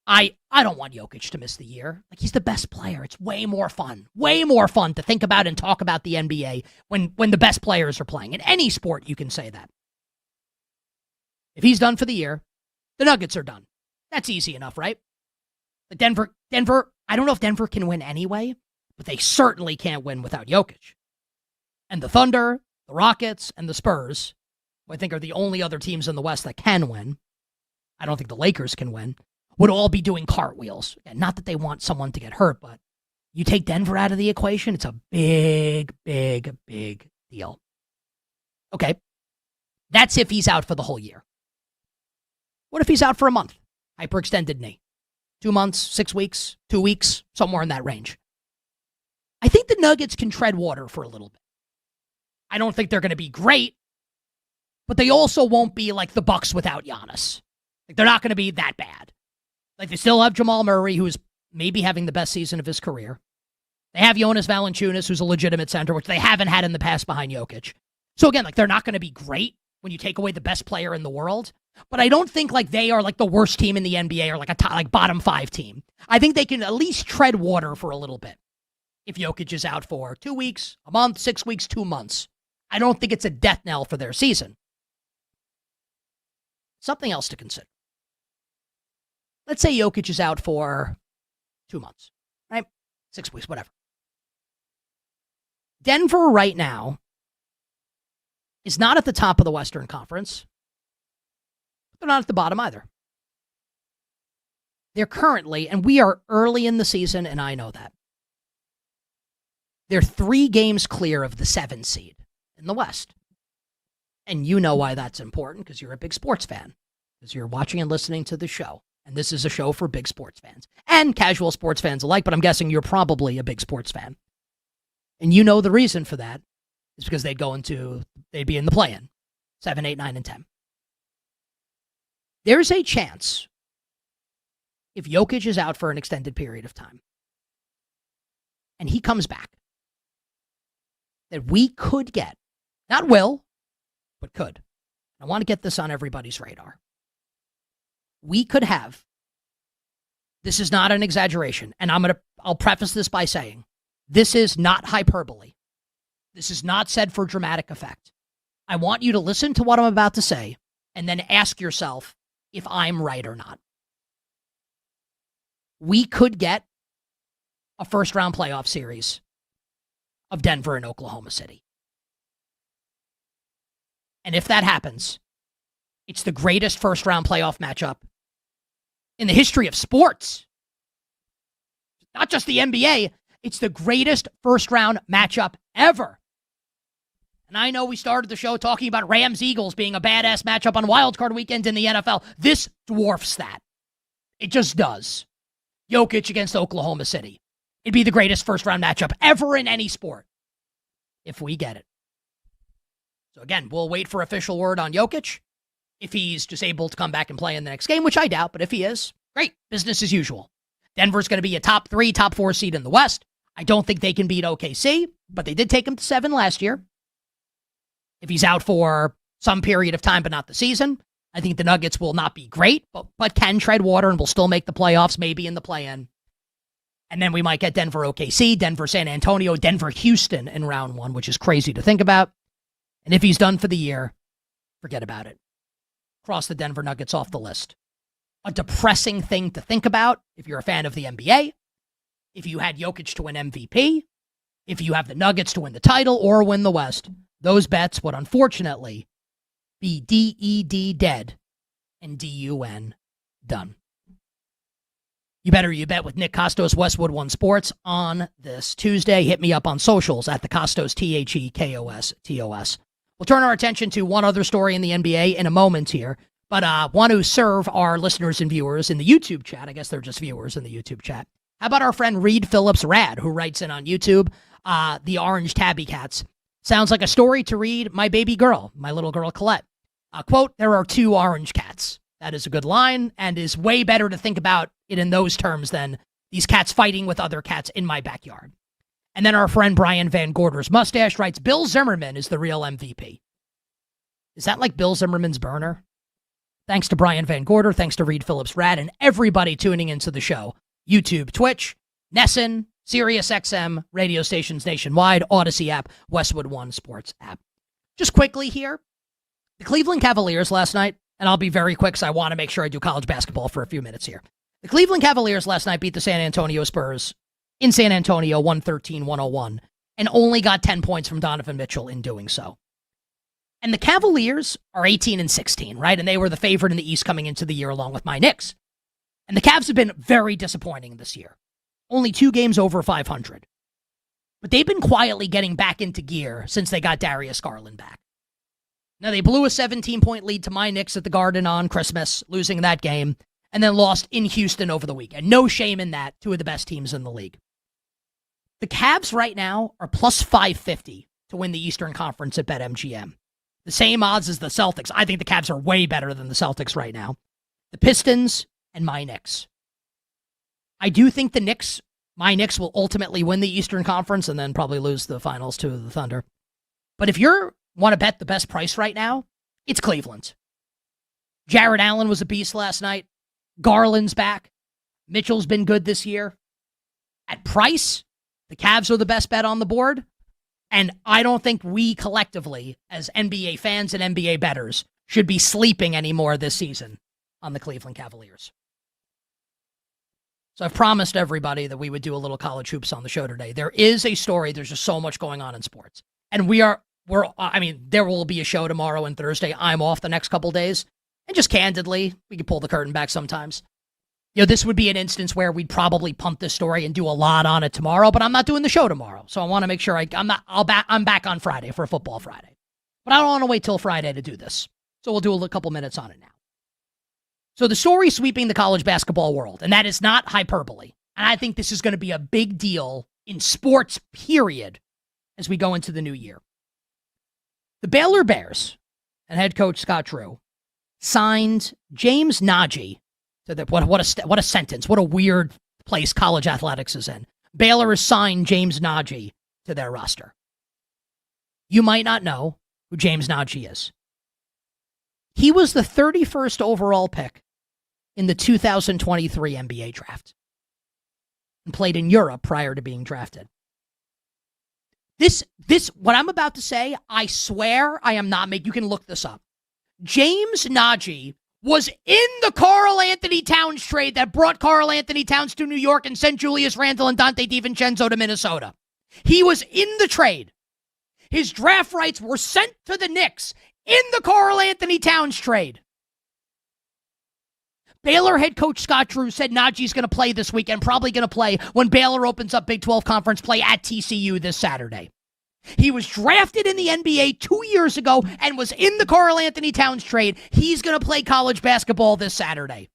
I don't want Jokic to miss the year. Like, he's the best player. It's way more fun to think about and talk about the NBA when the best players are playing. In any sport, you can say that. If he's done for the year, the Nuggets are done. That's easy enough, right? But Denver, I don't know if Denver can win anyway, but they certainly can't win without Jokic. And the Thunder, the Rockets, and the Spurs, who I think are the only other teams in the West that can win, I don't think the Lakers can win, would all be doing cartwheels. And not that they want someone to get hurt, but you take Denver out of the equation, it's a big, big, big deal. Okay, that's if he's out for the whole year. What if he's out for a month? Hyperextended knee. 2 months, 6 weeks, 2 weeks, somewhere in that range. I think the Nuggets can tread water for a little bit. I don't think they're going to be great, but they also won't be like the Bucks without Giannis. Like, they're not going to be that bad. Like, they still have Jamal Murray, who's maybe having the best season of his career. They have Jonas Valanciunas, who's a legitimate center, which they haven't had in the past behind Jokic. So again, like, they're not going to be great when you take away the best player in the world. But I don't think like they are like the worst team in the NBA or like a top, like bottom 5 team. I think they can at least tread water for a little bit. If Jokic is out for 2 weeks, a month, 6 weeks, 2 months, I don't think it's a death knell for their season. Something else to consider. Let's say Jokic is out for 2 months, right? 6 weeks, whatever. Denver right now is not at the top of the Western Conference. They're not at the bottom either. They're currently, and we are early in the season, and I know that, they're 3 games clear of the 7 seed in the West. And you know why that's important, because you're a big sports fan, because you're watching and listening to the show. And this is a show for big sports fans and casual sports fans alike, but I'm guessing you're probably a big sports fan. And you know the reason for that is because they'd be in the play-in, 7, 8, 9, and 10. There's a chance, if Jokic is out for an extended period of time, and he comes back, that we could get, not will, but could. I want to get this on everybody's radar. We could have, this is not an exaggeration, and I'll preface this by saying, this is not hyperbole. This is not said for dramatic effect. I want you to listen to what I'm about to say, and then ask yourself if I'm right or not. We could get a first-round playoff series of Denver and Oklahoma City. And if that happens, it's the greatest first-round playoff matchup in the history of sports. Not just the NBA, it's the greatest first-round matchup ever. And I know we started the show talking about Rams-Eagles being a badass matchup on wildcard weekend in the NFL. This dwarfs that. It just does. Jokic against Oklahoma City. It'd be the greatest first-round matchup ever in any sport, if we get it. So again, we'll wait for official word on Jokic. If he's just able to come back and play in the next game, which I doubt, but if he is, great. Business as usual. Denver's going to be a top 3, top 4 seed in the West. I don't think they can beat OKC, but they did take him to 7 last year. If he's out for some period of time, but not the season, I think the Nuggets will not be great, but can tread water and will still make the playoffs, maybe in the play-in. And then we might get Denver OKC, Denver San Antonio, Denver Houston in round 1, which is crazy to think about. And if he's done for the year, forget about it. Cross the Denver Nuggets off the list. A depressing thing to think about if you're a fan of the NBA, if you had Jokic to win MVP, if you have the Nuggets to win the title or win the West. Those bets would unfortunately be DED dead and DUN done. You better you bet with Nick Costos, Westwood One Sports on this Tuesday. Hit me up on socials at the Costos, THEKOSTOS. We'll turn our attention to one other story in the NBA in a moment here, but want to serve our listeners and viewers in the YouTube chat. I guess they're just viewers in the YouTube chat. How about our friend Reed Phillips Rad, who writes in on YouTube, the Orange Tabby Cats. Sounds like a story to read my baby girl, my little girl Colette. Quote, there are 2 orange cats. That is a good line and is way better to think about it in those terms than these cats fighting with other cats in my backyard. And then our friend Brian Van Gorder's Mustache writes, Bill Zimmerman is the real MVP. Is that like Bill Zimmerman's burner? Thanks to Brian Van Gorder. Thanks to Reed Phillips-Rad and everybody tuning into the show. YouTube, Twitch, Nesson, SiriusXM, radio stations nationwide, Odyssey app, Westwood One Sports app. Just quickly here, the Cleveland Cavaliers last night, and I'll be very quick because I want to make sure I do college basketball for a few minutes here. The Cleveland Cavaliers last night beat the San Antonio Spurs in San Antonio 113-101 and only got 10 points from Donovan Mitchell in doing so. And the Cavaliers are 18-16, right? And they were the favorite in the East coming into the year along with my Knicks. And the Cavs have been very disappointing this year. Only 2 games over 500. But they've been quietly getting back into gear since they got Darius Garland back. Now, they blew a 17-point lead to my Knicks at the Garden on Christmas, losing that game, and then lost in Houston over the weekend. No shame in that, 2 of the best teams in the league. The Cavs right now are plus 550 to win the Eastern Conference at BetMGM. The same odds as the Celtics. I think the Cavs are way better than the Celtics right now. The Pistons and my Knicks. I do think my Knicks will ultimately win the Eastern Conference and then probably lose the finals to the Thunder. But if you want to bet the best price right now, it's Cleveland. Jared Allen was a beast last night. Garland's back. Mitchell's been good this year. At price, the Cavs are the best bet on the board. And I don't think we collectively, as NBA fans and NBA bettors, should be sleeping anymore this season on the Cleveland Cavaliers. So I've promised everybody that we would do a little college hoops on the show today. There is a story. There's just so much going on in sports. And there will be a show tomorrow and Thursday. I'm off the next couple days. And just candidly, we can pull the curtain back sometimes. This would be an instance where we'd probably punt this story and do a lot on it tomorrow, but I'm not doing the show tomorrow. So I want to make sure I'm back on Friday for Football Friday. But I don't want to wait till Friday to do this. So we'll do a couple minutes on it now. So the story sweeping the college basketball world, and that is not hyperbole. And I think this is going to be a big deal in sports, period, as we go into the new year. The Baylor Bears and head coach Scott Drew signed James Nagy to the what a sentence, what a weird place college athletics is in. Baylor has signed James Nagy to their roster. You might not know who James Nagy is. He was the 31st overall pick in the 2023 NBA draft and played in Europe prior to being drafted. What I'm about to say, I swear I am not making, you can look this up. James Nagy was in the Karl Anthony Towns trade that brought Karl Anthony Towns to New York and sent Julius Randle and Dante DiVincenzo to Minnesota. He was in the trade. His draft rights were sent to the Knicks in the Karl Anthony Towns trade. Baylor head coach Scott Drew said Najee's going to play this weekend, probably going to play when Baylor opens up Big 12 conference play at TCU this Saturday. He was drafted in the NBA 2 years ago and was in the Karl Anthony Towns trade. He's going to play college basketball this Saturday.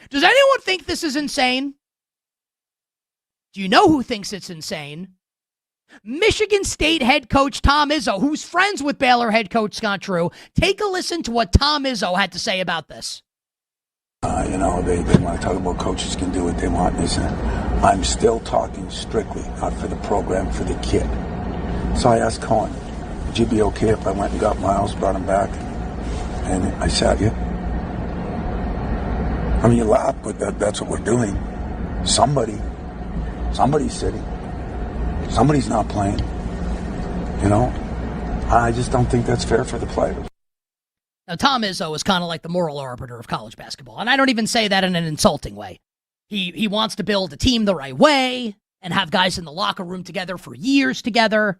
Does anyone think this is insane? Do you know who thinks it's insane? Michigan State head coach Tom Izzo, who's friends with Baylor head coach Scott Drew. Take a listen to what Tom Izzo had to say about this. They want to talk about coaches can do what they want. Listen, I'm still talking strictly, not for the program, for the kid. So I asked Cohen, would you be okay if I went and got Miles, brought him back? And I sat you. I mean, you laugh, but that's what we're doing. Somebody's sitting. Somebody's not playing. I just don't think that's fair for the players. Now, Tom Izzo is kind of like the moral arbiter of college basketball, and I don't even say that in an insulting way. He wants to build a team the right way and have guys in the locker room together for years together.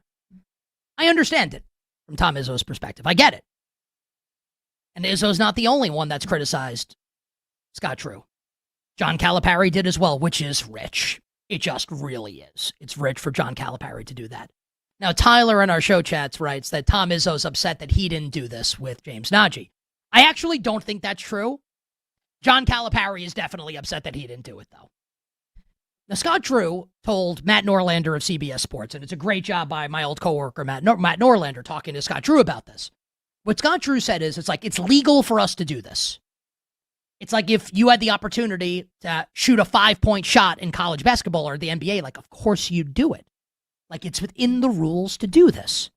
I understand it from Tom Izzo's perspective. I get it. And Izzo's not the only one that's criticized Scott Drew. John Calipari did as well, which is rich. It just really is. It's rich for John Calipari to do that. Now, Tyler in our show chats writes that Tom Izzo's upset that he didn't do this with James Nagy. I actually don't think that's true. John Calipari is definitely upset that he didn't do it, though. Now, Scott Drew told Matt Norlander of CBS Sports, and it's a great job by my old coworker, Matt Norlander, talking to Scott Drew about this. What Scott Drew said is, it's legal for us to do this. It's like if you had the opportunity to shoot a 5-point shot in college basketball or the NBA, of course you'd do it. It's within the rules to do this.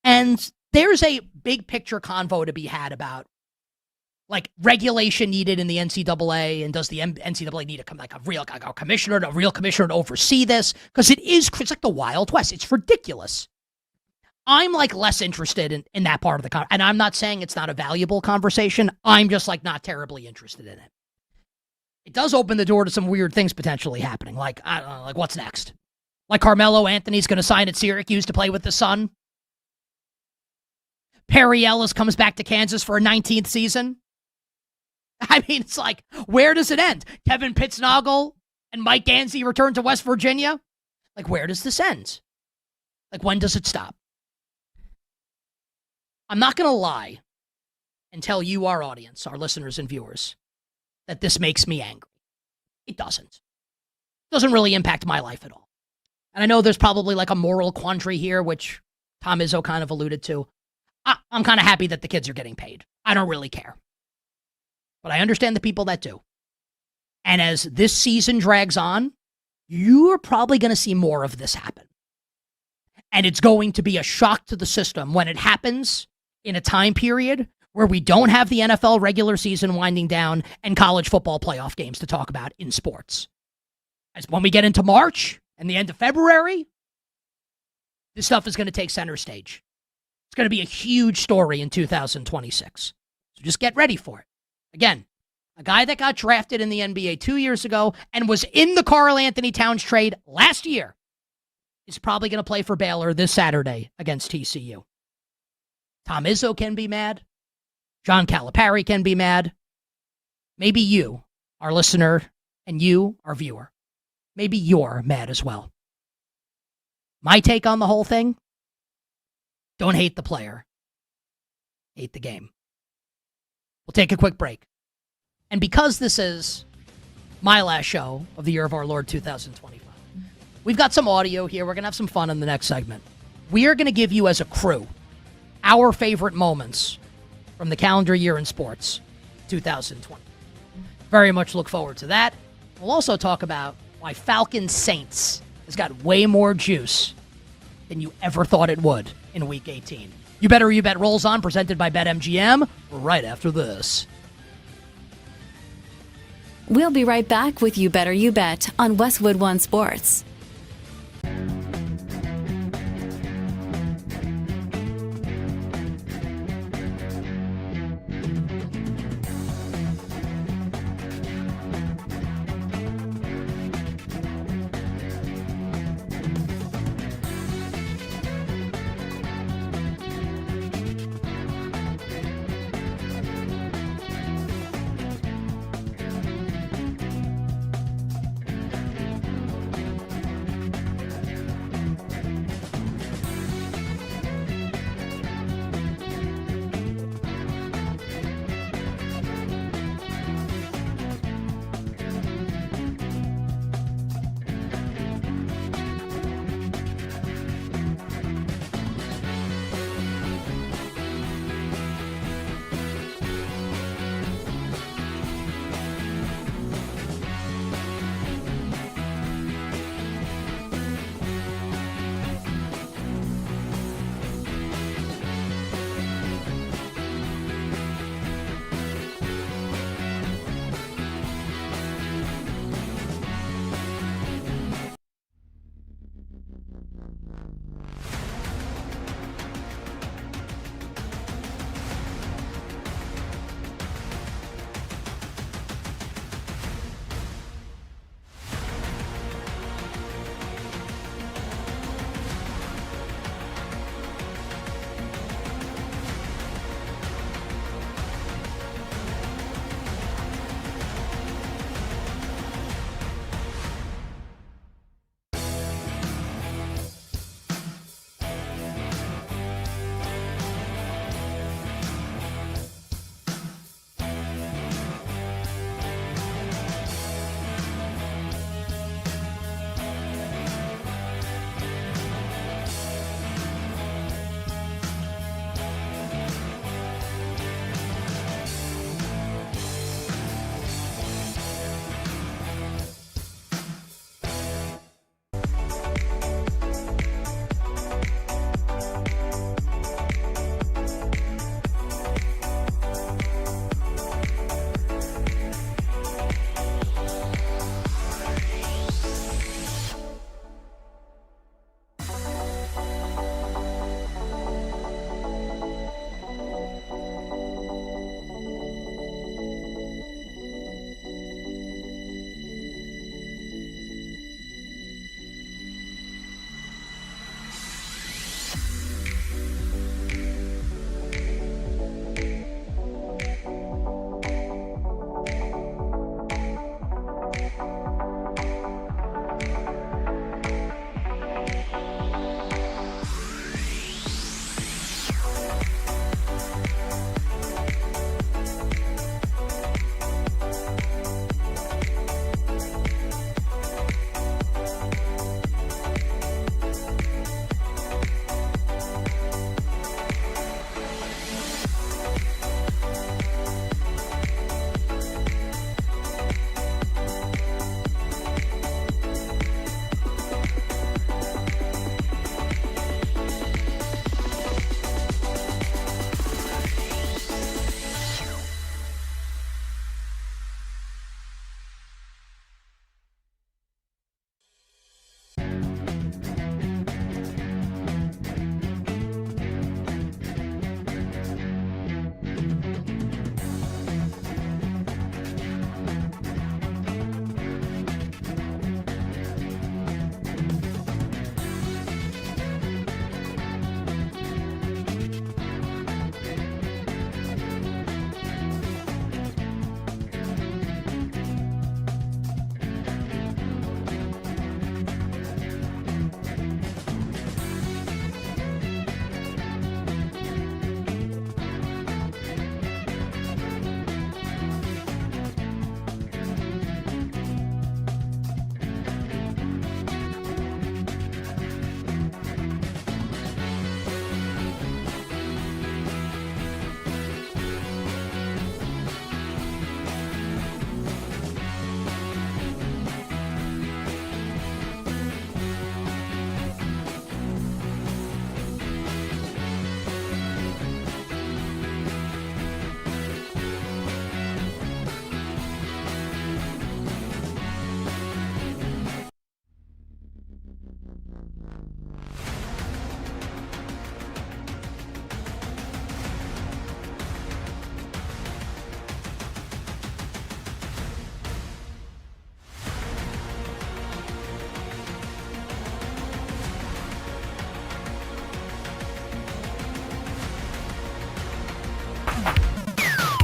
And there's a big picture convo to be had about like regulation needed in the NCAA, and does the NCAA need a real commissioner to oversee this? Because it's like the Wild West. It's ridiculous. I'm like less interested in that part of the conversation. And I'm not saying it's not a valuable conversation. I'm just like not terribly interested in it. It does open the door to some weird things potentially happening. Like, I don't know, like what's next? Like Carmelo Anthony's going to sign at Syracuse to play with the Sun. Perry Ellis comes back to Kansas for a 19th season. I mean, it's like, where does it end? Kevin Pittsnogle and Mike Gansey return to West Virginia? Like, where does this end? Like, when does it stop? I'm not going to lie and tell you, our audience, our listeners and viewers, that this makes me angry. It doesn't. It doesn't really impact my life at all. And I know there's probably like a moral quandary here, which Tom Izzo kind of alluded to. I'm kind of happy that the kids are getting paid. I don't really care. But I understand the people that do. And as this season drags on, you are probably going to see more of this happen. And it's going to be a shock to the system when it happens in a time period where we don't have the NFL regular season winding down and college football playoff games to talk about in sports. As when we get into March and the end of February, this stuff is going to take center stage. It's going to be a huge story in 2026. So just get ready for it. Again, a guy that got drafted in the NBA 2 years ago and was in the Karl Anthony Towns trade last year is probably going to play for Baylor this Saturday against TCU. Tom Izzo can be mad. John Calipari can be mad. Maybe you, our listener, and you, our viewer, maybe you're mad as well. My take on the whole thing: don't hate the player. Hate the game. We'll take a quick break. And because this is my last show of the year of our Lord 2025, we've got some audio here. We're going to have some fun in the next segment. We are going to give you as a crew our favorite moments from the calendar year in sports, 2020. Very much look forward to that. We'll also talk about why Falcons Saints has got way more juice than you ever thought it would in Week 18. You Better You Bet rolls on, presented by BetMGM, right after this. We'll be right back with You Better You Bet on Westwood One Sports.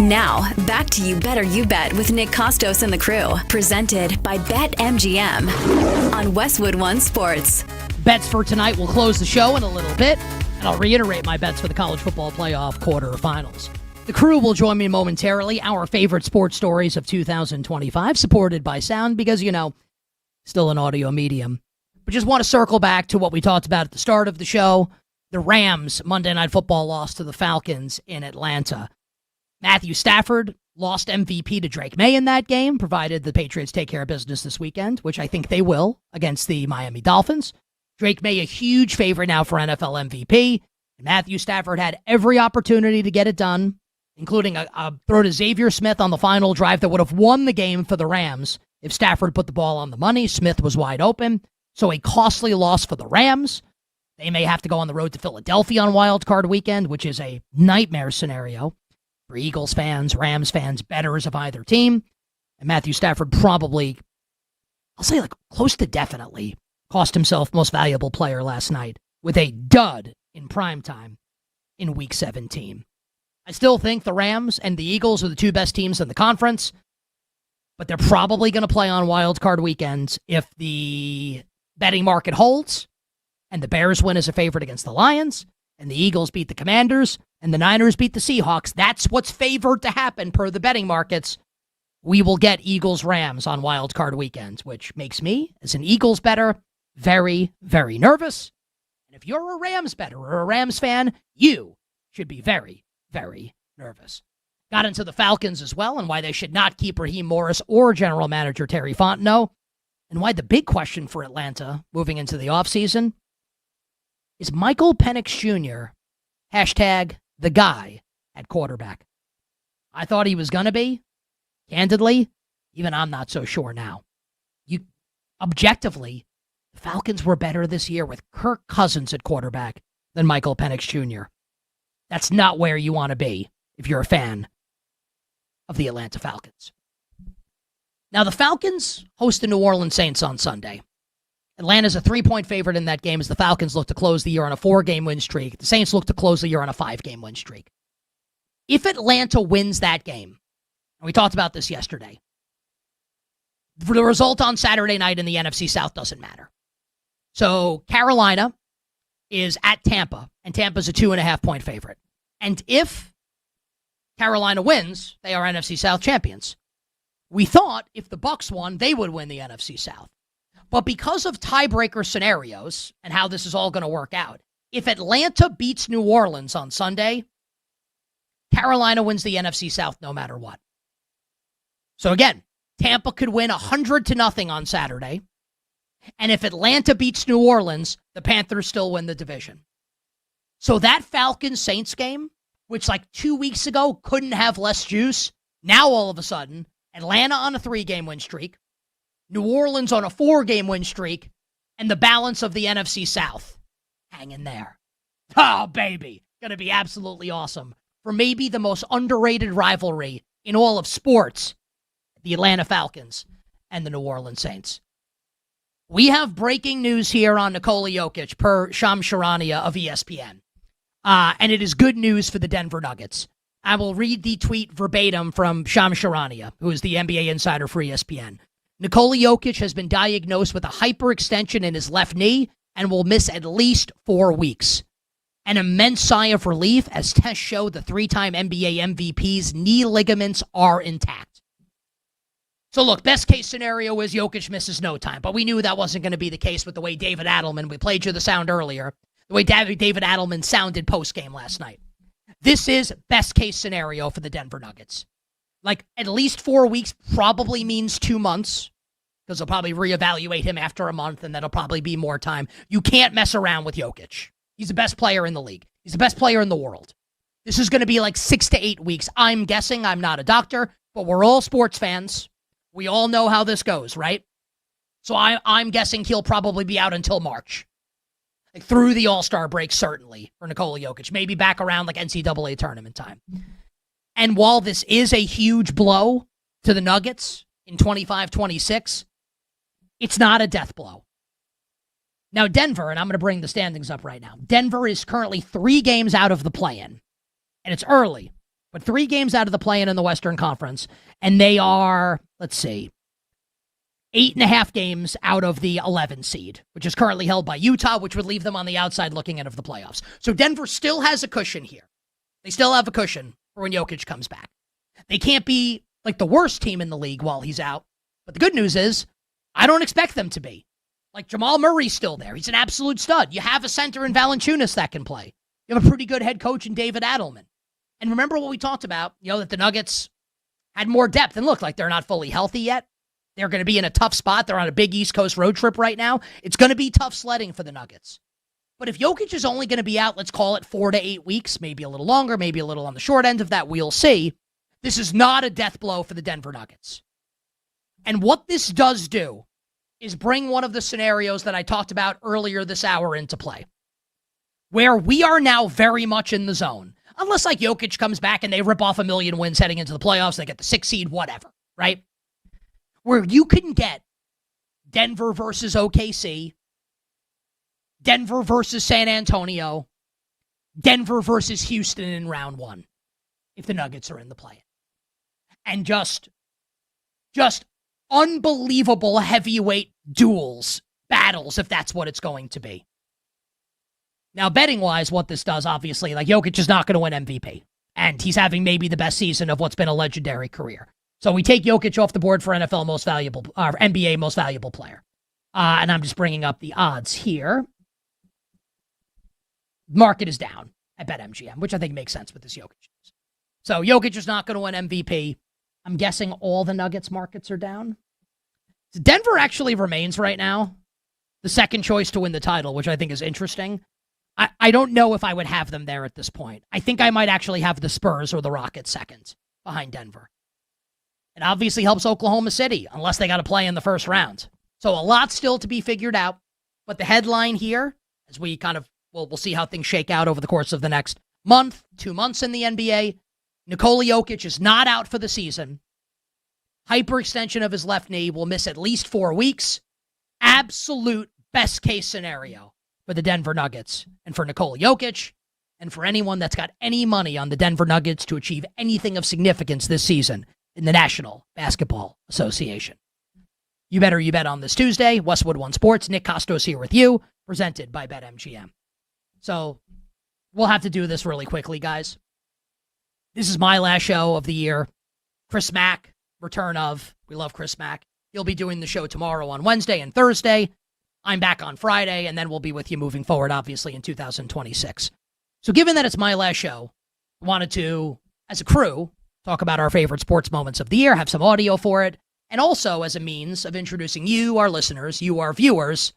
Now, back to You Better You Bet with Nick Costos and the crew, presented by BetMGM on Westwood One Sports. Bets for tonight will close the show in a little bit, and I'll reiterate my bets for the college football playoff quarterfinals. The crew will join me momentarily, our favorite sports stories of 2025, supported by sound because, still an audio medium. But just want to circle back to what we talked about at the start of the show. The Rams Monday Night Football loss to the Falcons in Atlanta. Matthew Stafford lost MVP to Drake May in that game, provided the Patriots take care of business this weekend, which I think they will against the Miami Dolphins. Drake May a huge favorite now for NFL MVP. And Matthew Stafford had every opportunity to get it done, including a throw to Xavier Smith on the final drive that would have won the game for the Rams if Stafford put the ball on the money. Smith was wide open. So a costly loss for the Rams. They may have to go on the road to Philadelphia on Wild Card Weekend, which is a nightmare scenario for Eagles fans, Rams fans, bettors of either team. And Matthew Stafford probably, I'll say close to definitely, cost himself most valuable player last night with a dud in primetime in Week 17. I still think the Rams and the Eagles are the two best teams in the conference, but they're probably going to play on Wild Card Weekends if the betting market holds and the Bears win as a favorite against the Lions, and the Eagles beat the Commanders, and the Niners beat the Seahawks. That's what's favored to happen per the betting markets. We will get Eagles-Rams on Wild Card Weekends, which makes me, as an Eagles bettor, very, very nervous. And if you're a Rams bettor or a Rams fan, you should be very, very nervous. Got into the Falcons as well and why they should not keep Raheem Morris or general manager Terry Fontenot, and why the big question for Atlanta moving into the offseason is Michael Penix Jr., hashtag the guy at quarterback. I thought he was going to be. Candidly, even I'm not so sure now. Objectively, the Falcons were better this year with Kirk Cousins at quarterback than Michael Penix Jr. That's not where you want to be if you're a fan of the Atlanta Falcons. Now, the Falcons host the New Orleans Saints on Sunday. Atlanta's a 3-point favorite in that game as the Falcons look to close the year on a 4-game win streak. The Saints look to close the year on a 5-game win streak. If Atlanta wins that game, and we talked about this yesterday, the result on Saturday night in the NFC South doesn't matter. So Carolina is at Tampa, and Tampa's a 2.5-point favorite. And if Carolina wins, they are NFC South champions. We thought if the Bucs won, they would win the NFC South. But because of tiebreaker scenarios and how this is all going to work out, if Atlanta beats New Orleans on Sunday, Carolina wins the NFC South no matter what. So again, Tampa could win 100-0 on Saturday. And if Atlanta beats New Orleans, the Panthers still win the division. So that Falcons-Saints game, which 2 weeks ago couldn't have less juice, now all of a sudden, Atlanta on a 3-game win streak, New Orleans on a 4-game win streak, and the balance of the NFC South hanging there. Oh, baby. Going to be absolutely awesome. For maybe the most underrated rivalry in all of sports, the Atlanta Falcons and the New Orleans Saints. We have breaking news here on Nikola Jokic per Shams Charania of ESPN. And it is good news for the Denver Nuggets. I will read the tweet verbatim from Shams Charania, who is the NBA insider for ESPN. Nikola Jokic has been diagnosed with a hyperextension in his left knee and will miss at least 4 weeks. An immense sigh of relief as tests show the 3-time NBA MVP's knee ligaments are intact. So look, best case scenario is Jokic misses no time, but we knew that wasn't going to be the case with the way David Adelman, we played you the sound earlier, the way David Adelman sounded post-game last night. This is best case scenario for the Denver Nuggets. At least 4 weeks probably means 2 months, because they'll probably reevaluate him after a month, and that'll probably be more time. You can't mess around with Jokic. He's the best player in the league. He's the best player in the world. This is going to be 6 to 8 weeks. I'm guessing. I'm not a doctor, but we're all sports fans. We all know how this goes, right? So I'm guessing he'll probably be out until March. Through the All-Star break, certainly, for Nikola Jokic. Maybe back around NCAA tournament time. And while this is a huge blow to the Nuggets in 25-26, it's not a death blow. Now, Denver, and I'm going to bring the standings up right now. Denver is currently 3 games out of the play-in, and it's early. but 3 games out of the play-in in the Western Conference, and they are, 8.5 games out of the 11 seed, which is currently held by Utah, which would leave them on the outside looking in of the playoffs. So Denver still has a cushion here. They still have a cushion for when Jokic comes back. They can't be like the worst team in the league while he's out. But the good news is, I don't expect them to be. Like, Jamal Murray's still there. He's an absolute stud. You have a center in Valanciunas that can play. You have a pretty good head coach in David Adelman. And remember what we talked about, that the Nuggets had more depth. And look, like, they're not fully healthy yet. They're going to be in a tough spot. They're on a big East Coast road trip right now. It's going to be tough sledding for the Nuggets. But if Jokic is only going to be out, let's call it 4 to 8 weeks, maybe a little longer, maybe a little on the short end of that, we'll see. This is not a death blow for the Denver Nuggets. And what this does do is bring one of the scenarios that I talked about earlier this hour into play, where we are now very much in the zone. Unless, like, Jokic comes back and they rip off 1 million wins heading into the playoffs, they get the 6th seed, whatever, right? Where you can get Denver versus OKC, Denver versus San Antonio, Denver versus Houston in round 1, if the Nuggets are in the play. And just unbelievable heavyweight duels, battles, if that's what it's going to be. Now, betting-wise, what this does, obviously, like, Jokic is not going to win MVP. And he's having maybe the best season of what's been a legendary career. So we take Jokic off the board for NFL most valuable, or NBA most valuable player. And I'm just bringing up the odds here. Market is down at BetMGM, which I think makes sense with this Jokic news. So Jokic is not going to win MVP. I'm guessing all the Nuggets markets are down. So Denver actually remains right now the second choice to win the title, which I think is interesting. I don't know if I would have them there at this point. I think I might actually have the Spurs or the Rockets second behind Denver. It obviously helps Oklahoma City, unless they got to play in the first round. So a lot still to be figured out. But the headline here, as we kind of, we'll see how things shake out over the course of the next month, 2 months in the NBA. Nikola Jokic is not out for the season. Hyperextension of his left knee, will miss at least 4 weeks. Absolute best case scenario for the Denver Nuggets and for Nikola Jokic and for anyone that's got any money on the Denver Nuggets to achieve anything of significance this season in the National Basketball Association. You bet on this Tuesday. Westwood One Sports. Nick Costos here with you, presented by BetMGM. So we'll have to do this really quickly, guys. This is my last show of the year. Chris Mack, return of. We love Chris Mack. He'll be doing the show tomorrow on Wednesday and Thursday. I'm back on Friday, and then we'll be with you moving forward, obviously, in 2026. So given that it's my last show, I wanted to, as a crew, talk about our favorite sports moments of the year, have some audio for it, and also as a means of introducing you, our listeners, you, our viewers,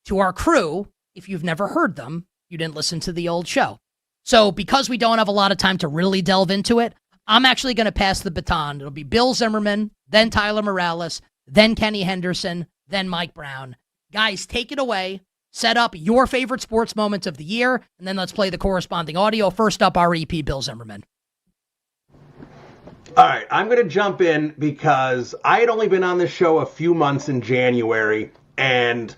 to our crew. If you've never heard them, you didn't listen to the old show. So because we don't have a lot of time to really delve into it, I'm actually going to pass the baton. It'll be Bill Zimmerman, then Tyler Morales, then Kenny Henderson, then Mike Brown. Guys, take it away. Set up your favorite sports moments of the year, and then let's play the corresponding audio. First up, our EP, Bill Zimmerman. All right, I'm going to jump in because I had only been on this show a few months in January, and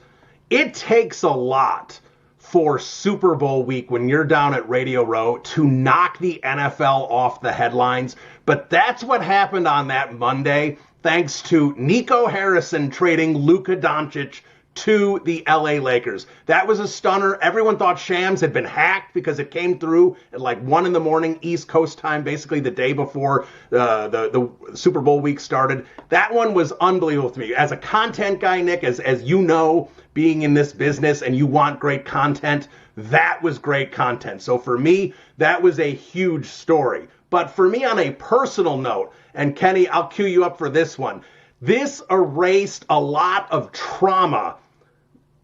it takes a lot for Super Bowl week when you're down at Radio Row to knock the NFL off the headlines. But that's what happened on that Monday, thanks to Nico Harrison trading Luka Doncic to the LA Lakers. That was a stunner. Everyone thought Shams had been hacked because it came through at like 1 a.m. East Coast time, basically the day before the Super Bowl week started. That one was unbelievable to me. As a content guy, Nick, as you know, being in this business and you want great content, that was great content. So for me, that was a huge story. But for me, on a personal note, and Kenny, I'll cue you up for this one, this erased a lot of trauma.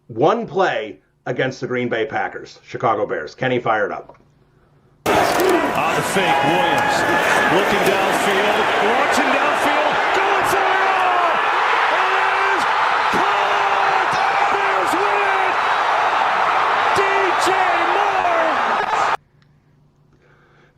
One play against the Green Bay Packers, Chicago Bears. Kenny, fired up. On the fake, Williams looking downfield, watching downfield, going for it all. It is caught. Bears win it. DJ Moore.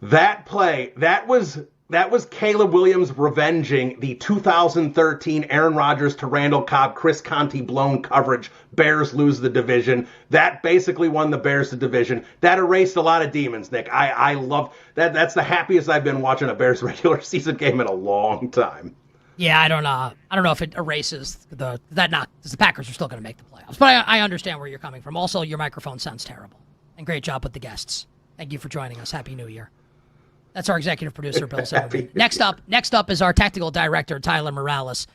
That play, that was That was Caleb Williams revenging the 2013 Aaron Rodgers to Randall Cobb, Chris Conte blown coverage. Bears lose the division. That basically won the Bears the division. That erased a lot of demons, Nick. I love that. That's the happiest I've been watching a Bears regular season game in a long time. Yeah, I don't know if it erases that knock, because the Packers are still going to make the playoffs. But I understand where you're coming from. Also, your microphone sounds terrible. And great job with the guests. Thank you for joining us. Happy New Year. That's our executive producer, Bill Zimmerman. Next up is our technical director, Tyler Morales,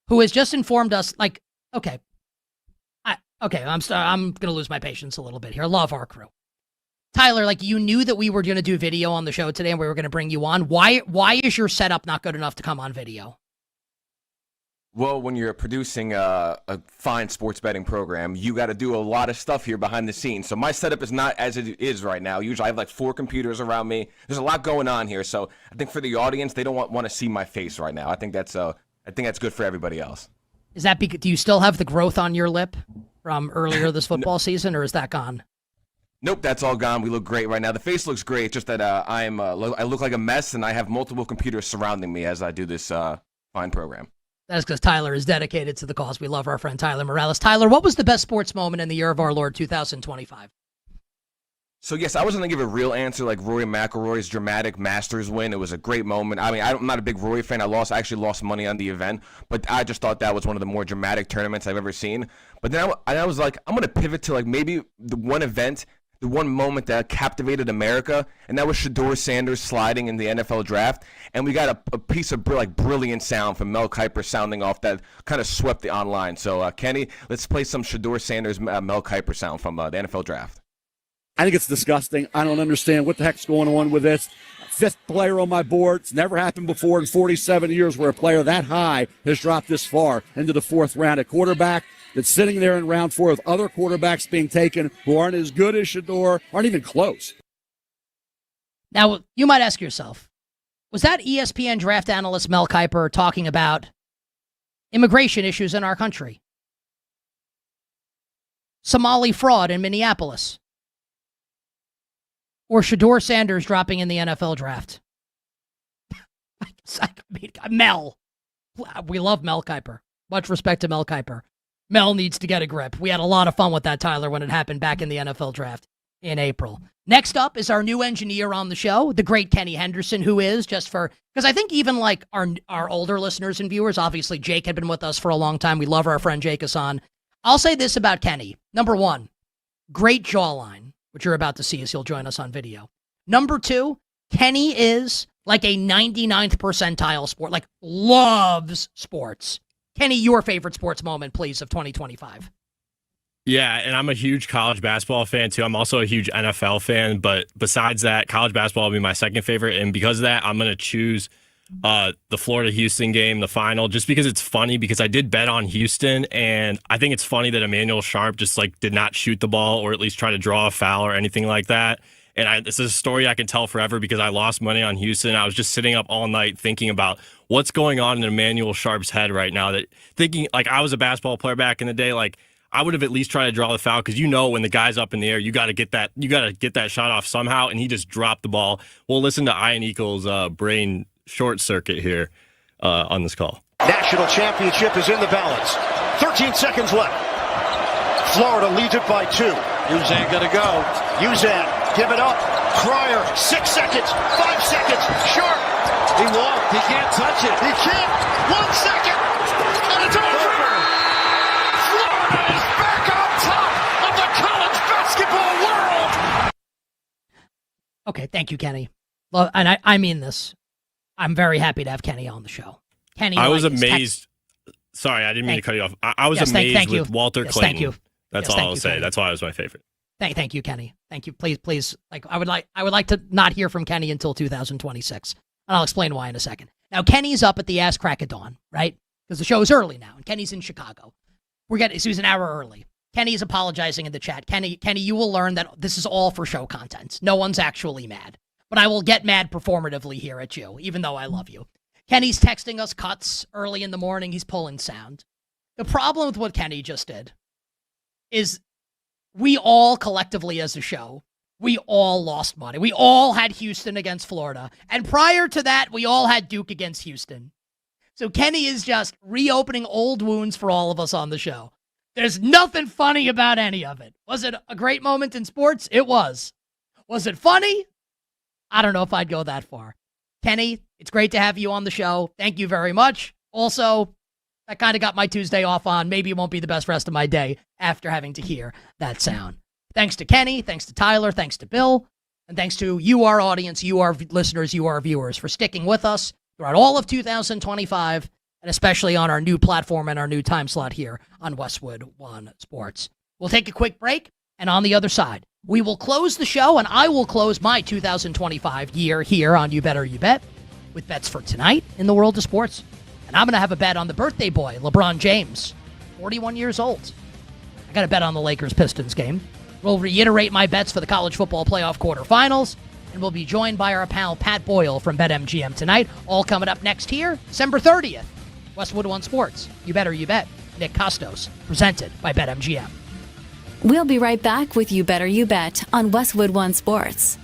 who has just informed us. I'm going to lose my patience a little bit here. Love our crew. Tyler, you knew that we were going to do video on the show today, and we were going to bring you on. Why is your setup not good enough to come on video? Well, when you're producing a fine sports betting program, you got to do a lot of stuff here behind the scenes. So my setup is not as it is right now. Usually I have 4 computers around me. There's a lot going on here. So I think for the audience, they don't want to see my face right now. I think that's good for everybody else. Is that because do you still have the growth on your lip from earlier this football season, or is that gone? Nope, that's all gone. We look great right now. The face looks great. It's just that I look like a mess, and I have multiple computers surrounding me as I do this fine program. That's because Tyler is dedicated to the cause. We love our friend Tyler Morales. Tyler, what was the best sports moment in the year of our Lord 2025? So, yes, I was going to give a real answer like Rory McIlroy's dramatic Masters win. It was a great moment. I mean, I'm not a big Rory fan. I actually lost money on the event, but I just thought that was one of the more dramatic tournaments I've ever seen. But then I was like, I'm going to pivot to maybe the one event, the one moment that captivated America, and that was Shedeur Sanders sliding in the NFL draft. And we got a piece of brilliant sound from Mel Kiper sounding off that kind of swept the online. So, Kenny, let's play some Shedeur Sanders Mel Kiper sound from the NFL draft. I think it's disgusting. I don't understand what the heck's going on with this. 5th player on my board. It's never happened before in 47 years where a player that high has dropped this far into the 4th round. A quarterback that's sitting there in round 4 with other quarterbacks being taken who aren't as good as Shedeur, aren't even close. Now, you might ask yourself, was that ESPN draft analyst Mel Kiper talking about immigration issues in our country? Somali fraud in Minneapolis? Or Shedeur Sanders dropping in the NFL draft? Mel. We love Mel Kiper. Much respect to Mel Kiper. Mel needs to get a grip. We had a lot of fun with that, Tyler, when it happened back in the NFL draft in April. Next up is our new engineer on the show, the great Kenny Henderson, who is because I think even our older listeners and viewers, obviously Jake had been with us for a long time. We love our friend Jake Hassan. I'll say this about Kenny. Number 1, great jawline, which you're about to see as he'll join us on video. Number 2, Kenny is like a 99th percentile sport, loves sports. Kenny, your favorite sports moment, please, of 2025. Yeah, and I'm a huge college basketball fan, too. I'm also a huge NFL fan, but besides that, college basketball will be my second favorite, and because of that, I'm going to choose the Florida-Houston game, the final, just because it's funny, because I did bet on Houston, and I think it's funny that Emmanuel Sharp just, did not shoot the ball or at least try to draw a foul or anything like that. And this is a story I can tell forever because I lost money on Houston. I was just sitting up all night thinking about what's going on in Emmanuel Sharp's head right now. That thinking I was a basketball player back in the day, I would have at least tried to draw the foul because when the guy's up in the air, you got to get that shot off somehow, and he just dropped the ball. We'll listen to Ian Eagles' brain short circuit here on this call. National championship is in the balance. 13 seconds left. Florida leads it by 2. Uzan gonna go. Uzan. Give it up. Cryer, 6 seconds, 5 seconds, Sharp. He walked. He can't touch it. He can't. 1 second. And it's over. Florida is back on top of the college basketball world. Okay, thank you, Kenny. Well, and I mean this. I'm very happy to have Kenny on the show. Kenny, I was amazed. Sorry, I didn't mean to cut you off. I was amazed with Walter Clayton. Thank you. That's all I'll say. Kenny. That's why it was my favorite. Thank you, Kenny. Thank you. Please. I would like to not hear from Kenny until 2026, and I'll explain why in a second. Now, Kenny's up at the ass crack of dawn, right? Because the show is early now, and Kenny's in Chicago. So he's an hour early. Kenny's apologizing in the chat. Kenny, you will learn that this is all for show content. No one's actually mad, but I will get mad performatively here at you, even though I love you. Kenny's texting us cuts early in the morning. He's pulling sound. The problem with what Kenny just did is we all collectively as a show we all lost money. We all had Houston against Florida. And prior to that, we all had Duke against Houston. So Kenny is just reopening old wounds for all of us on the show. There's nothing funny about any of it. Was it a great moment in sports? It was. Was it funny? I don't know if I'd go that far. Kenny, it's great to have you on the show. Thank you very much. Also, I kind of got my Tuesday off on. Maybe it won't be the best rest of my day after having to hear that sound. Thanks to Kenny, thanks to Tyler, thanks to Bill, and thanks to you, our audience, you, our listeners, you, our viewers, for sticking with us throughout all of 2025, and especially on our new platform and our new time slot here on Westwood One Sports. We'll take a quick break, and on the other side, we will close the show, and I will close my 2025 year here on You Better You Bet with bets for tonight in the world of sports. And I'm going to have a bet on the birthday boy, LeBron James, 41 years old. I got a bet on the Lakers-Pistons game. We'll reiterate my bets for the college football playoff quarterfinals, and we'll be joined by our pal Pat Boyle from BetMGM tonight, all coming up next here, December 30th. Westwood One Sports, You Better You Bet. Nick Costos, presented by BetMGM. We'll be right back with You Better You Bet on Westwood One Sports.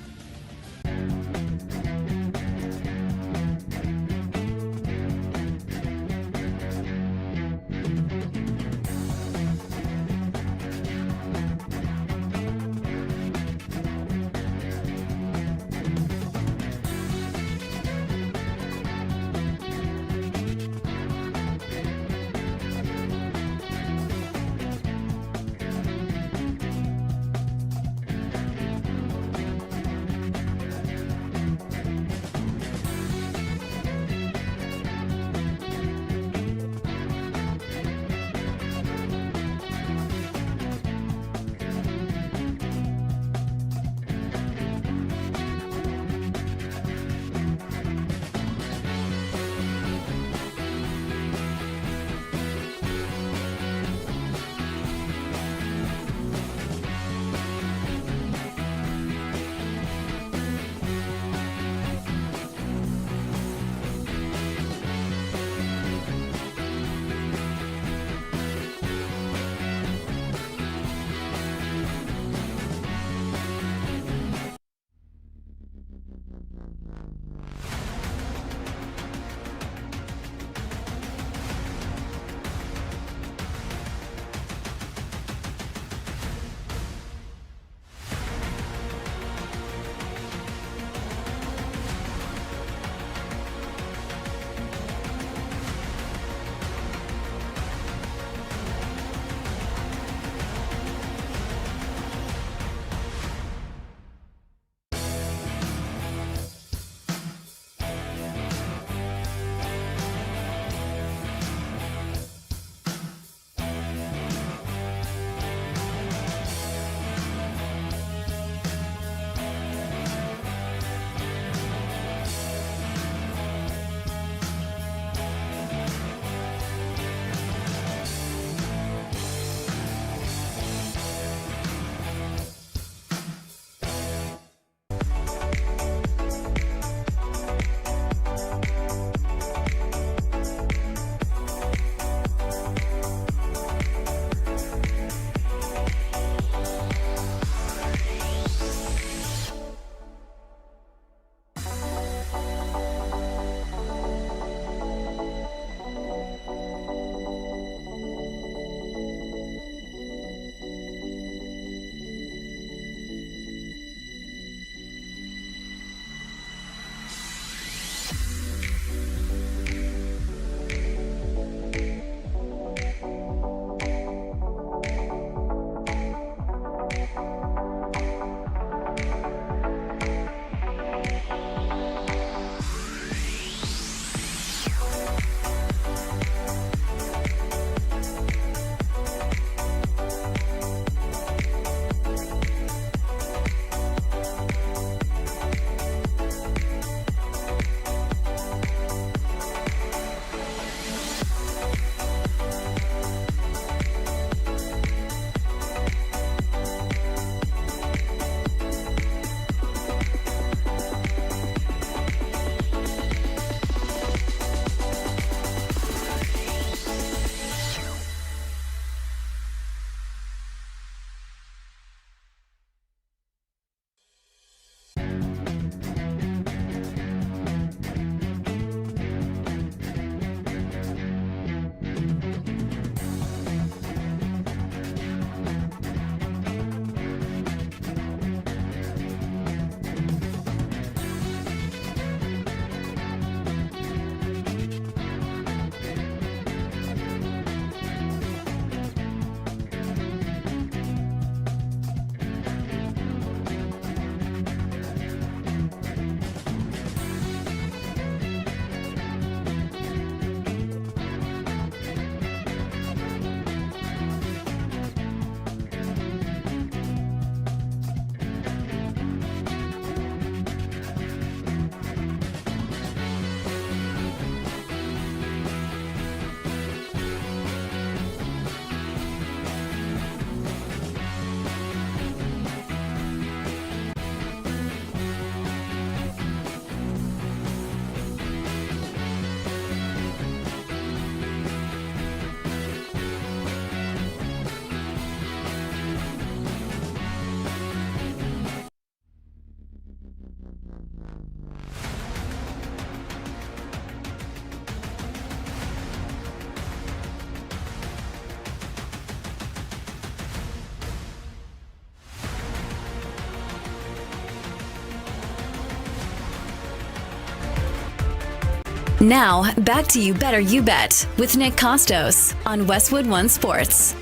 Now, back to You Better You Bet with Nick Costos on Westwood One Sports.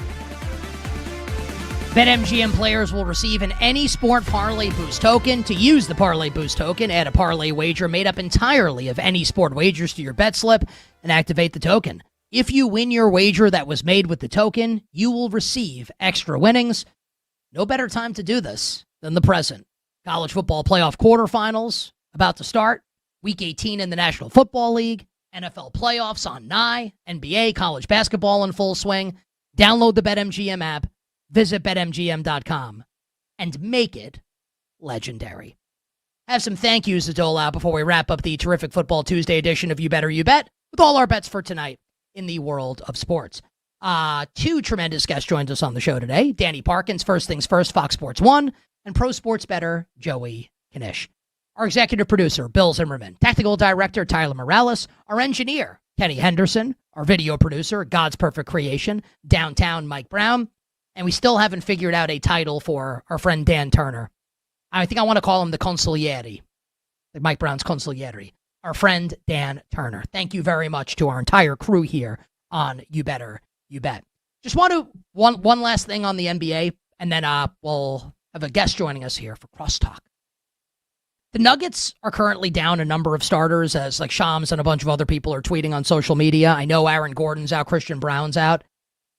BetMGM players will receive an Any Sport Parlay Boost token. To use the Parlay Boost token, add a parlay wager made up entirely of any sport wagers to your bet slip and activate the token. If you win your wager that was made with the token, you will receive extra winnings. No better time to do this than the present. College football playoff quarterfinals about to start. Week 18 in the National Football League. NFL playoffs on nigh. NBA, college basketball in full swing. Download the BetMGM app. Visit BetMGM.com and make it legendary. Have some thank yous to dole out before we wrap up the terrific Football Tuesday edition of You Better You Bet with all our bets for tonight in the world of sports. Two tremendous guests joined us on the show today. Danny Parkins, First Things First, Fox Sports 1, and pro sports bettor Joey Knish. Our executive producer, Bill Zimmerman. Technical director, Tyler Morales. Our engineer, Kenny Henderson. Our video producer, God's Perfect Creation, Downtown Mike Brown. And we still haven't figured out a title for our friend Dan Turner. I think I want to call him the Consigliere, like Mike Brown's Consigliere. Our friend Dan Turner. Thank you very much to our entire crew here on You Better You Bet. Just want to, one last thing on the NBA, and then we'll have a guest joining us here for Crosstalk. The Nuggets are currently down a number of starters, as like Shams and a bunch of other people are tweeting on social media. I know Aaron Gordon's out, Christian Brown's out.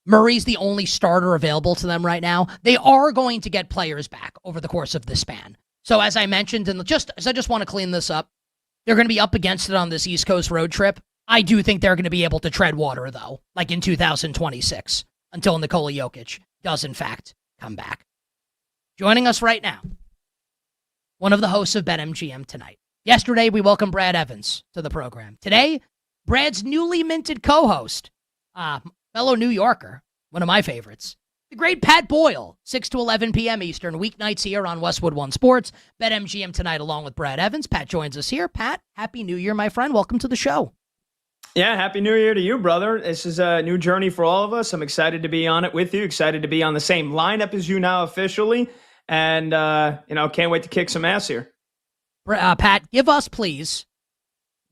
Murray's the only starter available to them right now. They are going to get players back over the course of this span. So as I mentioned, I just want to clean this up, they're going to be up against it on this East Coast road trip. I do think they're going to be able to tread water, though, like in 2026, until Nikola Jokic does, in fact, come back. Joining us right now, one of the hosts of BetMGM Tonight. Yesterday, we welcomed Brad Evans to the program. Today, Brad's newly minted co-host, fellow New Yorker, one of my favorites, the great Pat Boyle, 6 to 11 p.m. Eastern, weeknights here on Westwood One Sports. BetMGM Tonight along with Brad Evans. Pat joins us here. Pat, Happy New Year, my friend. Welcome to the show. Yeah, Happy New Year to you, brother. This is a new journey for all of us. I'm excited to be on it with you, excited to be on the same lineup as you now officially, and, can't wait to kick some ass here. Pat, give us, please,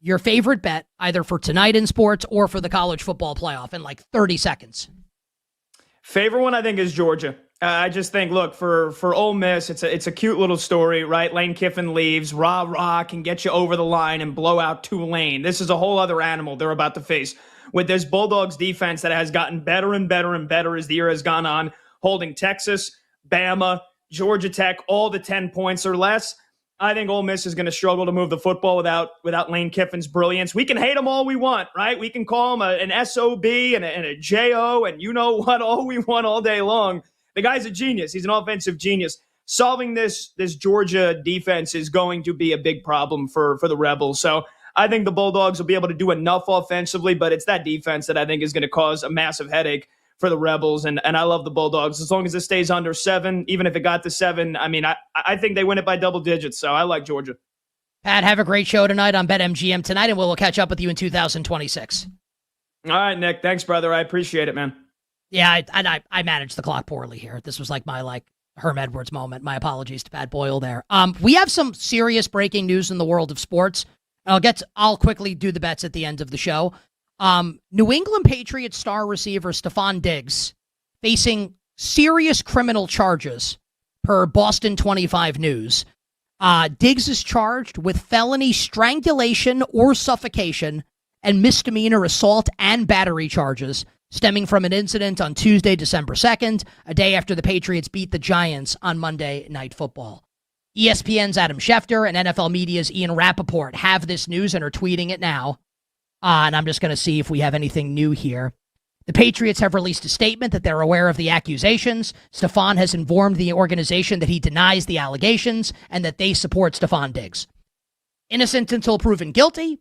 your favorite bet, either for tonight in sports or for the college football playoff in like 30 seconds. Favorite one, I think, is Georgia. I just think, look, for Ole Miss, it's a cute little story, right? Lane Kiffin leaves, rah, can get you over the line and blow out Tulane. This is a whole other animal they're about to face with this Bulldogs defense that has gotten better and better and better as the year has gone on, holding Texas, Bama, Georgia Tech, all the 10 points or less. I think Ole Miss is going to struggle to move the football without Lane Kiffin's brilliance. We can hate him all we want, right? We can call him an SOB and a JO and you know what, all we want all day long. The guy's a genius. He's an offensive genius. Solving this Georgia defense is going to be a big problem for the Rebels. So I think the Bulldogs will be able to do enough offensively, but it's that defense that I think is going to cause a massive headache for the Rebels, and I love the Bulldogs. As long as it stays under 7, even if it got to 7, I mean, I think they win it by double digits, so I like Georgia. Pat, have a great show tonight on BetMGM Tonight, and we'll catch up with you in 2026. All right, Nick. Thanks, brother. I appreciate it, man. Yeah, I managed the clock poorly here. This was like my Herm Edwards moment. My apologies to Pat Boyle there. We have some serious breaking news in the world of sports. I'll quickly do the bets at the end of the show. New England Patriots star receiver Stephon Diggs facing serious criminal charges per Boston 25 News. Diggs is charged with felony strangulation or suffocation and misdemeanor assault and battery charges stemming from an incident on Tuesday, December 2nd, a day after the Patriots beat the Giants on Monday Night Football. ESPN's Adam Schefter and NFL Media's Ian Rappaport have this news and are tweeting it now. And I'm just going to see if we have anything new here. The Patriots have released a statement that they're aware of the accusations. Stephon has informed the organization that he denies the allegations and that they support Stephon Diggs. Innocent until proven guilty.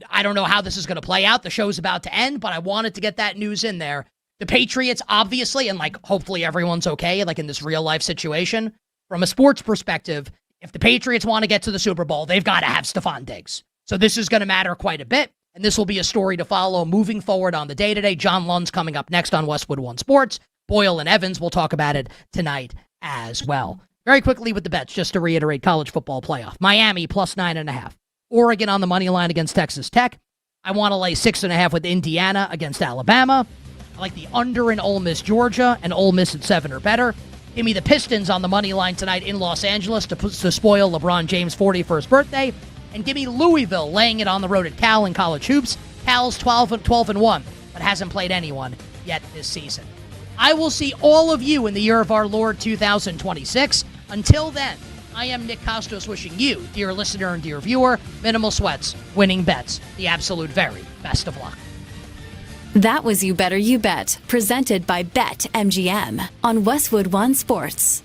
I don't know how this is going to play out. The show's about to end, but I wanted to get that news in there. The Patriots, obviously, and hopefully everyone's okay, in this real life situation, from a sports perspective, if the Patriots want to get to the Super Bowl, they've got to have Stephon Diggs. So this is going to matter quite a bit. And this will be a story to follow moving forward on the day-to-day. John Lund's coming up next on Westwood One Sports. Boyle and Evans will talk about it tonight as well. Very quickly with the bets, just to reiterate, college football playoff. Miami plus 9.5. Oregon on the money line against Texas Tech. I want to lay 6.5 with Indiana against Alabama. I like the under in Ole Miss, Georgia, and Ole Miss at 7 or better. Give me the Pistons on the money line tonight in Los Angeles to spoil LeBron James' 41st birthday. And give me Louisville laying it on the road at Cal in college hoops. Cal's 12-1, but hasn't played anyone yet this season. I will see all of you in the year of our Lord 2026. Until then, I am Nick Costos wishing you, dear listener and dear viewer, minimal sweats, winning bets, the absolute very best of luck. That was You Better You Bet, presented by BetMGM on Westwood One Sports.